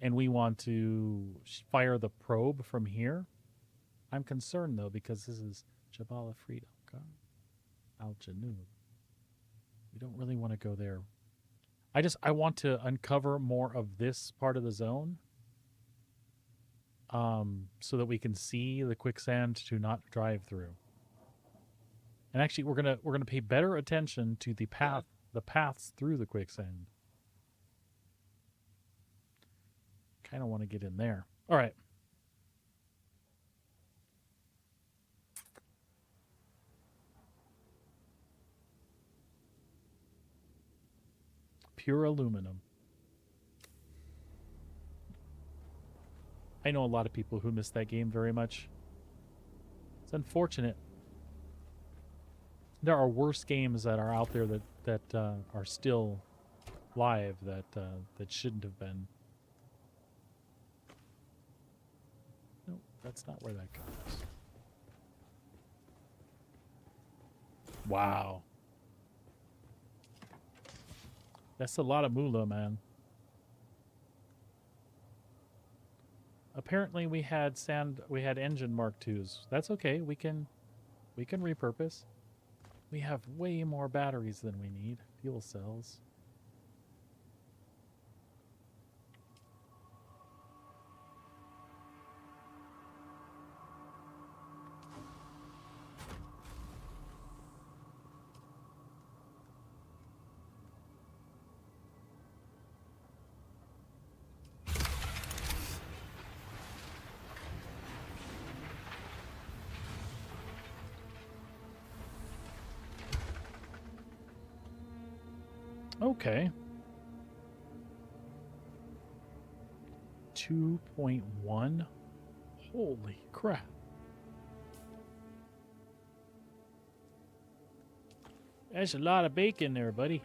and we want to fire the probe from here. I'm concerned, though, because this is Jabal Afreed Al-Janud. We don't really want to go there. I want to uncover more of this part of the zone, so that we can see the quicksand to not drive through. And actually, we're gonna pay better attention to the paths through the quicksand. Kind of want to get in there. All right. Pure aluminum. I know a lot of people who miss that game very much. It's unfortunate. There are worse games that are out there that are still live that shouldn't have been. No, that's not where that goes. Wow. That's a lot of moolah, man. Apparently we had engine Mark IIs. That's okay. We can repurpose. We have way more batteries than we need. Fuel cells. Okay. 2.1. Holy crap. That's a lot of bacon there, buddy.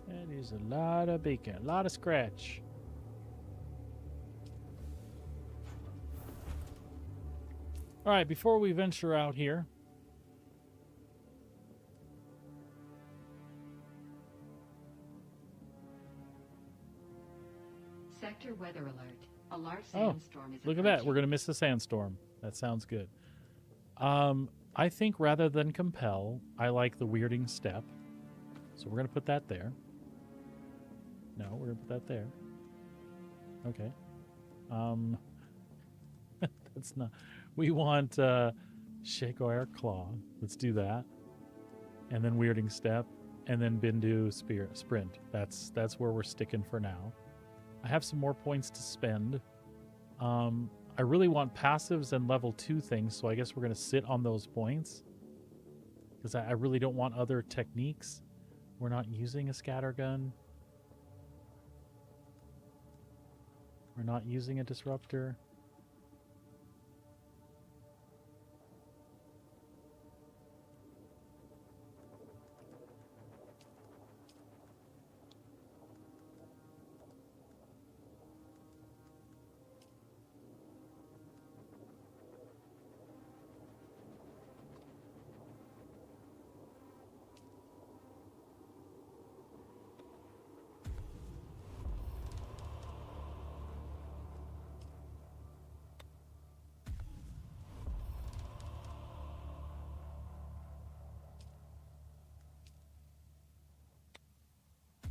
That is a lot of bacon. A lot of scratch. All right, before we venture out here, Sector weather alert. A large sandstorm is look at that. We're going to miss the sandstorm. That sounds good. I think rather than compel, I like the weirding step. So we're going to put that there. No, we're going to put that there. Okay. That's not... We want Shagoir Claw. Let's do that. And then weirding step. And then Bindu Sprint. That's where we're sticking for now. I have some more points to spend. I really want passives and level 2 things, so I guess we're going to sit on those points. Because I really don't want other techniques. We're not using a scattergun. We're not using a disruptor.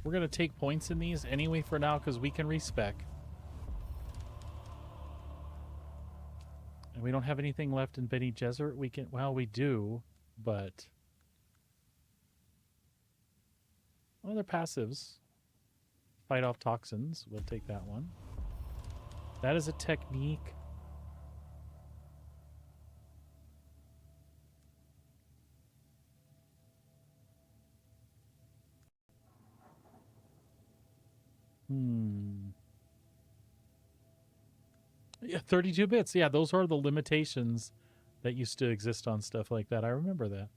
We're going to take points in these anyway for now because we can respec. And we don't have anything left in Bene Gesserit. We can, well, we do, but... Well, they're passives. Fight off toxins. We'll take that one. That is a technique. Yeah, 32 bits. Yeah, those are the limitations that used to exist on stuff like that. I remember that.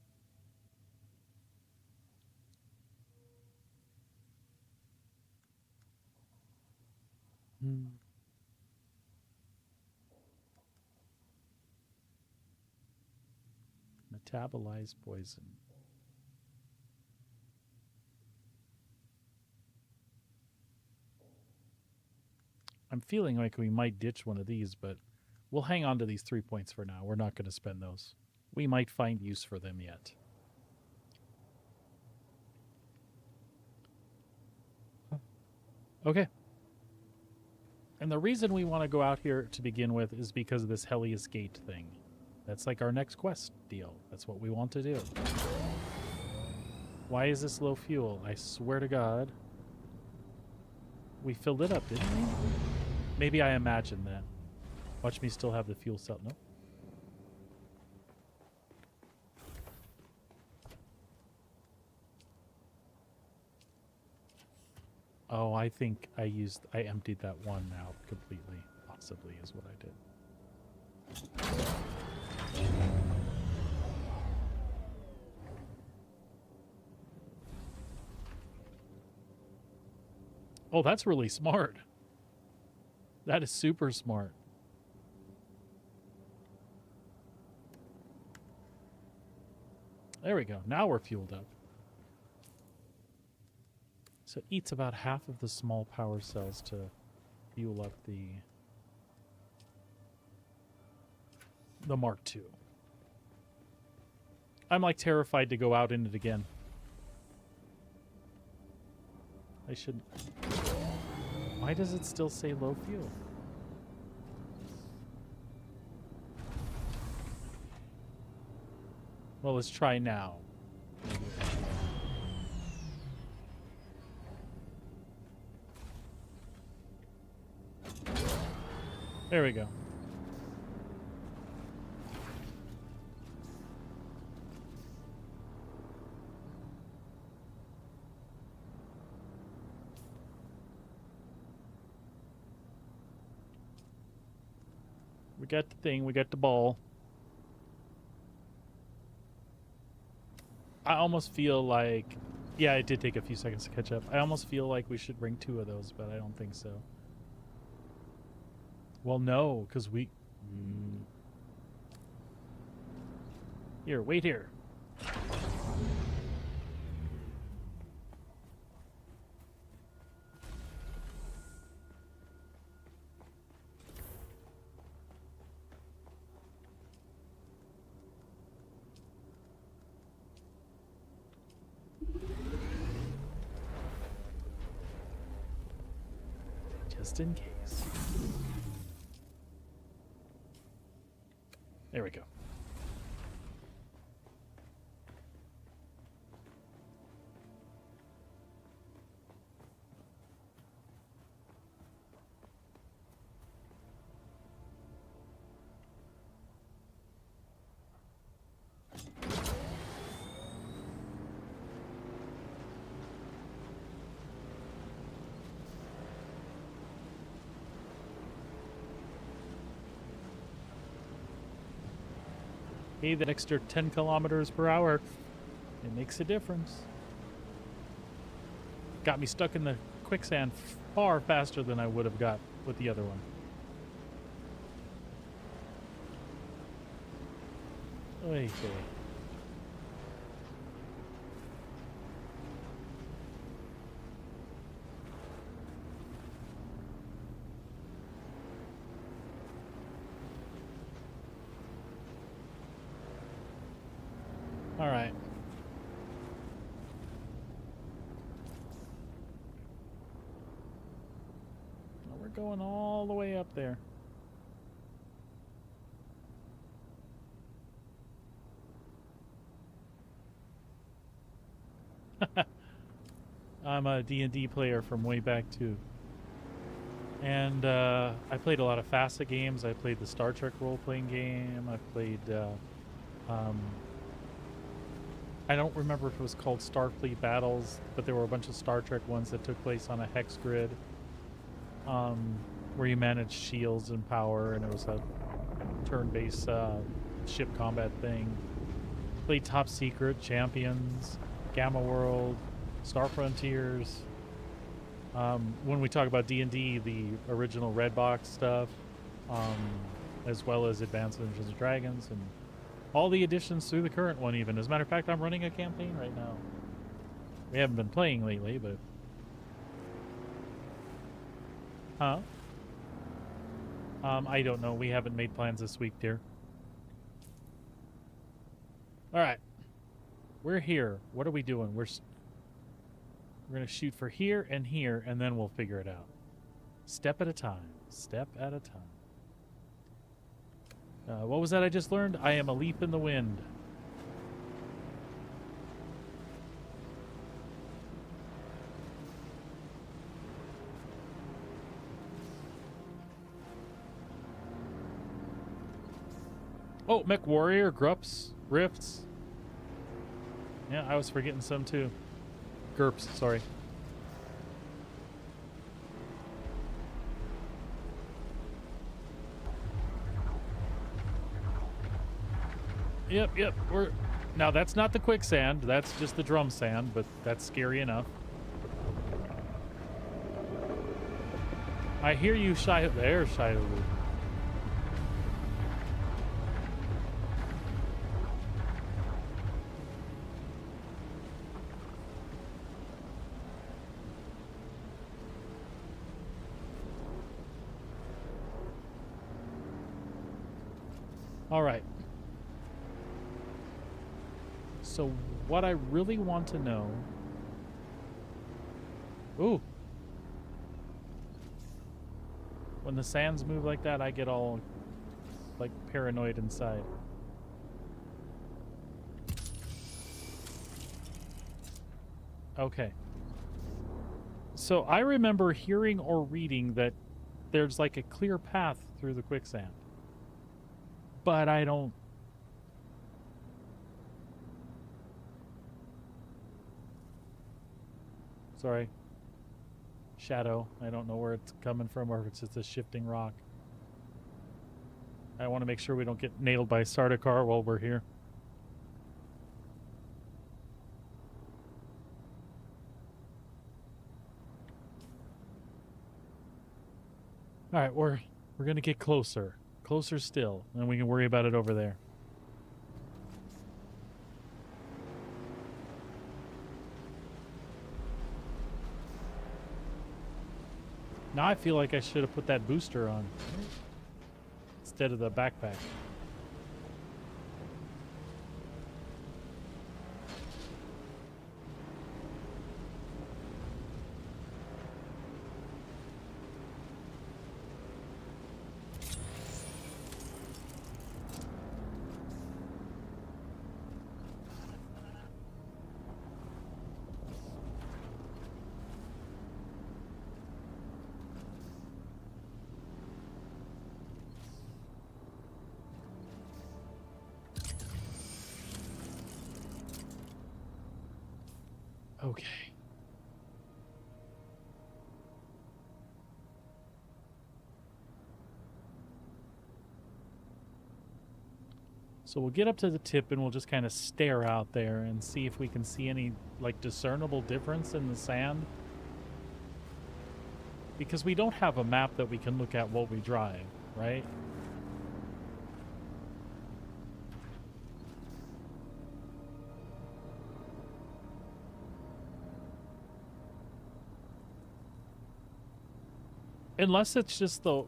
Metabolize poison. I'm feeling like we might ditch one of these, but we'll hang on to these 3 points for now. We're not going to spend those. We might find use for them yet. Okay. And the reason we want to go out here to begin with is because of this Helios Gate thing. That's like our next quest deal. That's what we want to do. Why is this low fuel? I swear to God. We filled it up, didn't we? Maybe I imagined that. Watch me still have the fuel cell. Nope. Oh, I think I emptied that one out completely. Possibly is what I did. Oh, that's really smart. That is super smart. There we go. Now we're fueled up. So it eats about half of the small power cells to fuel up the Mark II. I'm like terrified to go out in it again. I should... Why does it still say low fuel? Well, let's try now. There we go. We got the thing, we got the ball. I almost feel like... Yeah, it did take a few seconds to catch up. I almost feel like we should bring 2 of those, but I don't think so. Well, no, because we... Here, wait here. Just in case. There we go. Hey, that extra 10 kilometers per hour, it makes a difference. Got me stuck in the quicksand far faster than I would have got with the other one. Okay. All right. Well, we're going all the way up there. I'm a D&D player from way back too. And I played a lot of FASA games. I played the Star Trek role-playing game. I played... I don't remember if it was called Starfleet Battles, but there were a bunch of Star Trek ones that took place on a hex grid, where you managed shields and power, and it was a turn-based ship combat thing. Played Top Secret, Champions, Gamma World, Star Frontiers. When we talk about D&D, the original Red Box stuff, as well as Advanced Dungeons and Dragons, and all the additions through the current one even. As a matter of fact, I'm running a campaign right now. We haven't been playing lately, but... Huh? I don't know. We haven't made plans this week, dear. All right. We're here. What are we doing? We're going to shoot for here, and then we'll figure it out. Step at a time. Step at a time. What was that I just learned? I am a leaf in the wind. Oh, Mech Warrior, Grups, Rifts. Yeah, I was forgetting some too. GURPS, sorry. Yep, now that's not the quicksand, that's just the drum sand, but that's scary enough. I hear you, there, Shia. All right. So what I really want to know... Ooh. When the sands move like that, I get all, like, paranoid inside. Okay. So I remember hearing or reading that there's, like, a clear path through the quicksand. But I don't... Sorry. Shadow. I don't know where it's coming from or if it's just a shifting rock. I want to make sure we don't get nailed by Sardaukar while we're here. Alright, we're gonna get closer. Closer still, and we can worry about it over there. Now I feel like I should have put that booster on instead of the backpack. Okay. So we'll get up to the tip and we'll just kind of stare out there and see if we can see any, like, discernible difference in the sand. Because we don't have a map that we can look at while we drive, right? Unless it's just the...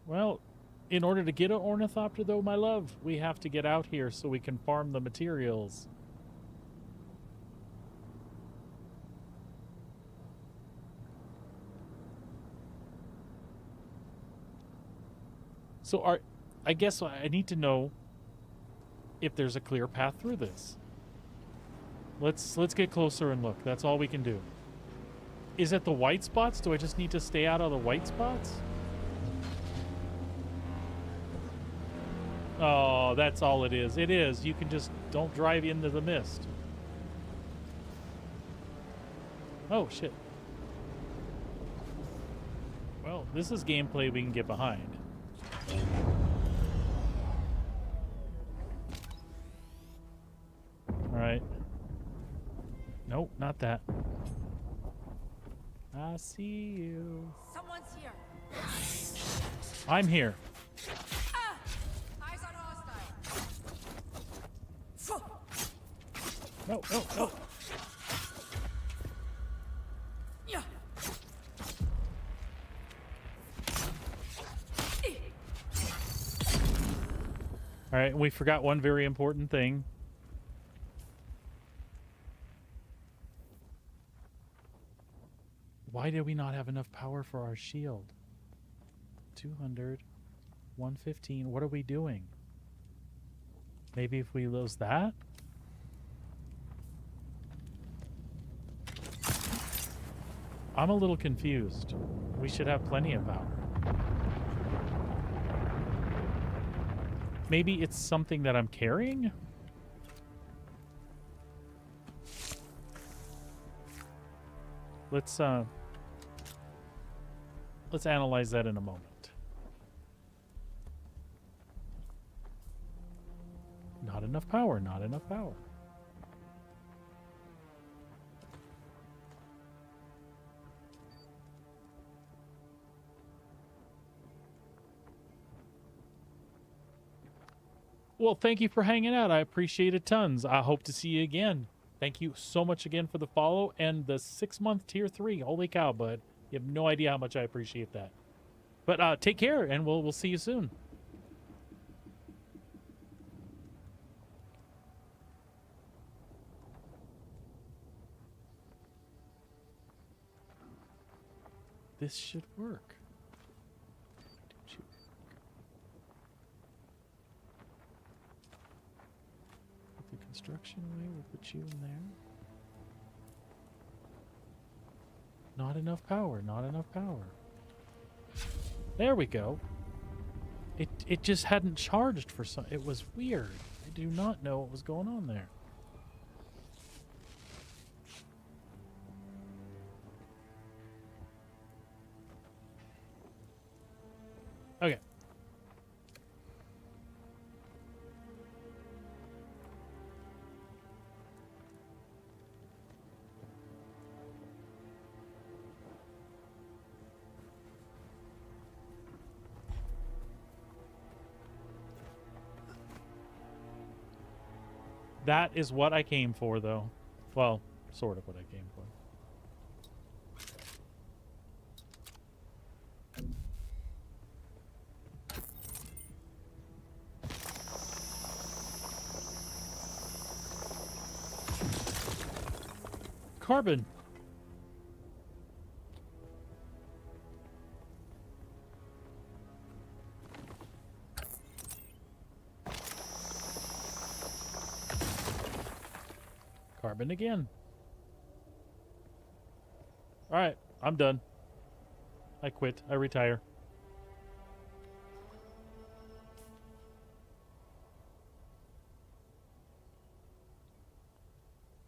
Well, in order to get an ornithopter, though, my love, we have to get out here so we can farm the materials. So I guess I need to know if there's a clear path through this. Let's get closer and look. That's all we can do. Is it the white spots? Do I just need to stay out of the white spots? Oh, that's all it is. It is. You can just don't drive into the mist. Oh, shit. Well, this is gameplay we can get behind. Alright. Nope, not that. I see you. Someone's here. I'm here. No, no, no. All right, we forgot one very important thing. Why did we not have enough power for our shield? 200, 115. What are we doing? Maybe if we lose that? I'm a little confused. We should have plenty of power. Maybe it's something that I'm carrying? Let's analyze that in a moment. Not enough power, not enough power. Well, thank you for hanging out. I appreciate it tons. I hope to see you again. Thank you so much again for the follow and the 6-month tier 3. Holy cow, bud. You have no idea how much I appreciate that. But take care, and we'll see you soon. This should work. Put the construction away. We'll put you in there. Not enough power. Not enough power. There we go. It just hadn't charged for some. It was weird. I do not know what was going on there. Okay. That is what I came for, though. Well, sort of what I came for. Carbon. Carbon again. All right, I'm done. I quit. I retire.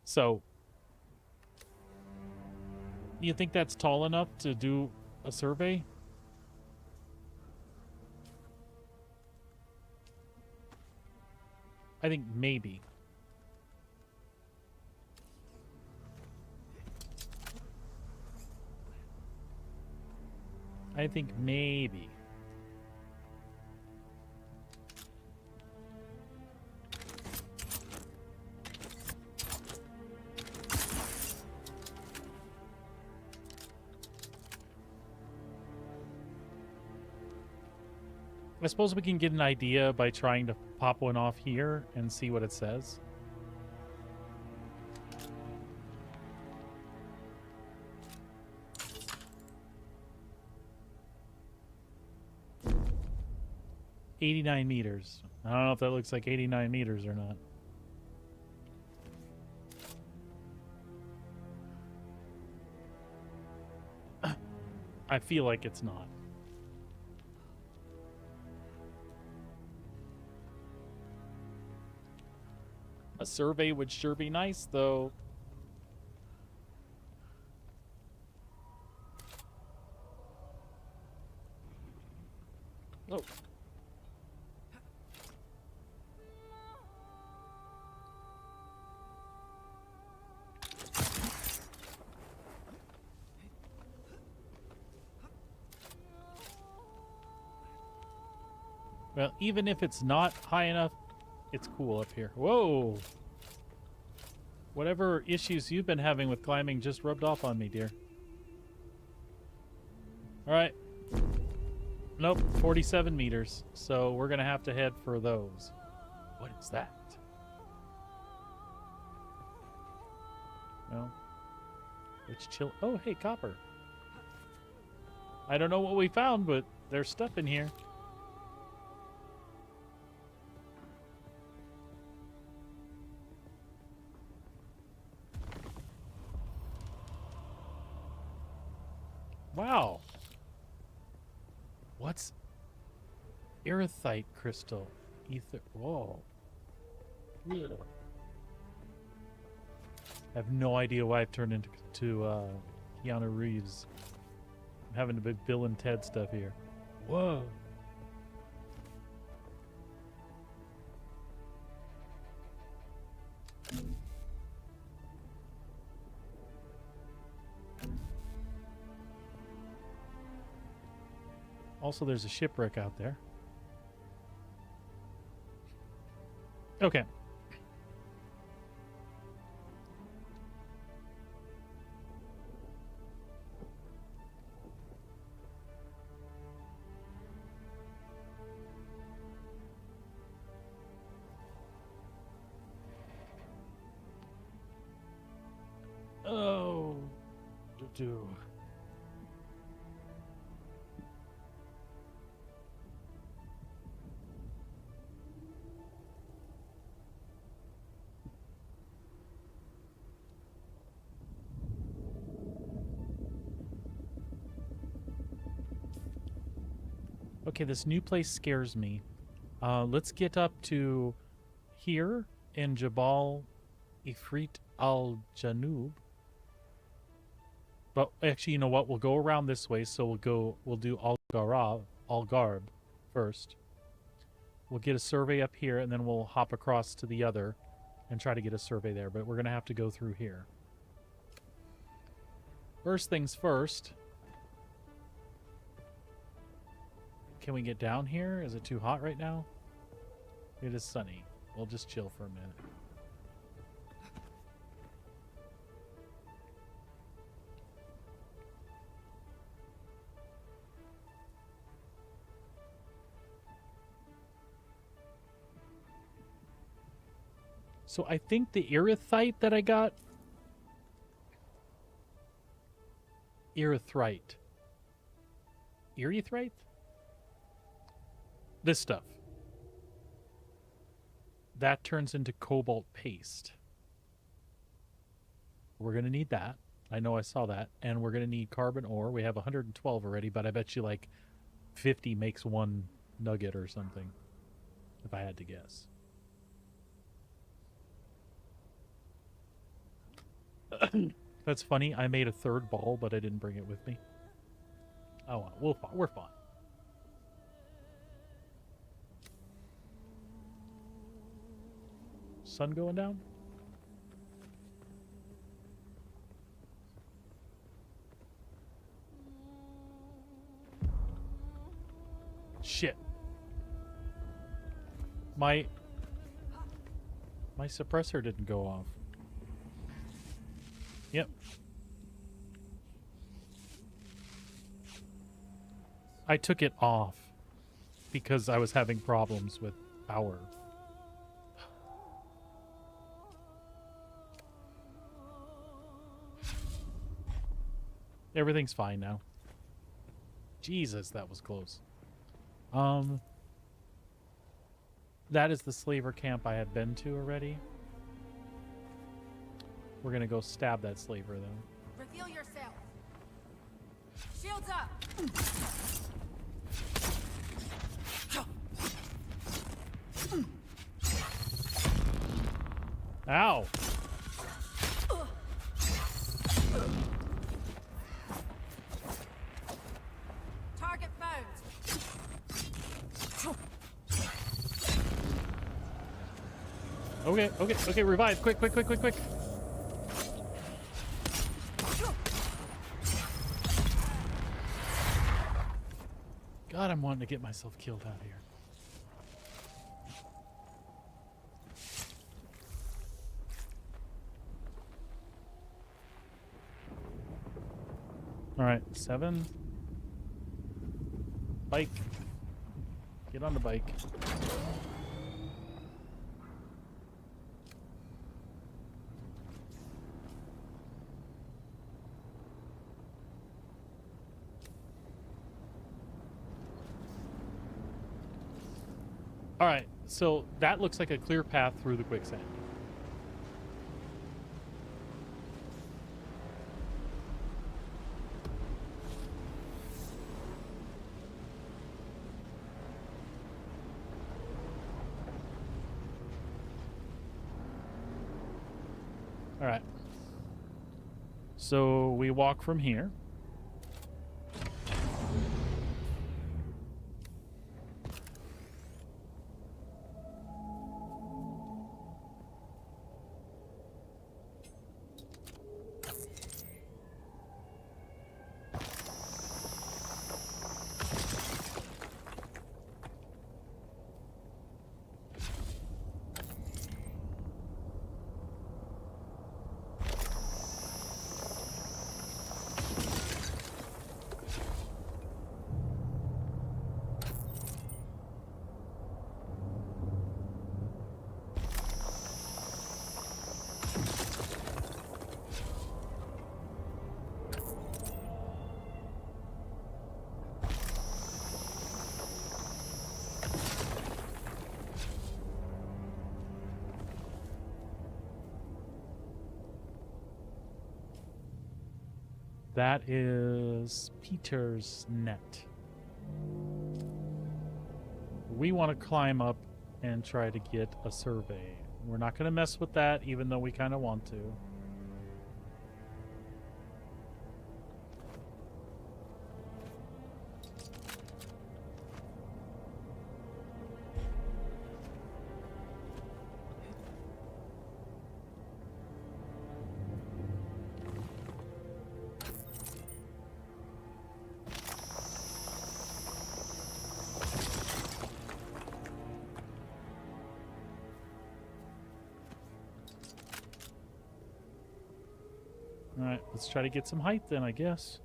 So, you think that's tall enough to do a survey? I think maybe. I think maybe. I suppose we can get an idea by trying to pop one off here and see what it says. $89 meters. I don't know if that looks like 89 meters or not. I feel like it's not. A survey would sure be nice, though. Oh. Well, even if it's not high enough, it's cool up here. Whoa! Whatever issues you've been having with climbing just rubbed off on me, dear. Alright. Nope, 47 meters. So we're going to have to head for those. What is that? No. It's chill. Oh, hey, copper. I don't know what we found, but there's stuff in here. Wow. What's erythite crystal? Ether. Whoa. Yeah. I have no idea why I've turned into Keanu Reeves. I'm having a big Bill and Ted stuff here. Whoa. Also, there's a shipwreck out there. Okay. Oh. Do. Okay, this new place scares me. Let's get up to here in Jabal Ifrit al-Janub. But actually, you know what? We'll go around this way, so we'll do Al-Garb first. We'll get a survey up here, and then we'll hop across to the other and try to get a survey there. But we're going to have to go through here. First things first. Can we get down here? Is it too hot right now? It is sunny. We'll just chill for a minute. So I think the erythite that I got... Erythrite. Erythrite? This stuff. That turns into cobalt paste. We're going to need that. I know I saw that. And we're going to need carbon ore. We have 112 already, but I bet you like 50 makes one nugget or something. If I had to guess. That's funny. I made a third ball, but I didn't bring it with me. Oh, well, we're fine. Sun going down? Shit. My suppressor didn't go off. Yep. I took it off because I was having problems with power. Everything's fine now. Jesus, that was close. That is the slaver camp I had been to already. We're gonna go stab that slaver, though. Reveal yourself. Shields up. Ow! Target found. Okay, revive. Quick. God, I'm wanting to get myself killed out here. All right, 7. Bike. Get on the bike. All right, so that looks like a clear path through the quicksand. All right. So we walk from here. That is Peter's net. We want to climb up and try to get a survey. We're not going to mess with that, even though we kind of want to. Alright, let's try to get some height then, I guess.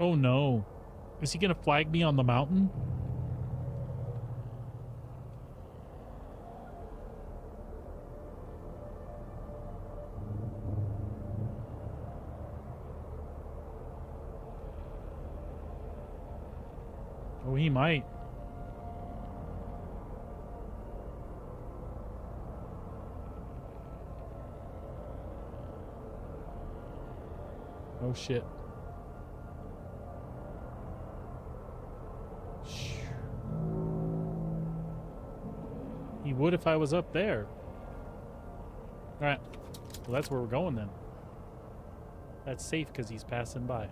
Oh no. Is he gonna flag me on the mountain? Oh, he might. Oh shit. He would if I was up there. Alright. Well, that's where we're going then. That's safe because he's passing by.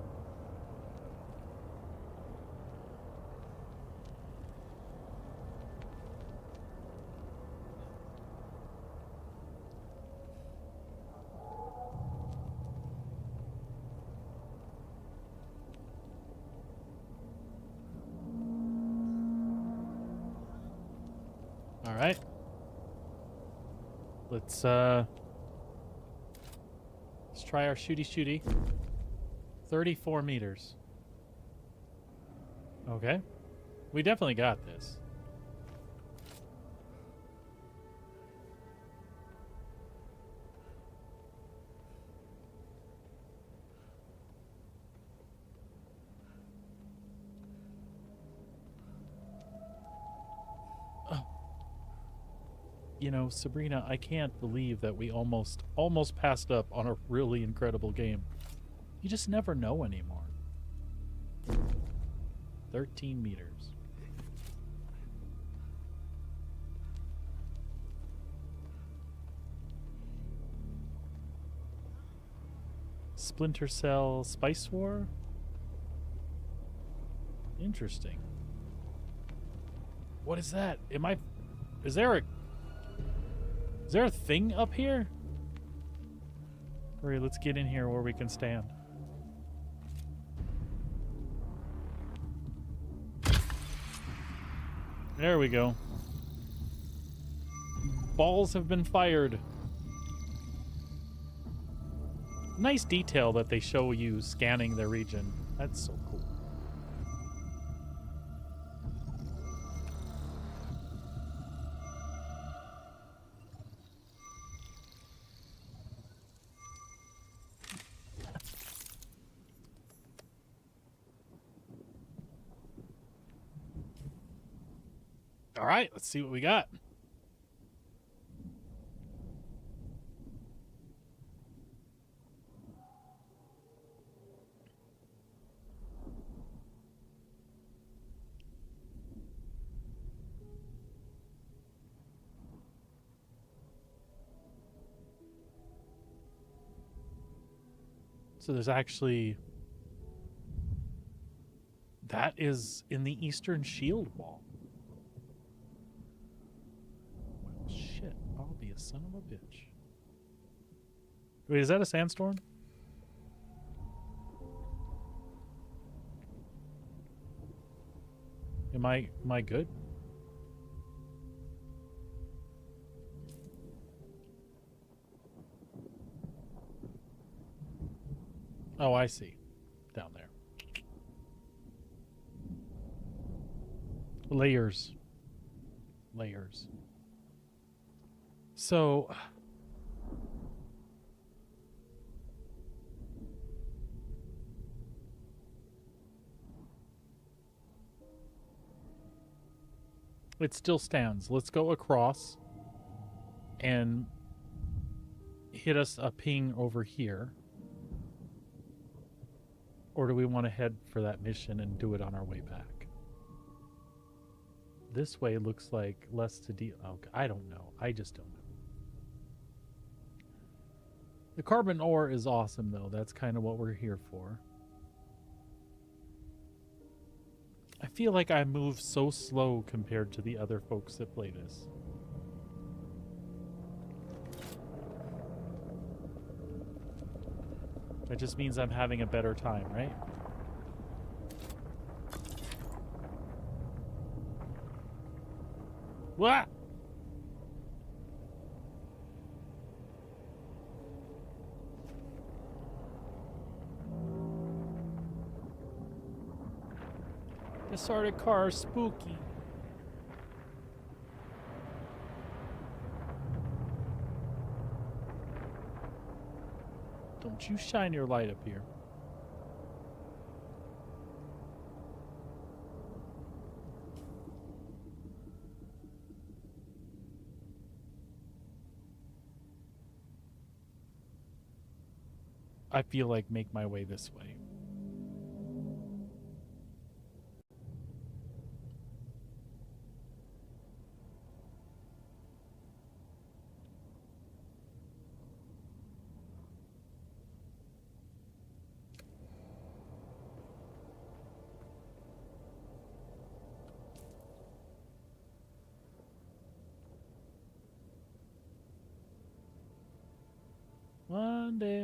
Alright. Let's try our shooty. 34 meters. Okay. We definitely got this. You know, Sabrina, I can't believe that we almost passed up on a really incredible game. You just never know anymore. 13 meters. Splinter Cell Spice War? Interesting. What is that? Is there a thing up here? Hurry, let's get in here where we can stand. There we go. Balls have been fired. Nice detail that they show you scanning the region. That's so cool. All right, let's see what we got. So there's actually... That is in the Eastern Shield Wall. Well, shit. I'll be a son of a bitch. Wait, is that a sandstorm? Am I good? Oh, I see. Down there. Layers. Layers. So... It still stands. Let's go across and hit us a ping over here. Or do we want to head for that mission and do it on our way back? This way looks like less to deal. Oh, I don't know. I just don't know. The carbon ore is awesome, though. That's kind of what we're here for. I feel like I move so slow compared to the other folks that play this. That just means I'm having a better time, right? What? This sort of car is spooky. Don't you shine your light up here. I feel like make my way this way.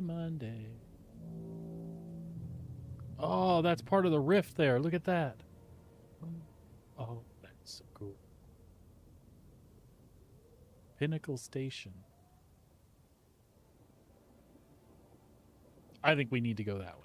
Monday. Oh, that's part of the rift there. Look at that. Oh, that's so cool. Pinnacle Station. I think we need to go that way.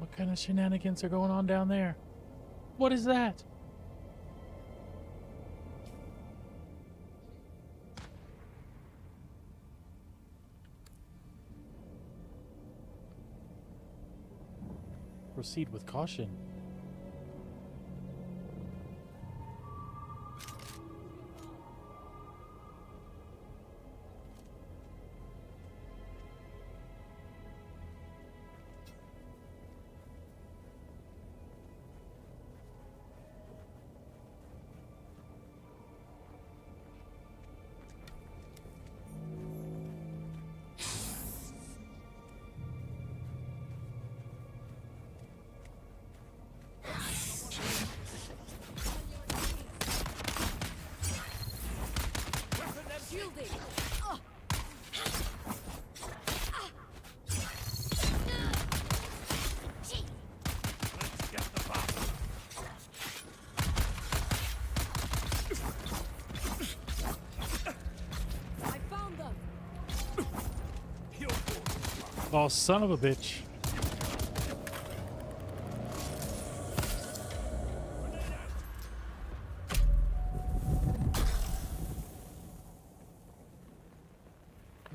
What kind of shenanigans are going on down there? What is that? Proceed with caution. Shielding. I found them. Oh, son of a bitch.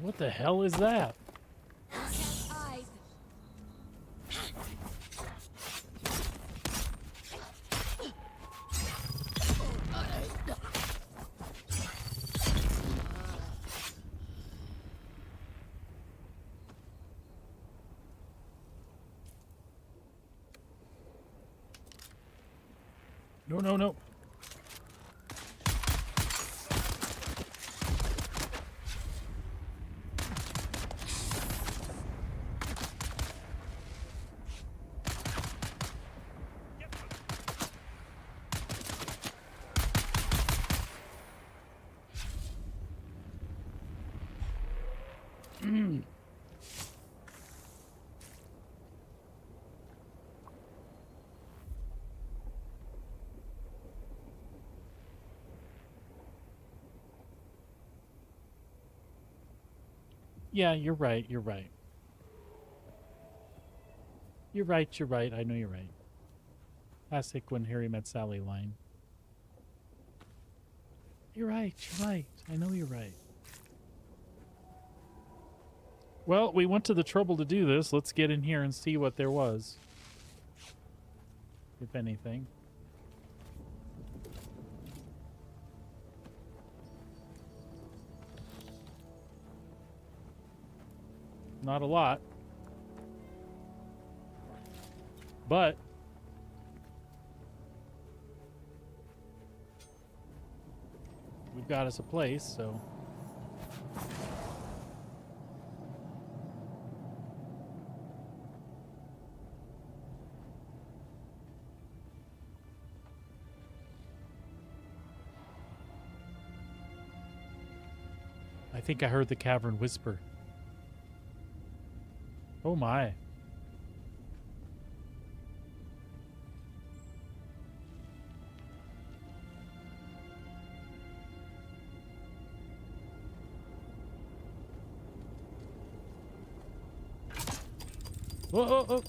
What the hell is that? Eyes. No, no, no. Yeah, you're right. You're right. You're right. You're right. I know you're right. Classic When Harry Met Sally line. You're right. You're right. I know you're right. Well, we went to the trouble to do this. Let's get in here and see what there was. If anything. Not a lot. But we've got us a place, so I think I heard the cavern whisper. Oh my. Whoa, oh,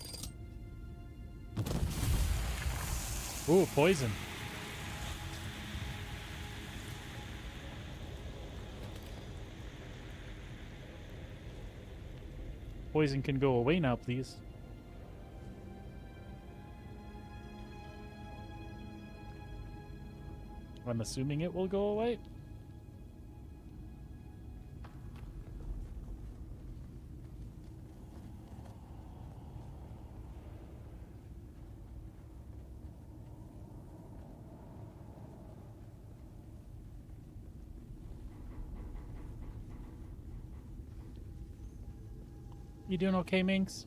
oh. Ooh, poison. Poison can go away now, please. I'm assuming it will go away. You doing okay, Minx?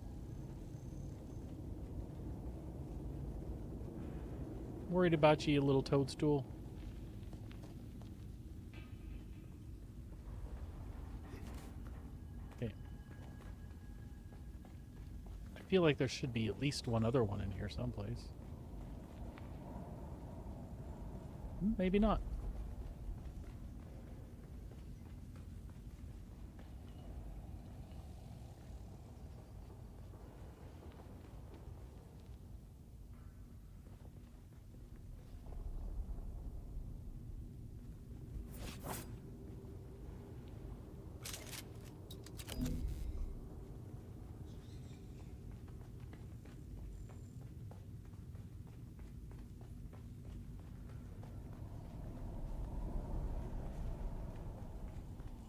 Worried about you little toadstool. Okay. I feel like there should be at least one other one in here someplace. Maybe not.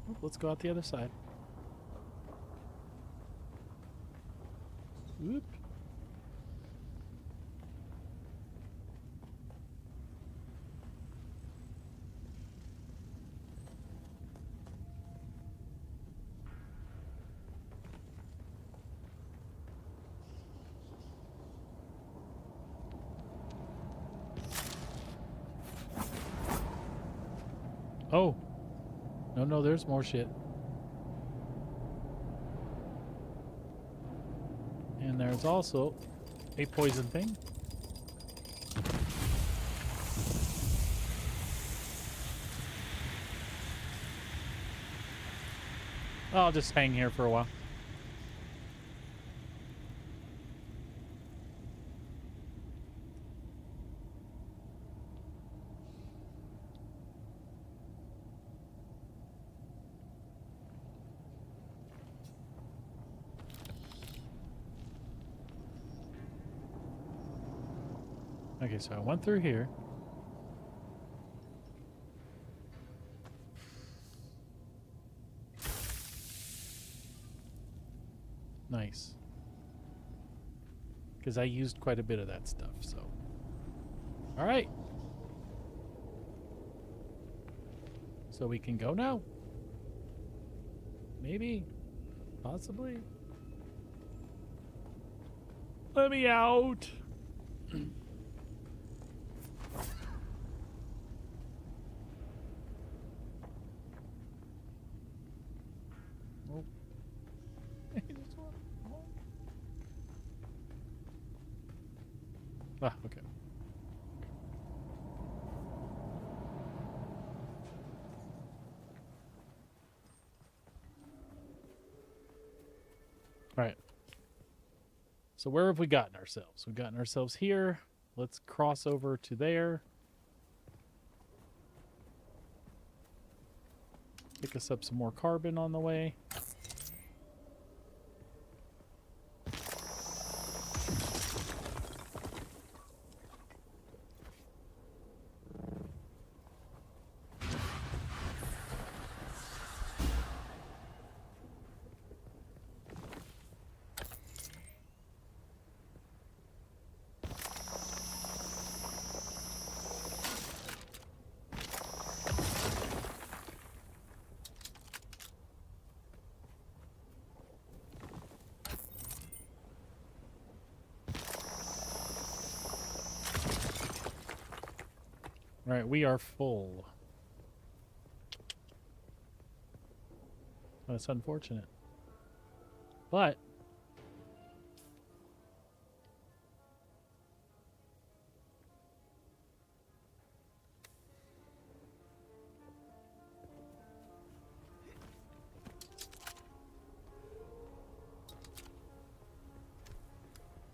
Oh, let's go out the other side. Whoop. Oh. No, there's more shit. And there's also a poison thing. I'll just hang here for a while. Okay, so I went through here. Nice. Because I used quite a bit of that stuff, so. Alright. So we can go now? Maybe? Possibly? Let me out! Ah, okay. All right. So where have we gotten ourselves? We've gotten ourselves here. Let's cross over to there. Pick us up some more carbon on the way. Right, we are full. That's unfortunate. But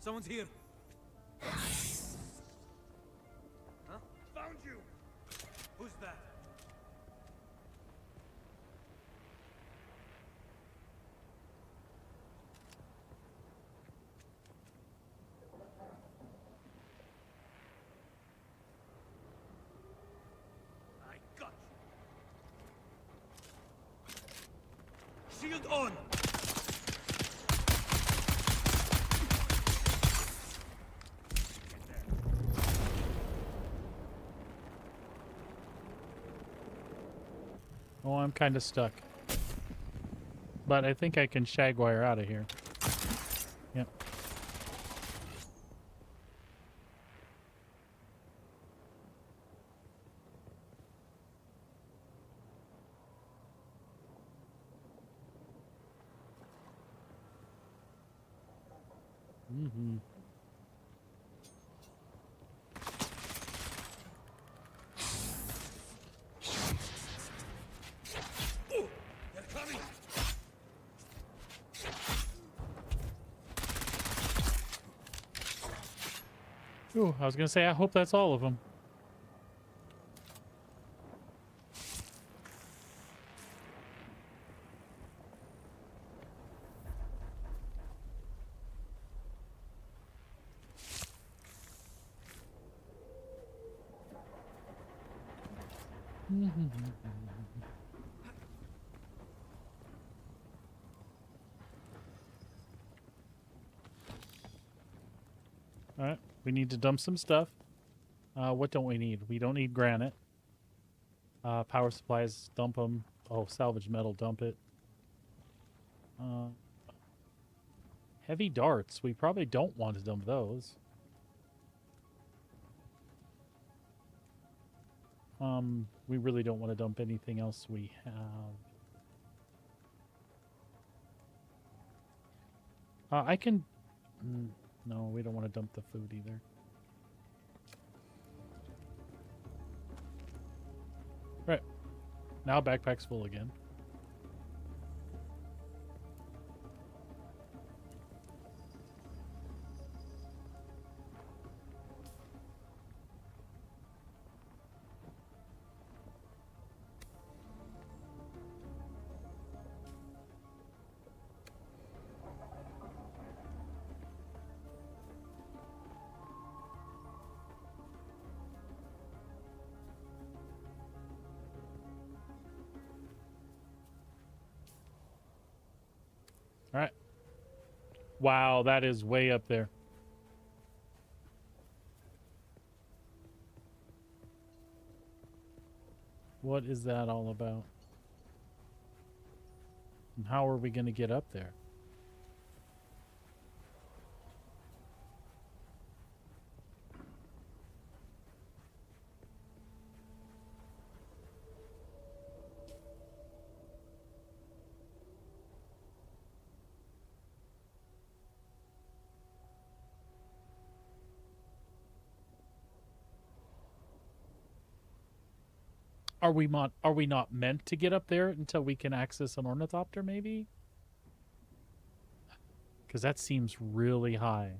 someone's here. Huh? Found you. Who's that? I got you. Shield on. oh, I'm kind of stuck. But I think I can shagwire out of here. Yep. Mm-hmm. They're coming. Ooh, I was gonna say, I hope that's all of them. We need to dump some stuff. What don't we need? We don't need granite. Power supplies, dump them. Oh, salvage metal, dump it. Heavy darts. We probably don't want to dump those. We really don't want to dump anything else we have. I can... no, we don't want to dump the food either. Right. Now backpack's full again. All right. Wow, that is way up there. What is that all about? And how are we going to get up there? Are we not meant to get up there until we can access an ornithopter, maybe? Because that seems really high.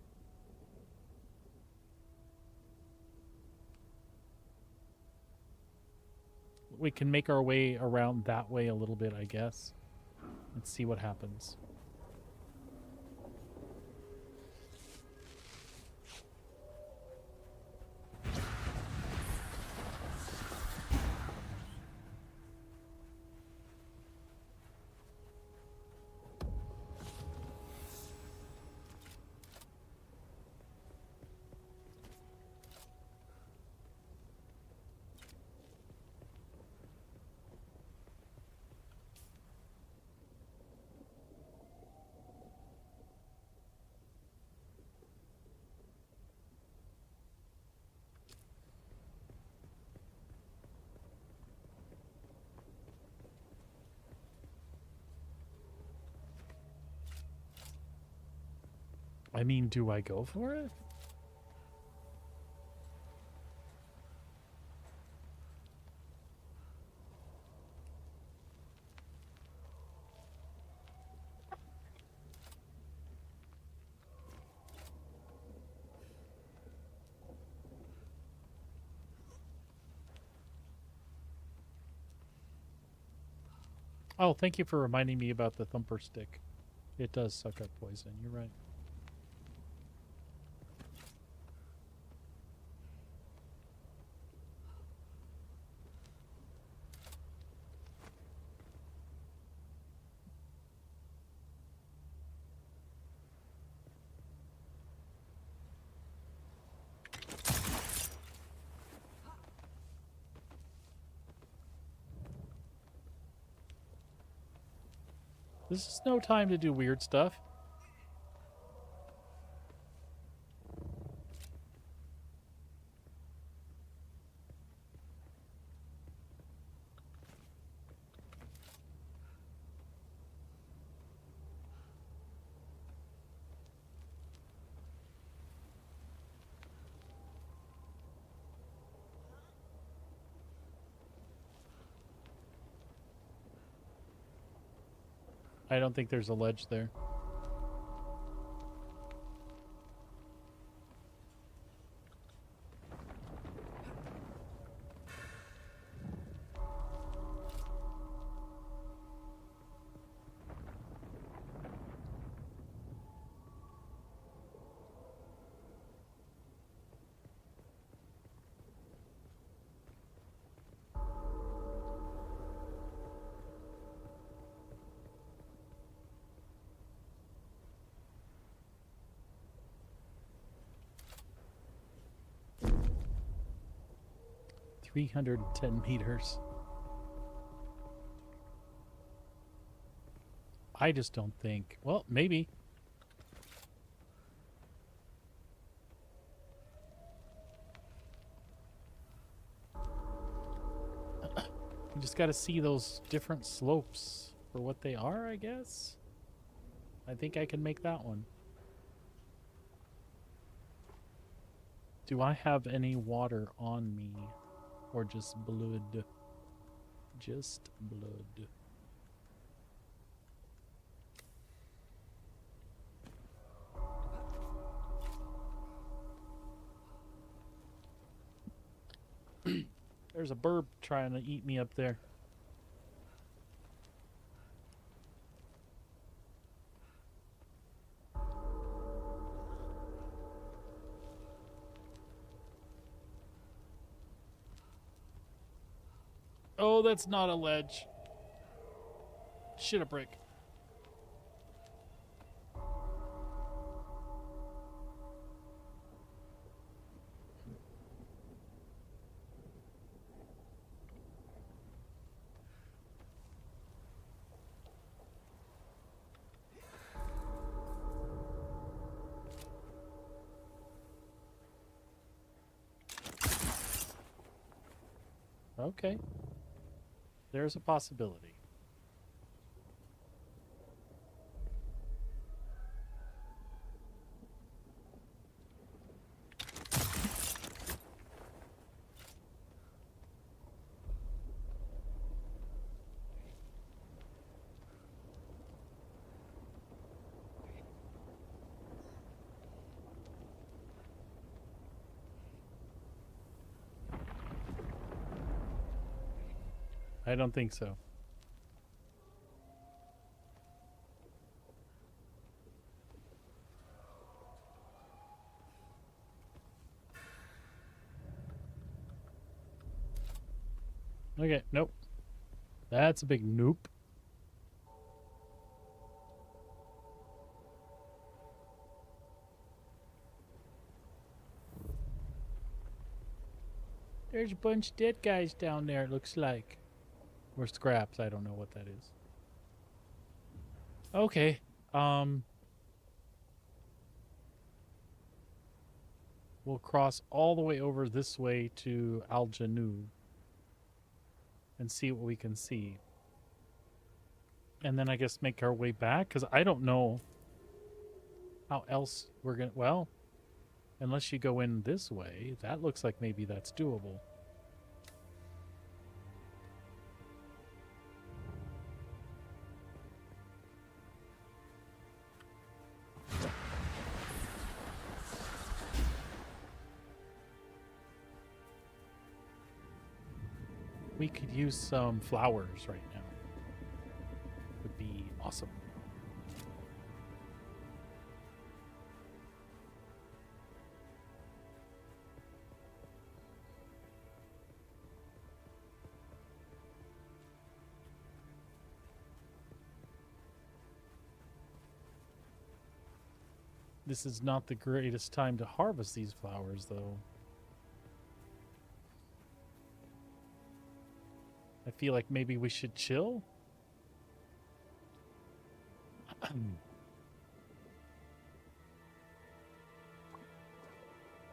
We can make our way around that way a little bit, I guess. Let's see what happens. I mean, do I go for it? Oh, thank you for reminding me about the thumper stick. It does suck up poison, you're right. This is no time to do weird stuff. I don't think there's a ledge there. 310 meters. I just don't think... Well, maybe. You just got to see those different slopes for what they are, I guess. I think I can make that one. Do I have any water on me? Or just blood? Just blood. There's a bird trying to eat me up there. Oh, that's not a ledge. Shit, a brick. Okay. There's a possibility. I don't think so. Okay, nope. That's a big nope. There's a bunch of dead guys down there, it looks like. Or scraps, I don't know what that is. Okay, we'll cross all the way over this way to Al Janub and see what we can see. And then I guess make our way back, because I don't know how else we're going to... Well, unless you go in this way, that looks like maybe that's doable. We could use some flowers right now. Would be awesome. This is not the greatest time to harvest these flowers, though. I feel like maybe we should chill.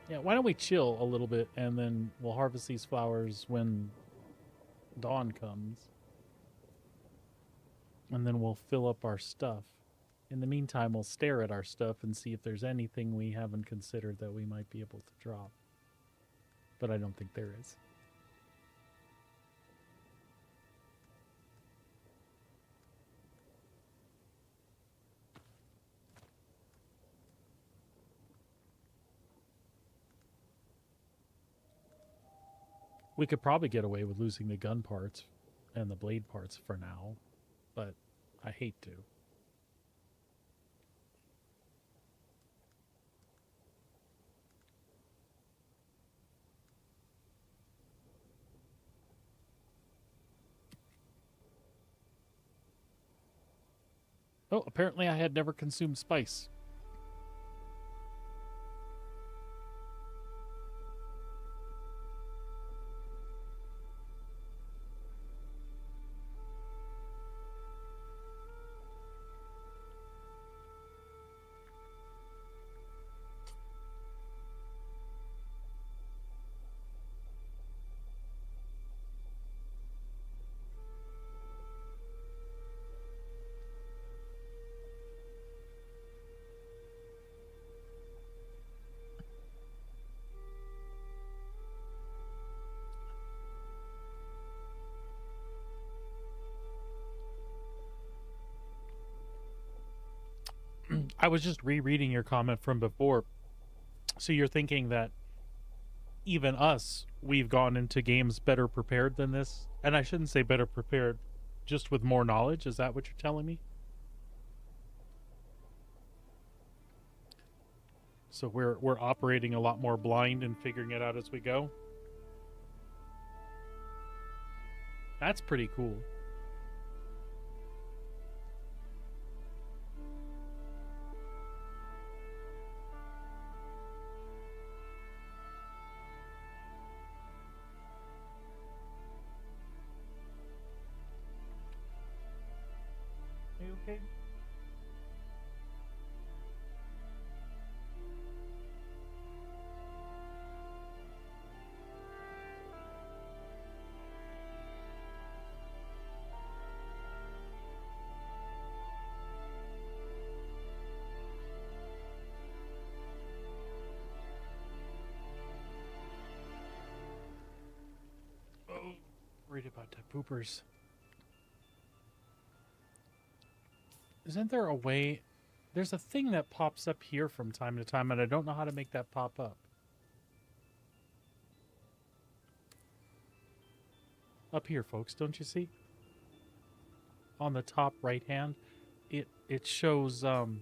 Yeah, why don't we chill a little bit and then we'll harvest these flowers when dawn comes. And then we'll fill up our stuff. In the meantime, we'll stare at our stuff and see if there's anything we haven't considered that we might be able to drop. But I don't think there is. We could probably get away with losing the gun parts and the blade parts for now, but I hate to. Oh, apparently I had never consumed spice. I was just rereading your comment from before. So you're thinking that even us, we've gone into games better prepared than this? And I shouldn't say better prepared, just with more knowledge. Is that what you're telling me? So we're operating a lot more blind and figuring it out as we go. That's pretty cool. Are you okay? Read about the poopers. Isn't there a way? There's a thing that pops up here from time to time, and I don't know how to make that pop up. Up here, folks, don't you see? On the top right hand, it shows I've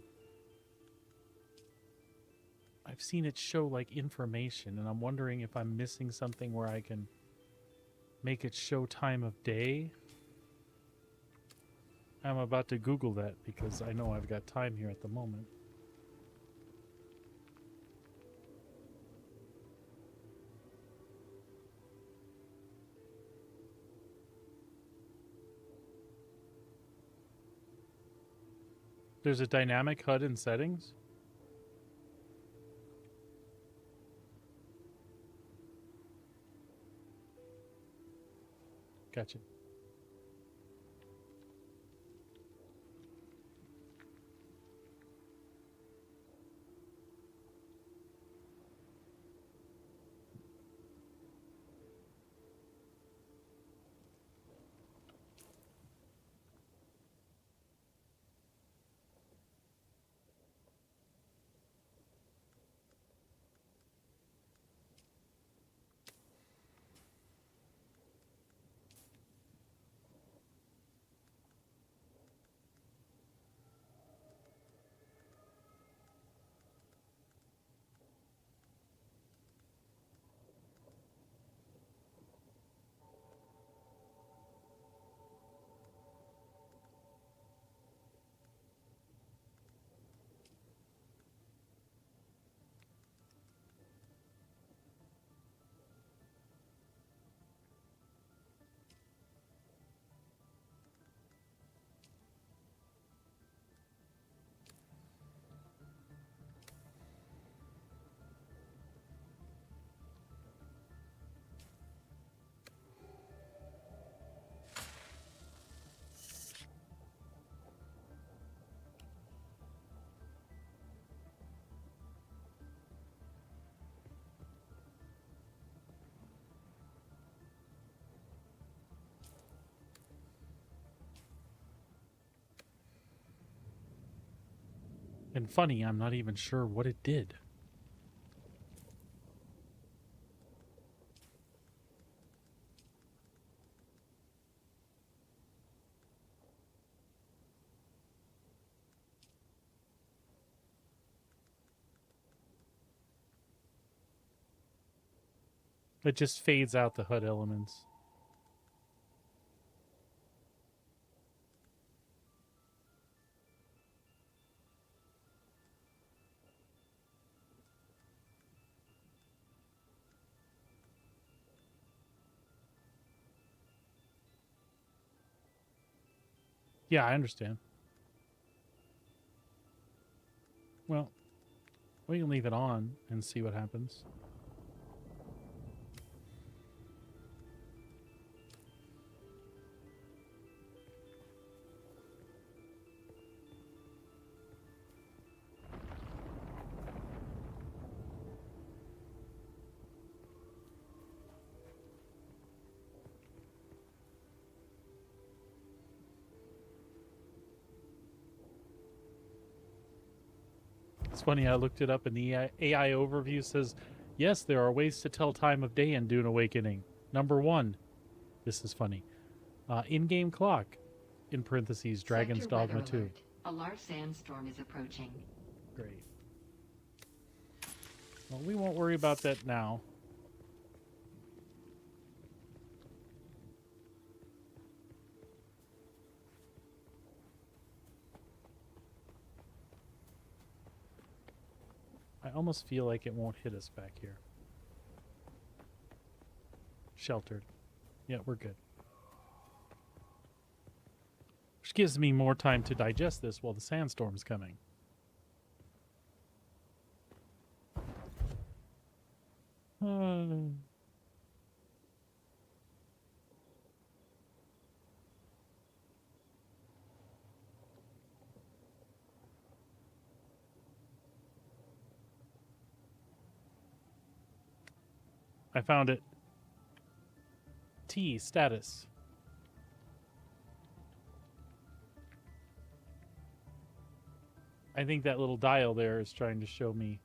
seen it show like information, and I'm wondering if I'm missing something where I can make it show time of day. I'm about to Google that because I know I've got time here at the moment. There's a dynamic HUD in settings. Gotcha. And funny, I'm not even sure what it did. It just fades out the HUD elements. Yeah, I understand. Well, we can leave it on and see what happens. It's funny, I looked it up and the AI overview says, yes, there are ways to tell time of day in Dune Awakening. Number 1, this is funny, in-game clock, in parentheses, Dragon's Sector weather Dogma 2. alert. A large sandstorm is approaching. Great. Well, we won't worry about that now. I almost feel like it won't hit us back here. Sheltered. Yeah, we're good. Which gives me more time to digest this while the sandstorm's coming. I found it. T status. I think that little dial there is trying to show me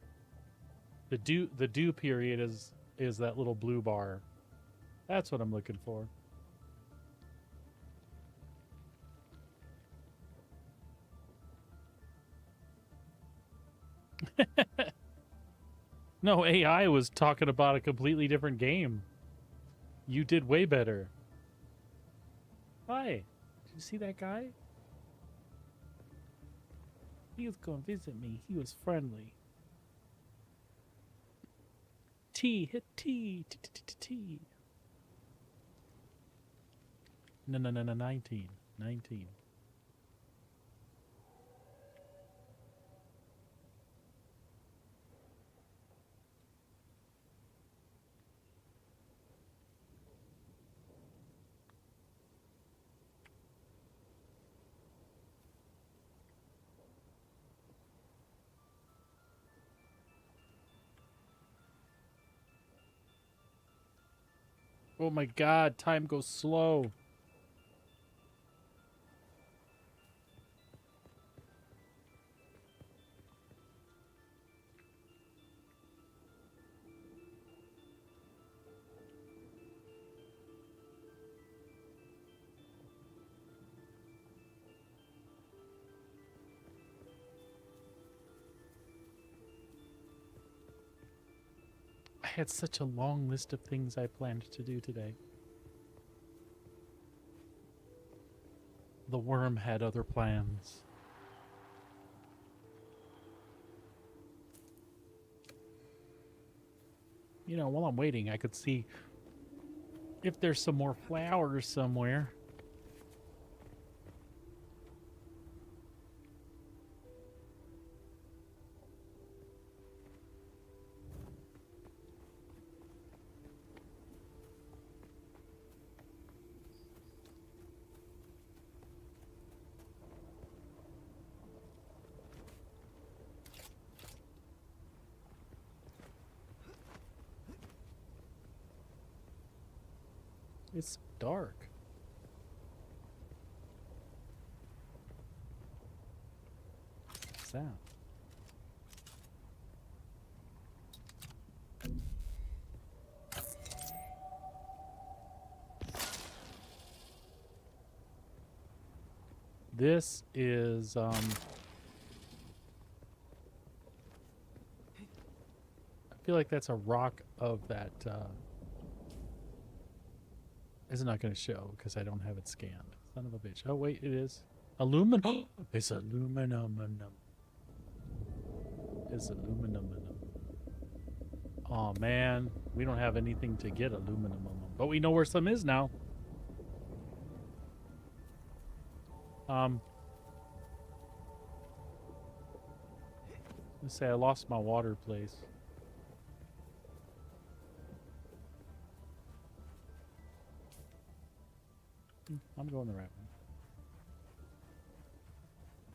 the due period is that little blue bar. That's what I'm looking for. No, AI was talking about a completely different game. You did way better. Hi. Did you see that guy? He was going to visit me. He was friendly. T. Hit T. T. No, 19. 19. Oh my god, time goes slow. I had such a long list of things I planned to do today. The worm had other plans. You know, while I'm waiting, I could see if there's some more flowers somewhere. It's dark. What's that? This is I feel like that's a rock of that It's not going to show because I don't have it scanned. Son of a bitch. Oh, wait, it is. Aluminum. It's aluminum. It's aluminum. Oh, man. We don't have anything to get aluminum. But we know where some is now. Let's say I lost my water place. I'm going the right one.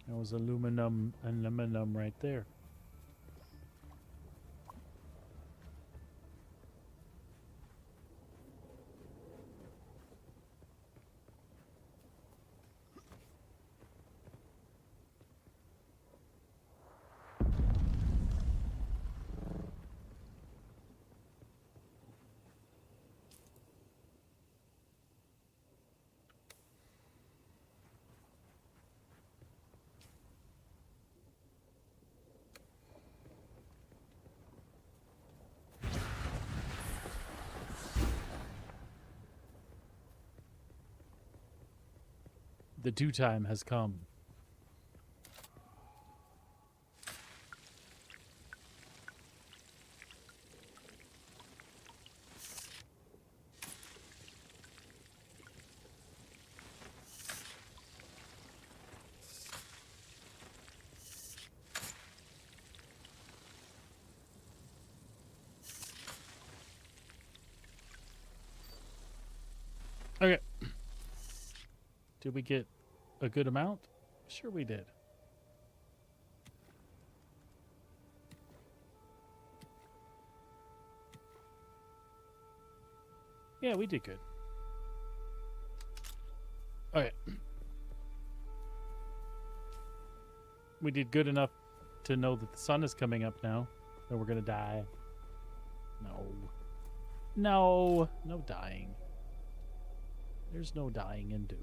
There was aluminum right there. The due time has come. Okay. Did we get a good amount? Sure we did. Yeah, we did good. Okay. We did good enough to know that the sun is coming up now. That we're gonna die. No. No. No dying. There's no dying in Dune.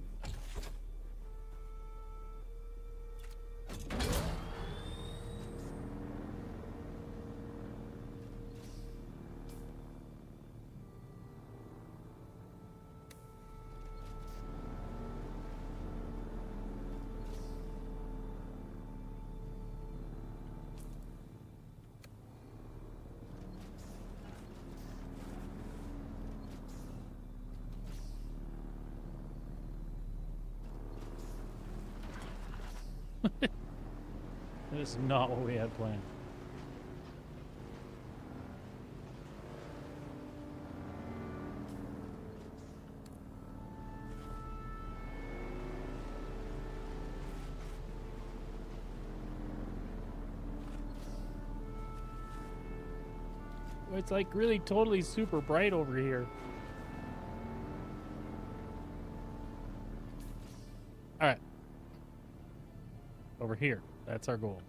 That is not what we had planned. It's like really totally super bright over here. All right. Over here. That's our goal.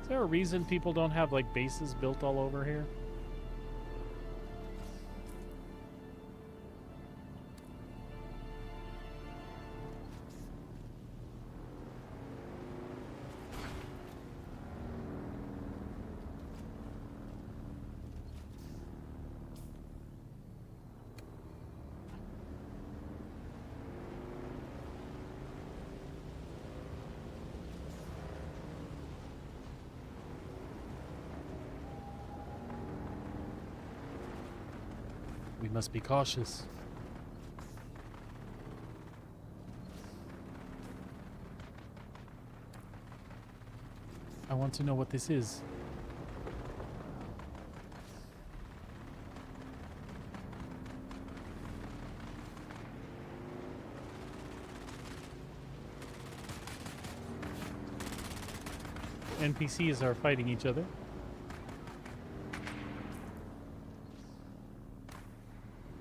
Is there a reason people don't have like bases built all over here? We must be cautious. I want to know what this is. NPCs are fighting each other.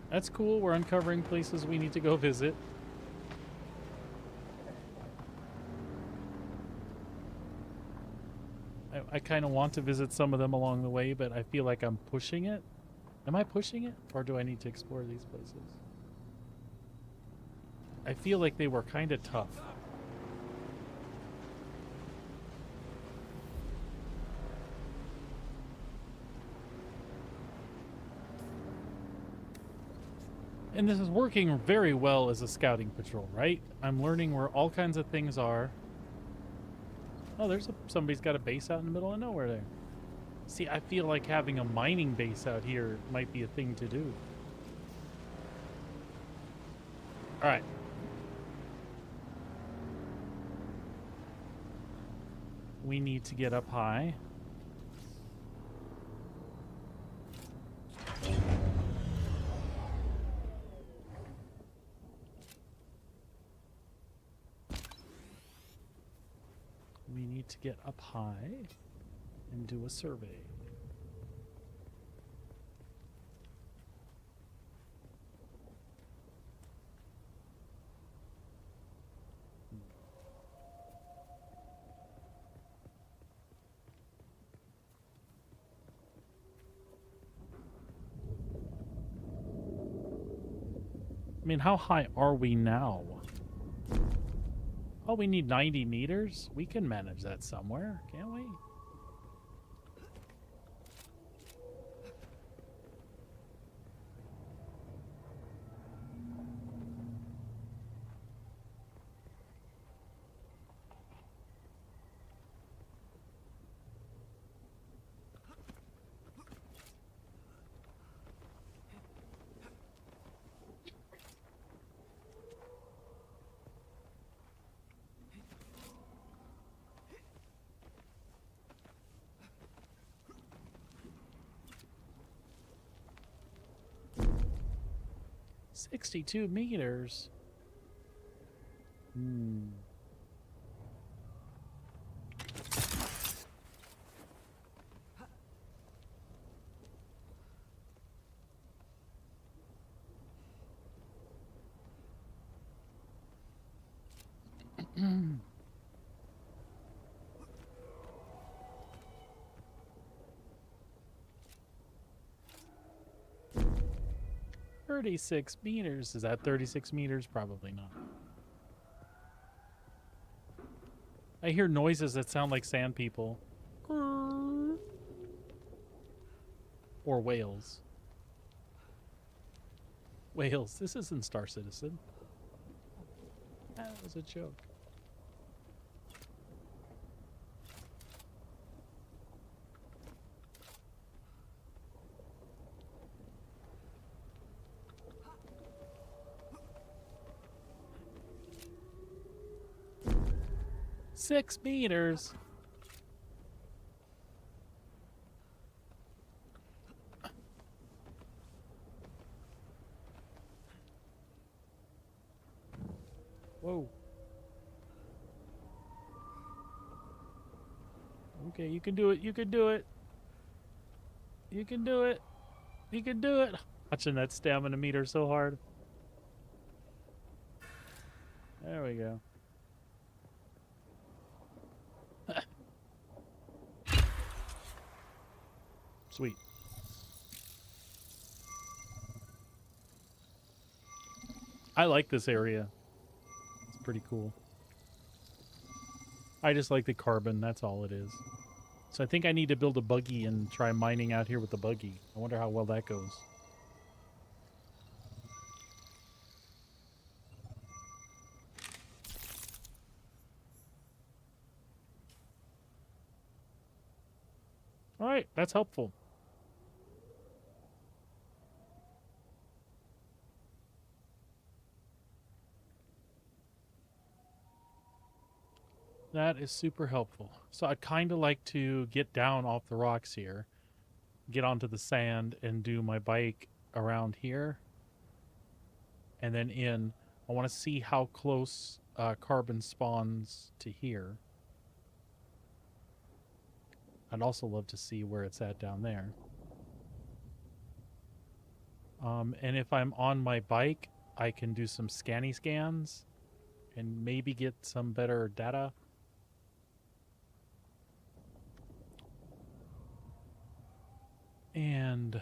That's cool. We're uncovering places we need to go visit. I kind of want to visit some of them along the way, but I feel like I'm pushing it. Am I pushing it? Or do I need to explore these places? I feel like they were kind of tough. And this is working very well as a scouting patrol, right? I'm learning where all kinds of things are. Oh, somebody's got a base out in the middle of nowhere there. See, I feel like having a mining base out here might be a thing to do. All right. We need to get up high. We need to get up high and do a survey. I mean, how high are we now? Oh, we need 90 meters? We can manage that somewhere, can't we? $62 meters. Hmm. $36 meters. Is that 36 meters? Probably not. I hear noises that sound like sand people. Or whales. Whales. This isn't Star Citizen. That was a joke. $6 meters. Whoa. Okay, you can do it. You can do it. You can do it. You can do it. Watching that stamina meter so hard. There we go. Sweet. I like this area. It's pretty cool. I just like the carbon, that's all it is. So I think I need to build a buggy and try mining out here with the buggy. I wonder how well that goes. All right, that's helpful. That is super helpful. So I'd kind of like to get down off the rocks here, get onto the sand, and do my bike around here. And then in, I want to see how close carbon spawns to here. I'd also love to see where it's at down there. And if I'm on my bike, I can do some scanny scans and maybe get some better data. And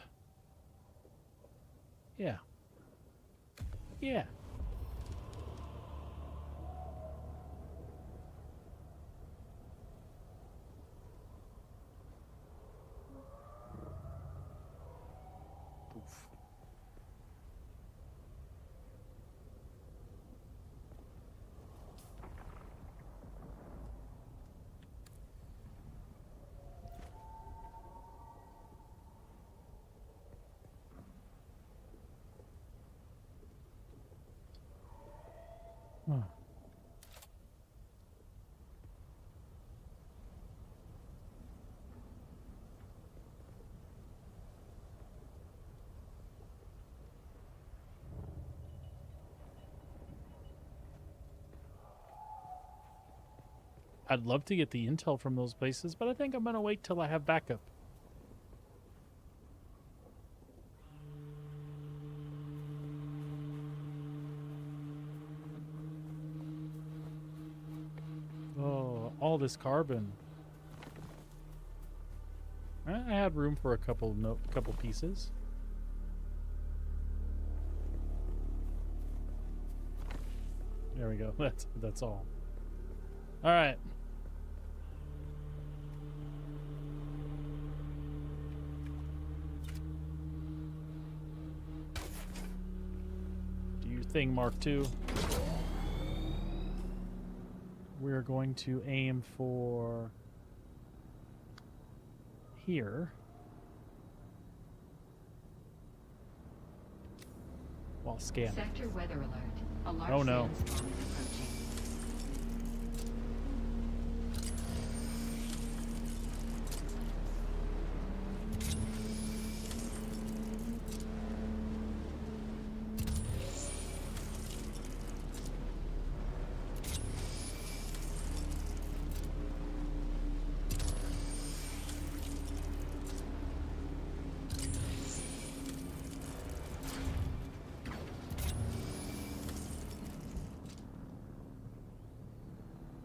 yeah. Yeah. Huh. I'd love to get the intel from those places, but I think I'm going to wait till I have backup. Oh, all this carbon. I had room for a couple pieces. There we go. That's all. All right. Do your thing, Mark II. We're going to aim for here. While scanning. Sector weather alert. A large Oh no. sandstorm is approaching.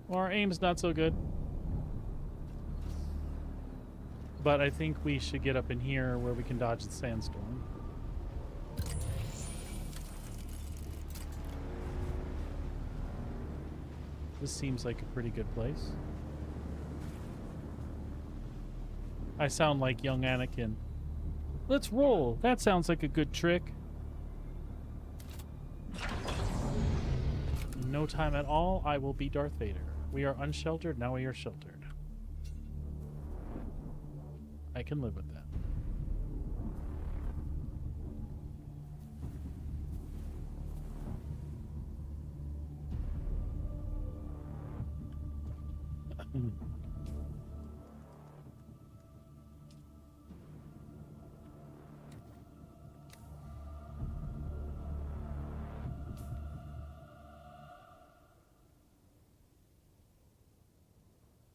Well, our aim's not so good. But I think we should get up in here where we can dodge the sandstorm. This seems like a pretty good place. I sound like young Anakin. Let's roll. That sounds like a good trick. In no time at all, I will be Darth Vader. We are unsheltered, now we are sheltered. I can live with that.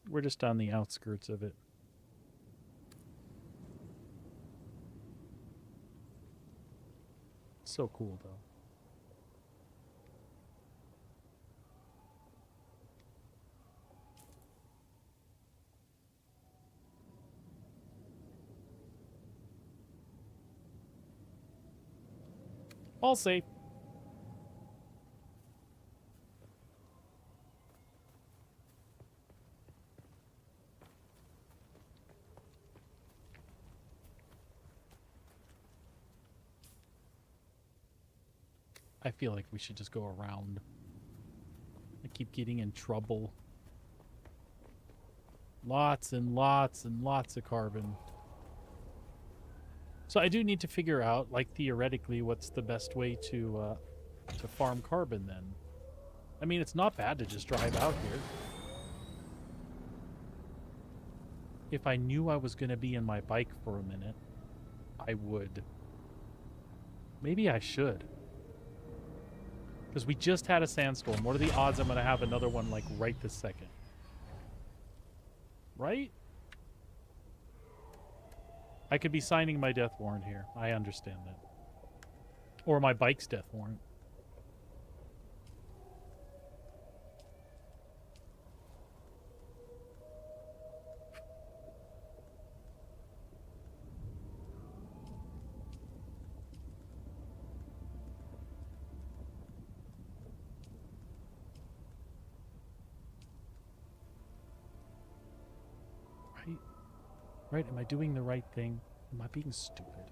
We're just on the outskirts of it. So cool, though. All safe. I feel like we should just go around. I keep getting in trouble. Lots and lots and lots of carbon. So I do need to figure out, like, theoretically, what's the best way to farm carbon then. I mean, it's not bad to just drive out here. If I knew I was going to be in my bike for a minute, I would. Maybe I should. Because we just had a sandstorm. What are the odds I'm going to have another one, like, right this second? Right? I could be signing my death warrant here. I understand that. Or my bike's death warrant. Right? Am I doing the right thing? Am I being stupid?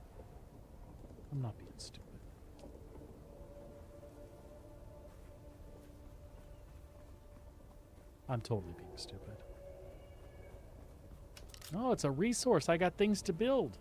I'm not being stupid. I'm totally being stupid. No, it's a resource. I got things to build.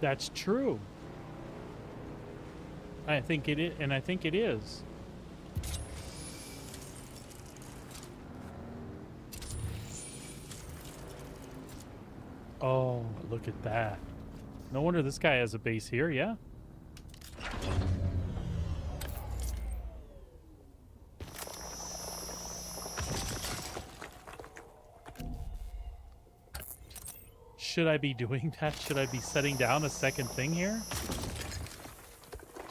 That's true. I think it is, and I think it is. Oh, look at that. No wonder this guy has a base here, yeah? Should I be doing that? Should I be setting down a second thing here?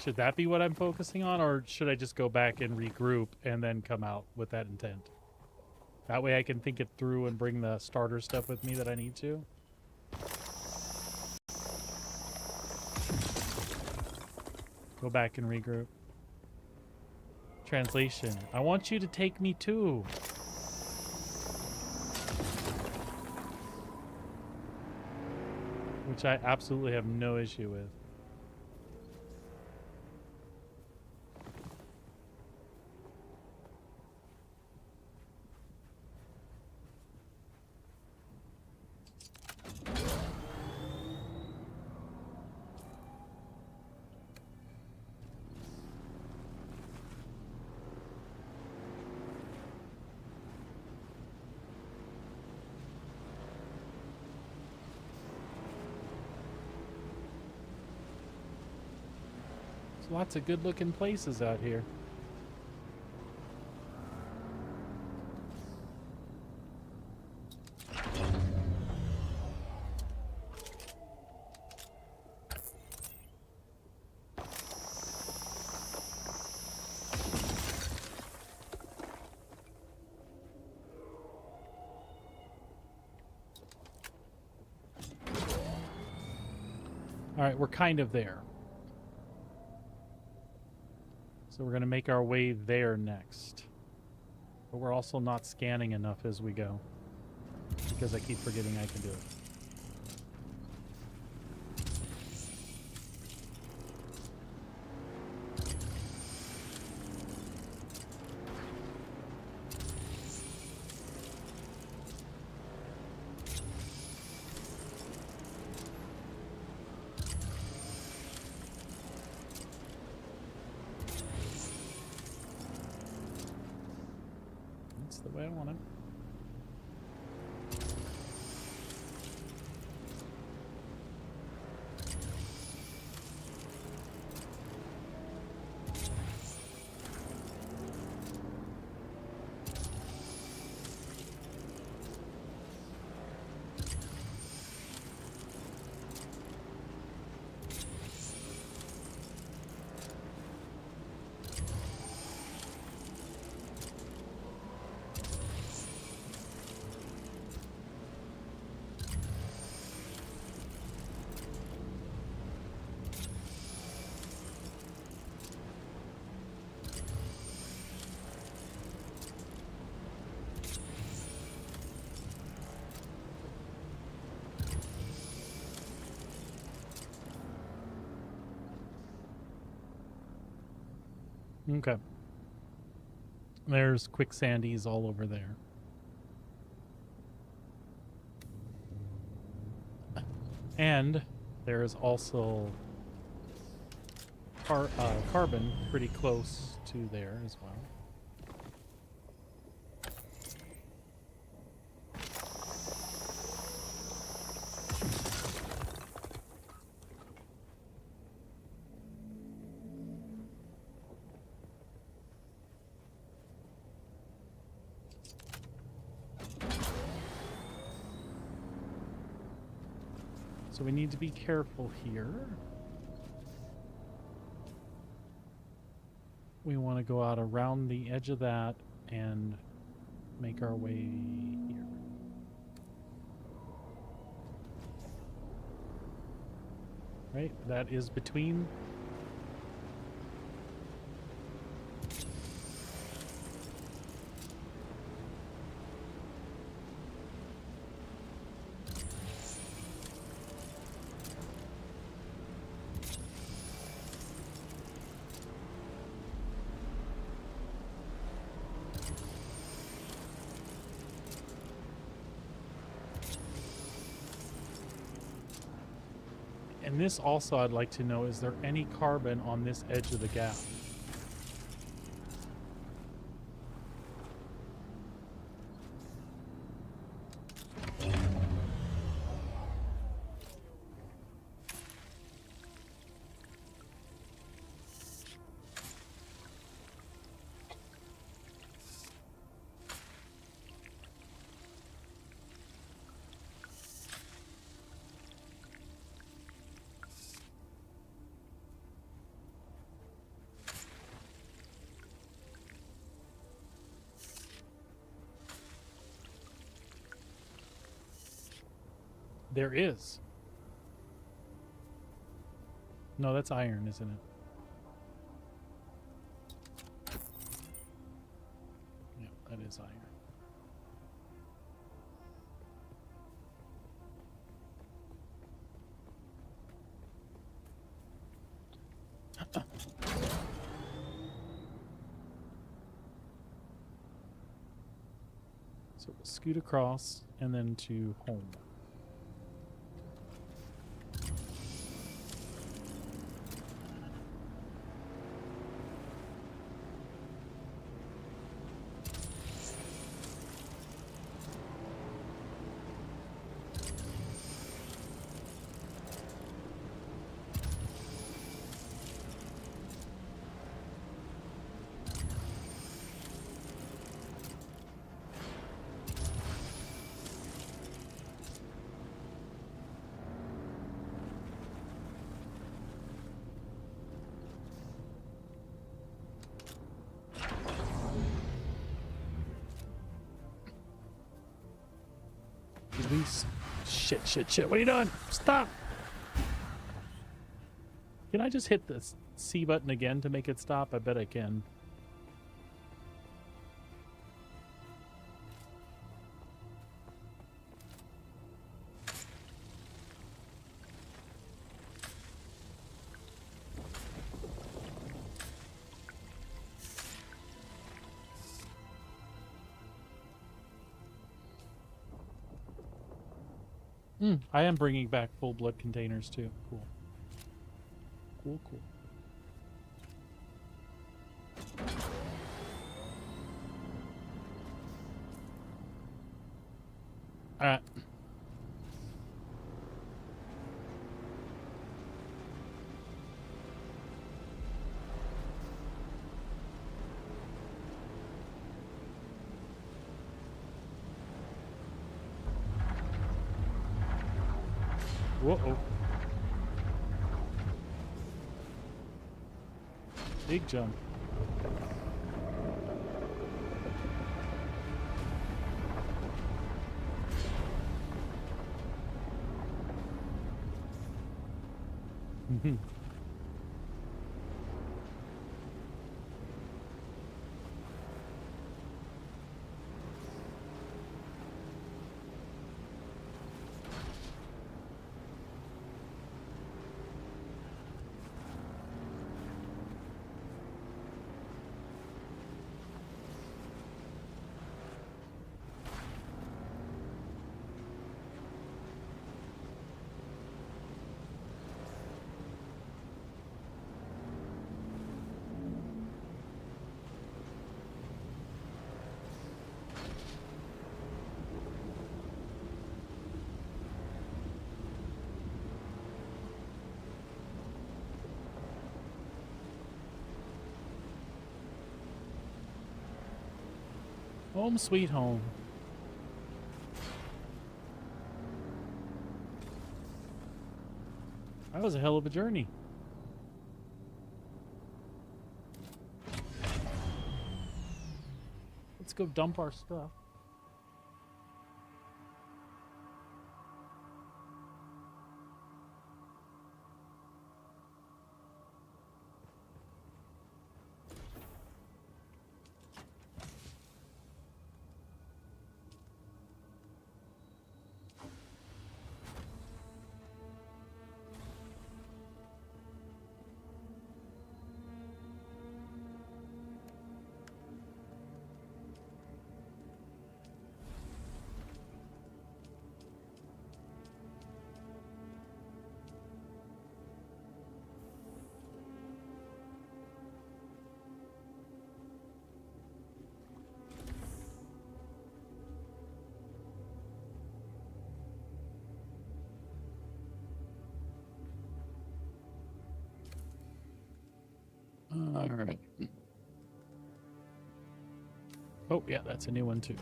Should that be what I'm focusing on, or should I just go back and regroup and then come out with that intent? That way I can think it through and bring the starter stuff with me that I need to. Go back and regroup. Translation. I want you to take me too. Which I absolutely have no issue with. Lots of good looking places out here. All right, we're kind of there. So we're going to make our way there next. But we're also not scanning enough as we go, because I keep forgetting I can do it. The way I want it. Okay. There's quicksandies all over there. And there is also carbon pretty close to there as well. So we need to be careful here. We want to go out around the edge of that and make our way here. Right, that is between. And this also I'd like to know, is there any carbon on this edge of the gap? There is. No, that's iron, isn't it? Yeah, that is iron. So we'll scoot across and then to home. Release. Shit. What are you doing? Stop! Can I just hit the C button again to make it stop? I bet I can. I am bringing back full blood containers too. Cool. Cool. Alright. Whoa. Big jump. Home sweet home. That was a hell of a journey. Let's go dump our stuff. All right. Oh, yeah, that's a new one too.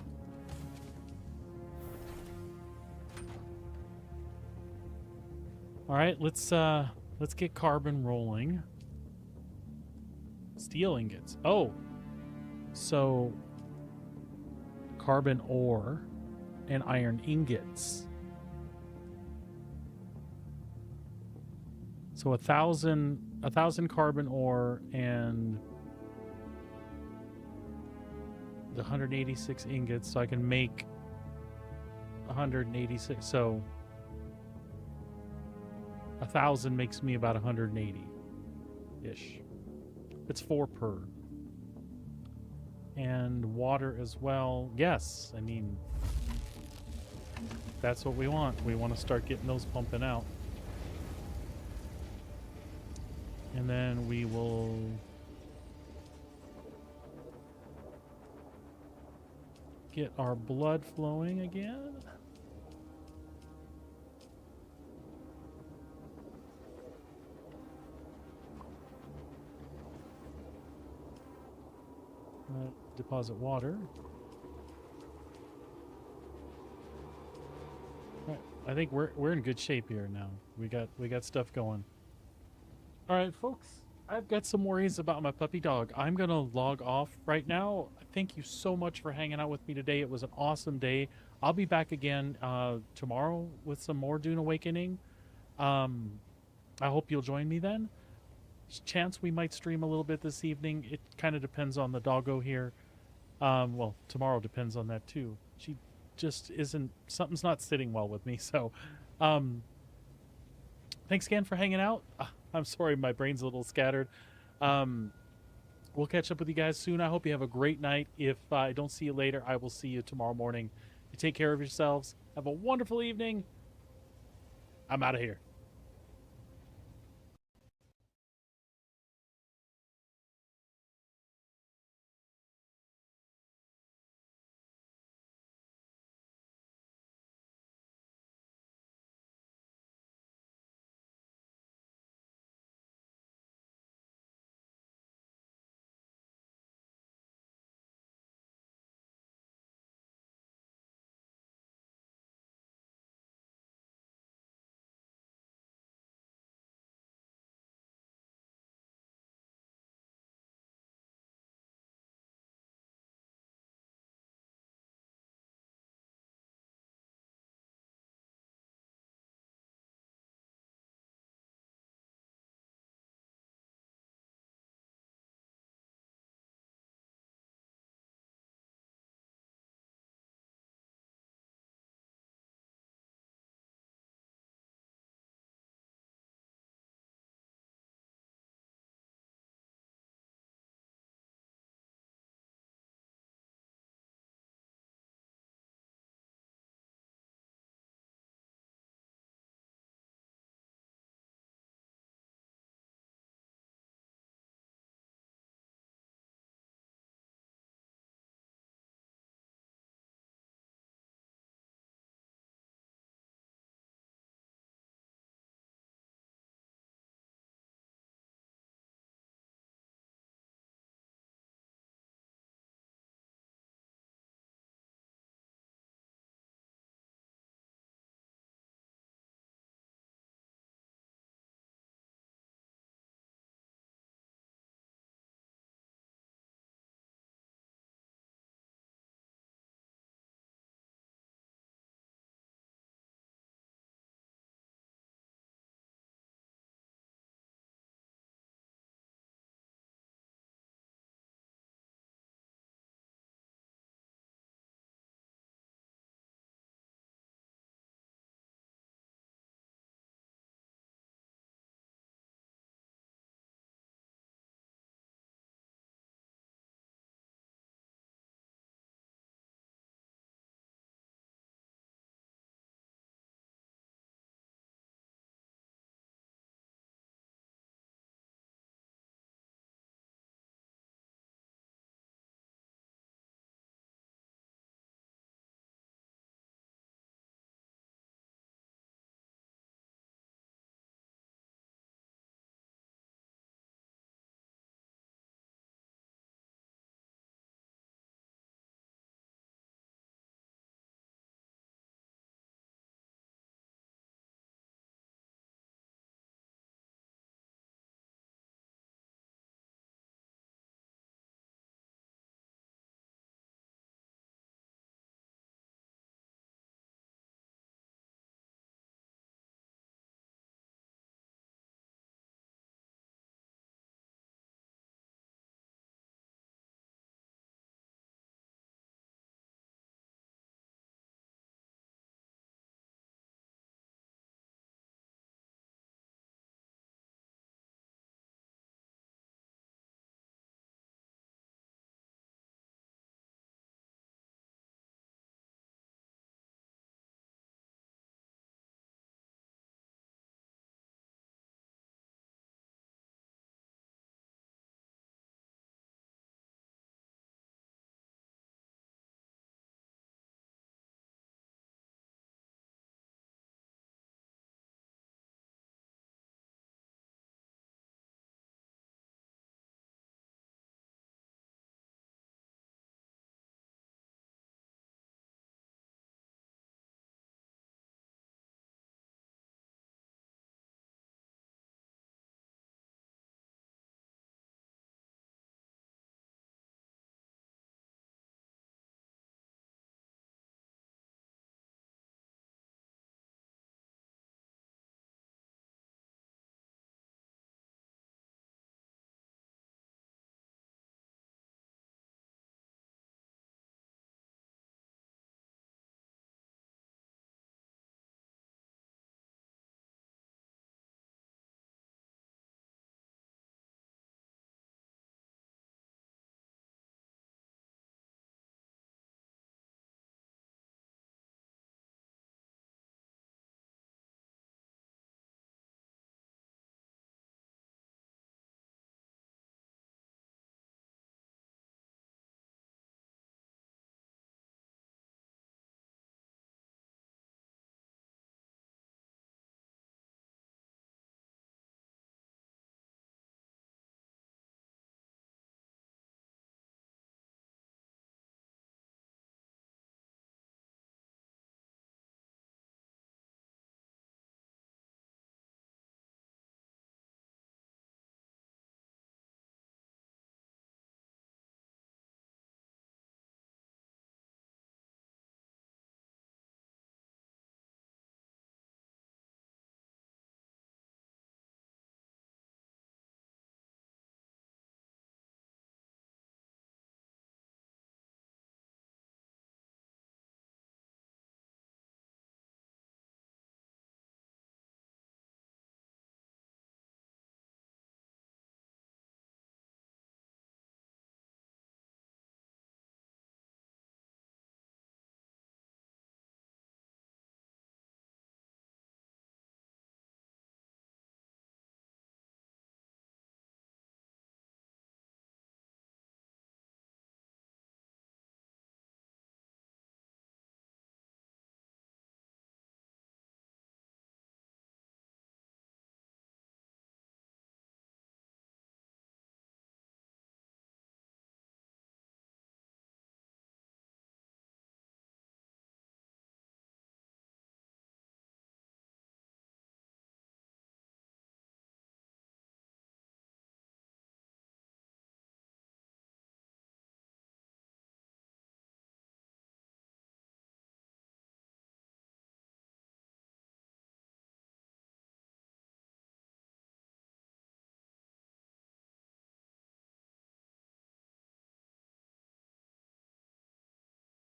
All right, let's get carbon rolling. Steel ingots. Oh, so carbon ore and iron ingots. So 1,000 carbon ore and the 186 ingots, so I can make 186. So 1,000 makes me about 180-ish. It's 4 per. And water as well. Yes, I mean, that's what we want. We want to start getting those pumping out. And then we will get our blood flowing again. Deposit water. Right. I think we're in good shape here now. We got stuff going. All right, folks. I've got some worries about my puppy dog. I'm gonna log off right now. Thank you so much for hanging out with me today. It was an awesome day. I'll be back again tomorrow with some more Dune Awakening. I hope you'll join me then. Chance we might stream a little bit this evening. It kind of depends on the doggo here. Well, tomorrow depends on that too. She just isn't, something's not sitting well with me. So, thanks again for hanging out. I'm sorry, my brain's a little scattered. We'll catch up with you guys soon. I hope you have a great night. If I don't see you later, I will see you tomorrow morning. You take care of yourselves. Have a wonderful evening. I'm out of here.